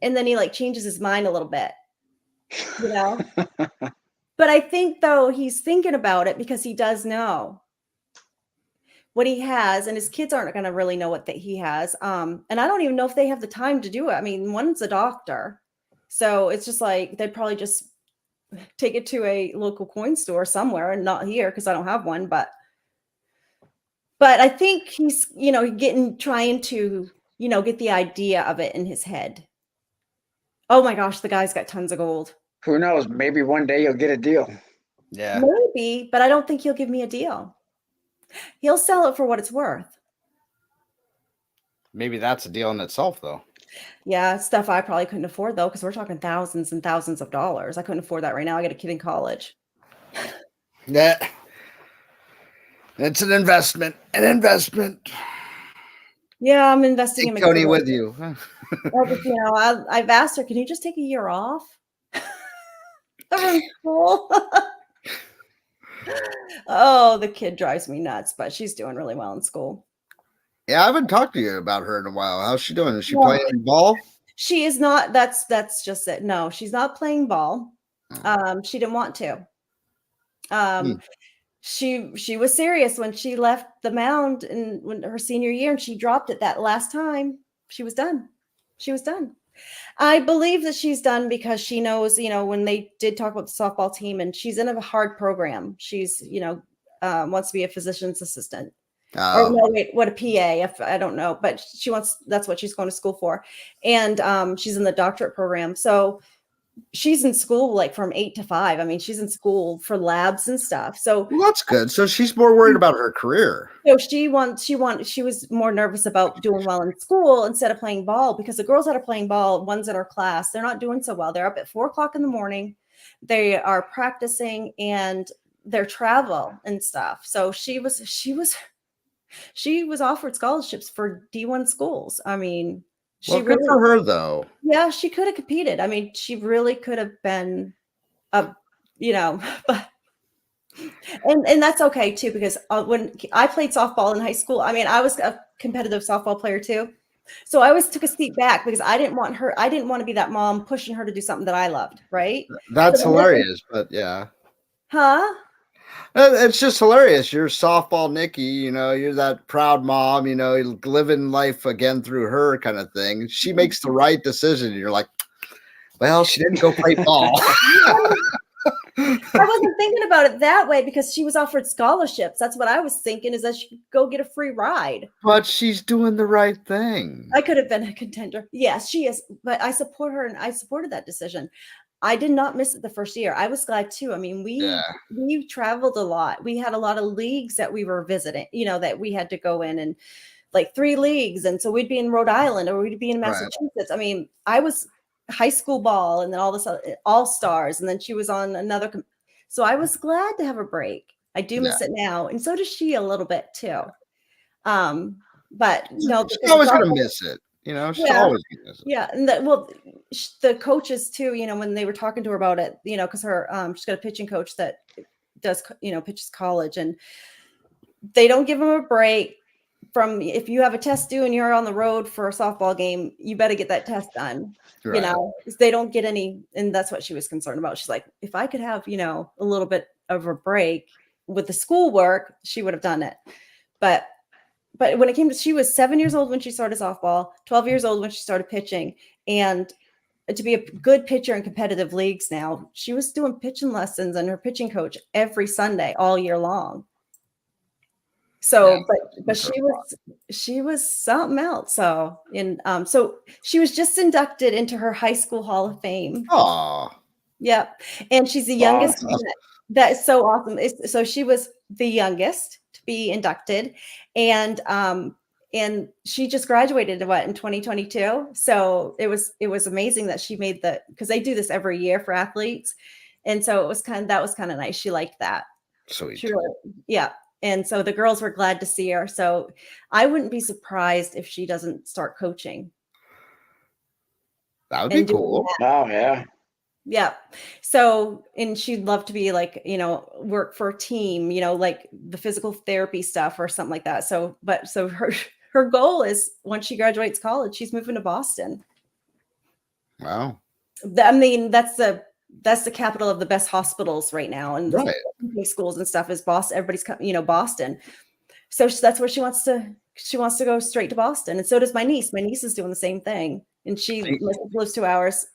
C: And then he like changes his mind a little bit, you know. But I think though he's thinking about it, because he does know what he has, and his kids aren't going to really know what he has. And I don't even know if they have the time to do it. I mean, one's a doctor, so it's just like they'd probably just take it to a local coin store somewhere, and not here because I don't have one. But I think he's, trying to, get the idea of it in his head. Oh my gosh, the guy's got tons of gold.
D: Who knows? Maybe one day you'll get a deal.
A: Yeah.
C: Maybe, but I don't think he'll give me a deal. He'll sell it for what it's worth.
A: Maybe that's a deal in itself, though.
C: Yeah, stuff I probably couldn't afford, though, because we're talking thousands and thousands of dollars. I couldn't afford that right now. I got a kid in college.
A: Yeah. It's an investment. An investment.
C: Yeah, I'm investing in
A: Tony with you.
C: I've asked her, can you just take a year off from school? Oh, the kid drives me nuts, but she's doing really well in school.
A: Yeah, I haven't talked to you about her in a while. How's she doing? Is she playing ball?
C: She is not. That's just it. No, she's not playing ball. She didn't want to. She was serious when she left the mound when her senior year, and she dropped it that last time. She was done. She was done. I believe that she's done because she knows, when they did talk about the softball team, and she's in a hard program. She's, wants to be a physician's assistant. Or no, wait, what a PA? I don't know, but that's what she's going to school for. And she's in the doctorate program. So she's in school like from 8 to 5. I mean, she's in school for labs and stuff. So
A: that's good. So she's more worried about her career.
C: So she was more nervous about doing well in school instead of playing ball, because the girls that are playing ball, ones in her class, they're not doing so well. They're up at 4:00 in the morning. They are practicing, and their travel and stuff. So she was offered scholarships for D1 schools. I mean,
A: good for her, though.
C: Yeah, she could have competed. I mean, she really could have been, but and that's okay too, because when I played softball in high school, I mean, I was a competitive softball player too. So I always took a seat back, because I didn't want to be that mom pushing her to do something that I loved. Right.
A: That's hilarious. But yeah.
C: Huh?
A: It's just hilarious. You're softball Nikki, you're that proud mom, living life again through her kind of thing. She makes the right decision. You're like, well, she didn't go play ball.
C: I wasn't thinking about it that way, because she was offered scholarships. That's what I was thinking, is that she could go get a free ride.
A: But she's doing the right thing.
C: I could have been a contender. Yes, she is. But I support her, and I supported that decision. I did not miss it the first year. I was glad too. I mean, we traveled a lot. We had a lot of leagues that we were visiting, that we had to go in, and like 3 leagues. And so we'd be in Rhode Island, or we'd be in Massachusetts. Right. I mean, I was high school ball, and then all this all stars. And then she was on another. So I was glad to have a break. I do miss it now. And so does she a little bit too. But no,
A: she's always going to miss it. She's always going to miss it.
C: Yeah. And the coaches too, when they were talking to her about it, because she's got a pitching coach that does, pitches college, and they don't give them a break. if you have a test due and you're on the road for a softball game, you better get that test done.
A: Right.
C: You know, they don't get any, and that's what she was concerned about. She's like, if I could have, you know, a little bit of a break with the schoolwork, she would have done it. But when it came to, she was 7 years old when she started softball, 12 years old when she started pitching, and to be a good pitcher in competitive leagues now, she was doing pitching lessons and her pitching coach every Sunday all year long. So, yeah, but she was something else. So, so she was just inducted into her high school Hall of Fame.
A: Oh,
C: yep. And she's the youngest. That is so awesome. So she was the youngest to be inducted, and she just graduated in 2022. So it was amazing that she made because they do this every year for athletes, and so that was kind of nice. She liked that.
A: Sweet.
C: Yeah. And so the girls were glad to see her. So I wouldn't be surprised if she doesn't start coaching.
A: That would be cool.
D: Oh, yeah.
C: Yeah. So, and she'd love to be like, you know, work for a team, you know, like the physical therapy stuff or something like that. So her goal is once she graduates college, she's moving to Boston.
A: Wow.
C: I mean, that's the capital of the best hospitals right now, and
A: right.
C: schools and stuff is Boston. Everybody's, you know, Boston. So that's where she wants to go straight to Boston. And so does my niece. My niece is doing the same thing, and she lives 2 hours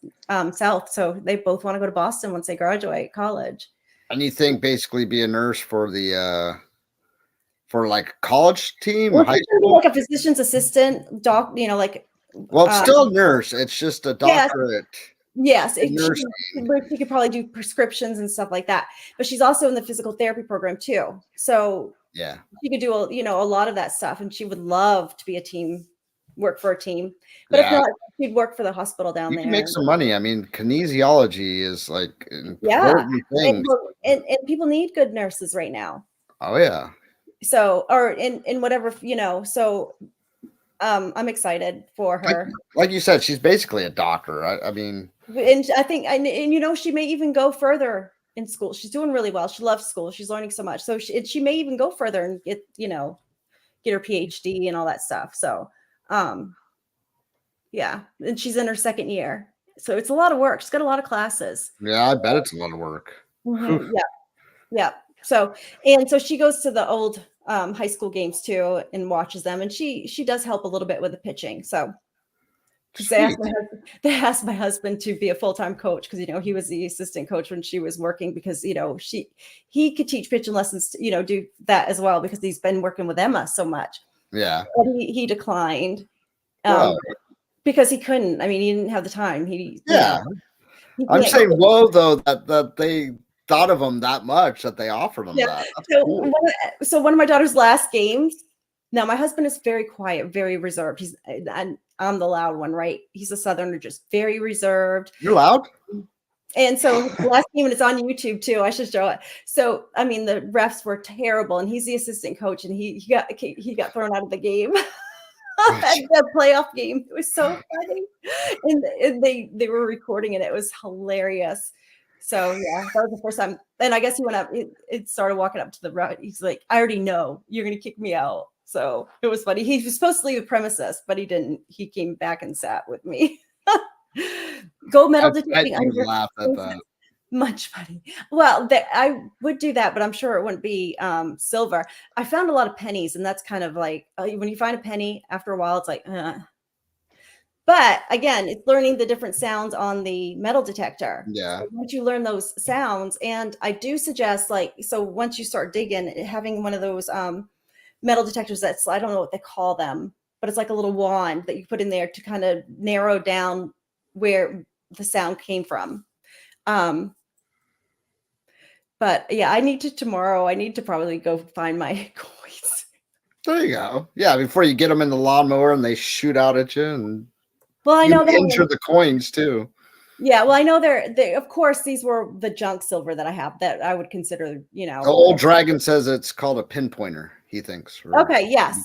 C: south. So they both want to go to Boston once they graduate college.
A: And you think basically be a nurse for the for like college team,
C: high school? Like a physician's assistant, doc, you know, like.
A: Well, it's still a nurse. It's just a doctorate.
C: Yes, she could probably do prescriptions and stuff like that. But she's also in the physical therapy program too. So
A: yeah,
C: she could do a lot of that stuff, and she would love to be work for a team. But if not, she'd work for the hospital down there.
A: You can make some money. I mean, kinesiology is like an important thing.
C: And people need good nurses right now.
A: Oh yeah.
C: So, or in whatever, you know, so. I'm excited for her.
A: Like you said, she's basically a doctor. I mean,
C: and I think, and you know, she may even go further in school. She's doing really well. She loves school. She's learning so much. So she may even go further and get her PhD and all that stuff. So, yeah. And she's in her second year. So it's a lot of work. She's got a lot of classes.
A: Yeah, I bet it's a lot of work.
C: Mm-hmm. Yeah. Yeah. So she goes to the old high school games too and watches them, and she does help a little bit with the pitching. So they asked my husband to be a full-time coach because, you know, he was the assistant coach when she was working, because, you know, he could teach pitching lessons, you know, do that as well because he's been working with Emma so much.
A: Yeah.
C: But he declined because he couldn't. I mean, he didn't have the time.
A: I'm saying, whoa, though, that they thought of them that much that they offered them that.
C: So one of my daughter's last games. Now my husband is very quiet, very reserved. I'm the loud one, right? He's a Southerner, just very reserved.
A: You're loud.
C: And so the last game, and it's on YouTube too. I should show it. So I mean, the refs were terrible, and he's the assistant coach, and he got thrown out of the game. The playoff game. It was so funny, and they were recording it. It was hilarious. So yeah, that was the first time. And I guess he went up. It started walking up to the ref. He's like, "I already know you're going to kick me out." So it was funny. He was supposed to leave the premises, but he didn't. He came back and sat with me. Gold medal detecting.
A: I laugh at that.
C: Much funny. Well, I would do that, but I'm sure it wouldn't be silver. I found a lot of pennies, and that's kind of like when you find a penny, after a while, it's like. But again, it's learning the different sounds on the metal detector.
A: Yeah.
C: So once you learn those sounds, and I do suggest, so once you start digging, having one of those metal detectors I don't know what they call them, but it's like a little wand that you put in there to kind of narrow down where the sound came from. But yeah, I need to probably go find my coins.
A: There you go. Yeah, before you get them in the lawnmower and they shoot out at you, and
C: well, I know
A: they enter the coins too.
C: Yeah, well, I know they of course these were the junk silver that I have that I would consider, you know.
A: The old dragon says it's called a pinpointer, he thinks.
C: Okay, yes.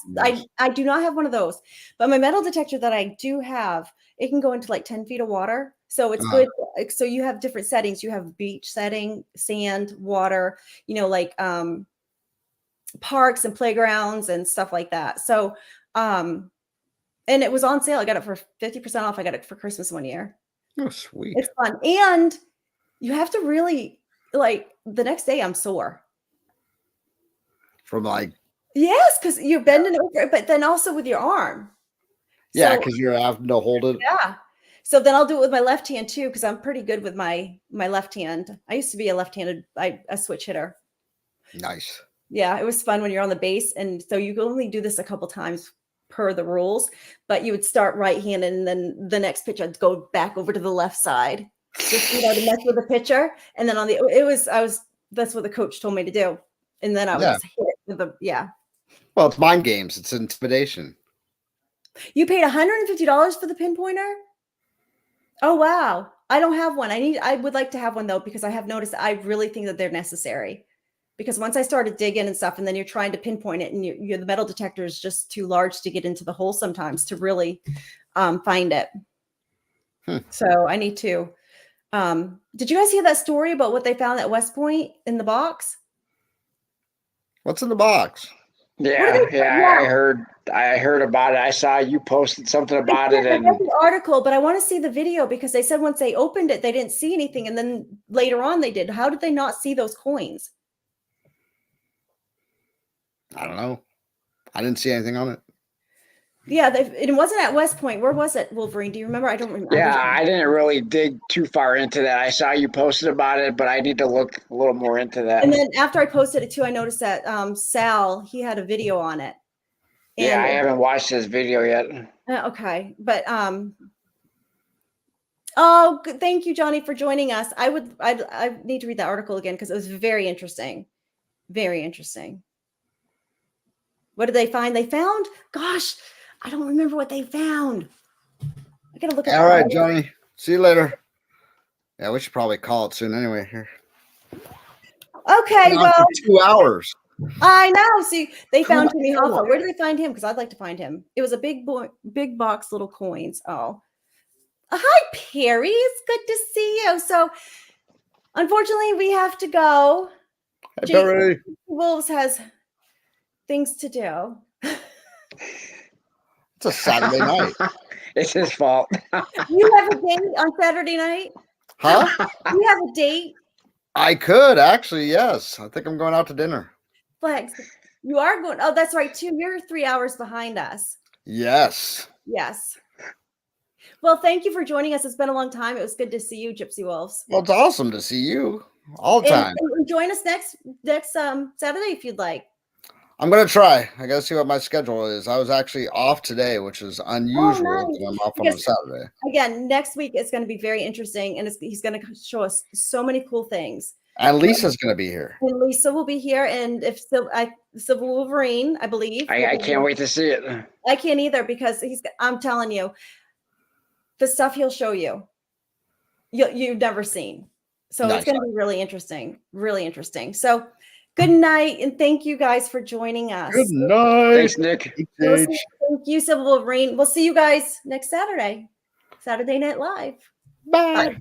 C: I do not have one of those, but my metal detector that I do have, it can go into like 10 feet of water. So it's good. So you have different settings. You have beach setting, sand, water, you know, like parks and playgrounds and stuff like that. So, and it was on sale. I got it for 50% off. I got it for Christmas one year.
A: Oh, sweet.
C: It's fun. And you have to really, like, the next day I'm sore.
A: From like,
C: yes, because you're bending over, but then also with your arm.
A: yeah, because you're having to hold it.
C: Yeah. So then I'll do it with my left hand too, because I'm pretty good with my left hand. I used to be a left-handed a switch hitter.
A: Nice.
C: Yeah, it was fun when you're on the base, and so you can only do this a couple times per the rules. But you would start right-handed, and then the next pitch I'd go back over to the left side, just to mess with the pitcher. And then that's what the coach told me to do, and then I would just hit it with the
A: Well, it's mind games. It's intimidation.
C: You paid $150 for the pinpointer? Oh, wow. I don't have one. I would like to have one though, because I have noticed, I really think that they're necessary, because once I started digging and stuff, and then you're trying to pinpoint it, and the metal detector is just too large to get into the hole sometimes to really find it. So I need to. Did you guys hear that story about what they found at West Point in the box?
A: What's in the box?
D: I heard about it. I saw you posted something about it. And
C: I read the article, but I want to see the video, because they said once they opened it, they didn't see anything, and then later on they did. How did they not see those coins?
A: I don't know. I didn't see anything on it.
C: Yeah, it wasn't at West Point. Where was it, Wolverine? Do you remember? I don't remember.
D: Yeah, I didn't really dig too far into that. I saw you posted about it, but I need to look a little more into that.
C: And then after I posted it too, I noticed that Sal, he had a video on it.
D: And I haven't watched this video yet.
C: Okay, but thank you, Johnny, for joining us. I need to read that article again, because it was very interesting. Very interesting. What did they find? They found, gosh, I don't remember what they found. I gotta look at
A: All right, Johnny. See you later. Yeah, we should probably call it soon anyway here.
C: Okay, well,
A: 2 hours.
C: I know. See, they found Jimmy Hoffa. Where did they find him? Because I'd like to find him. It was a big box, little coins. Oh, hi, Perry. It's good to see you. So, unfortunately, we have to go.
A: Hi, Perry.
C: Wolves has things to do.
A: It's a Saturday night.
D: It's his fault.
C: You have a date on Saturday night?
A: Huh?
C: You have a date?
A: I could actually, yes. I think I'm going out to dinner.
C: Flex, you are going. Oh, that's right, too. You're 3 hours behind us.
A: Yes.
C: Yes. Well, thank you for joining us. It's been a long time. It was good to see you, Gypsy Wolves.
A: Well, it's awesome to see you all the time.
C: And join us next Saturday if you'd like.
A: I'm going to try. I got to see what my schedule is. I was actually off today, which is unusual.
C: Nice.
A: I'm off on a Saturday.
C: Again, next week is going to be very interesting, and he's going to show us so many cool things.
A: And Lisa's going to be here.
C: And Lisa will be here, and if Civil Wolverine, I believe.
D: I can't wait to see it.
C: I can't either, because I'm telling you, the stuff he'll show you've never seen. So It's going to be really interesting. Really interesting. So good night, and thank you guys for joining us.
A: Good night.
D: Thanks, Nick.
C: Thank you, Civil Wolverine. We'll see you guys next Saturday. Saturday Night Live.
A: Bye.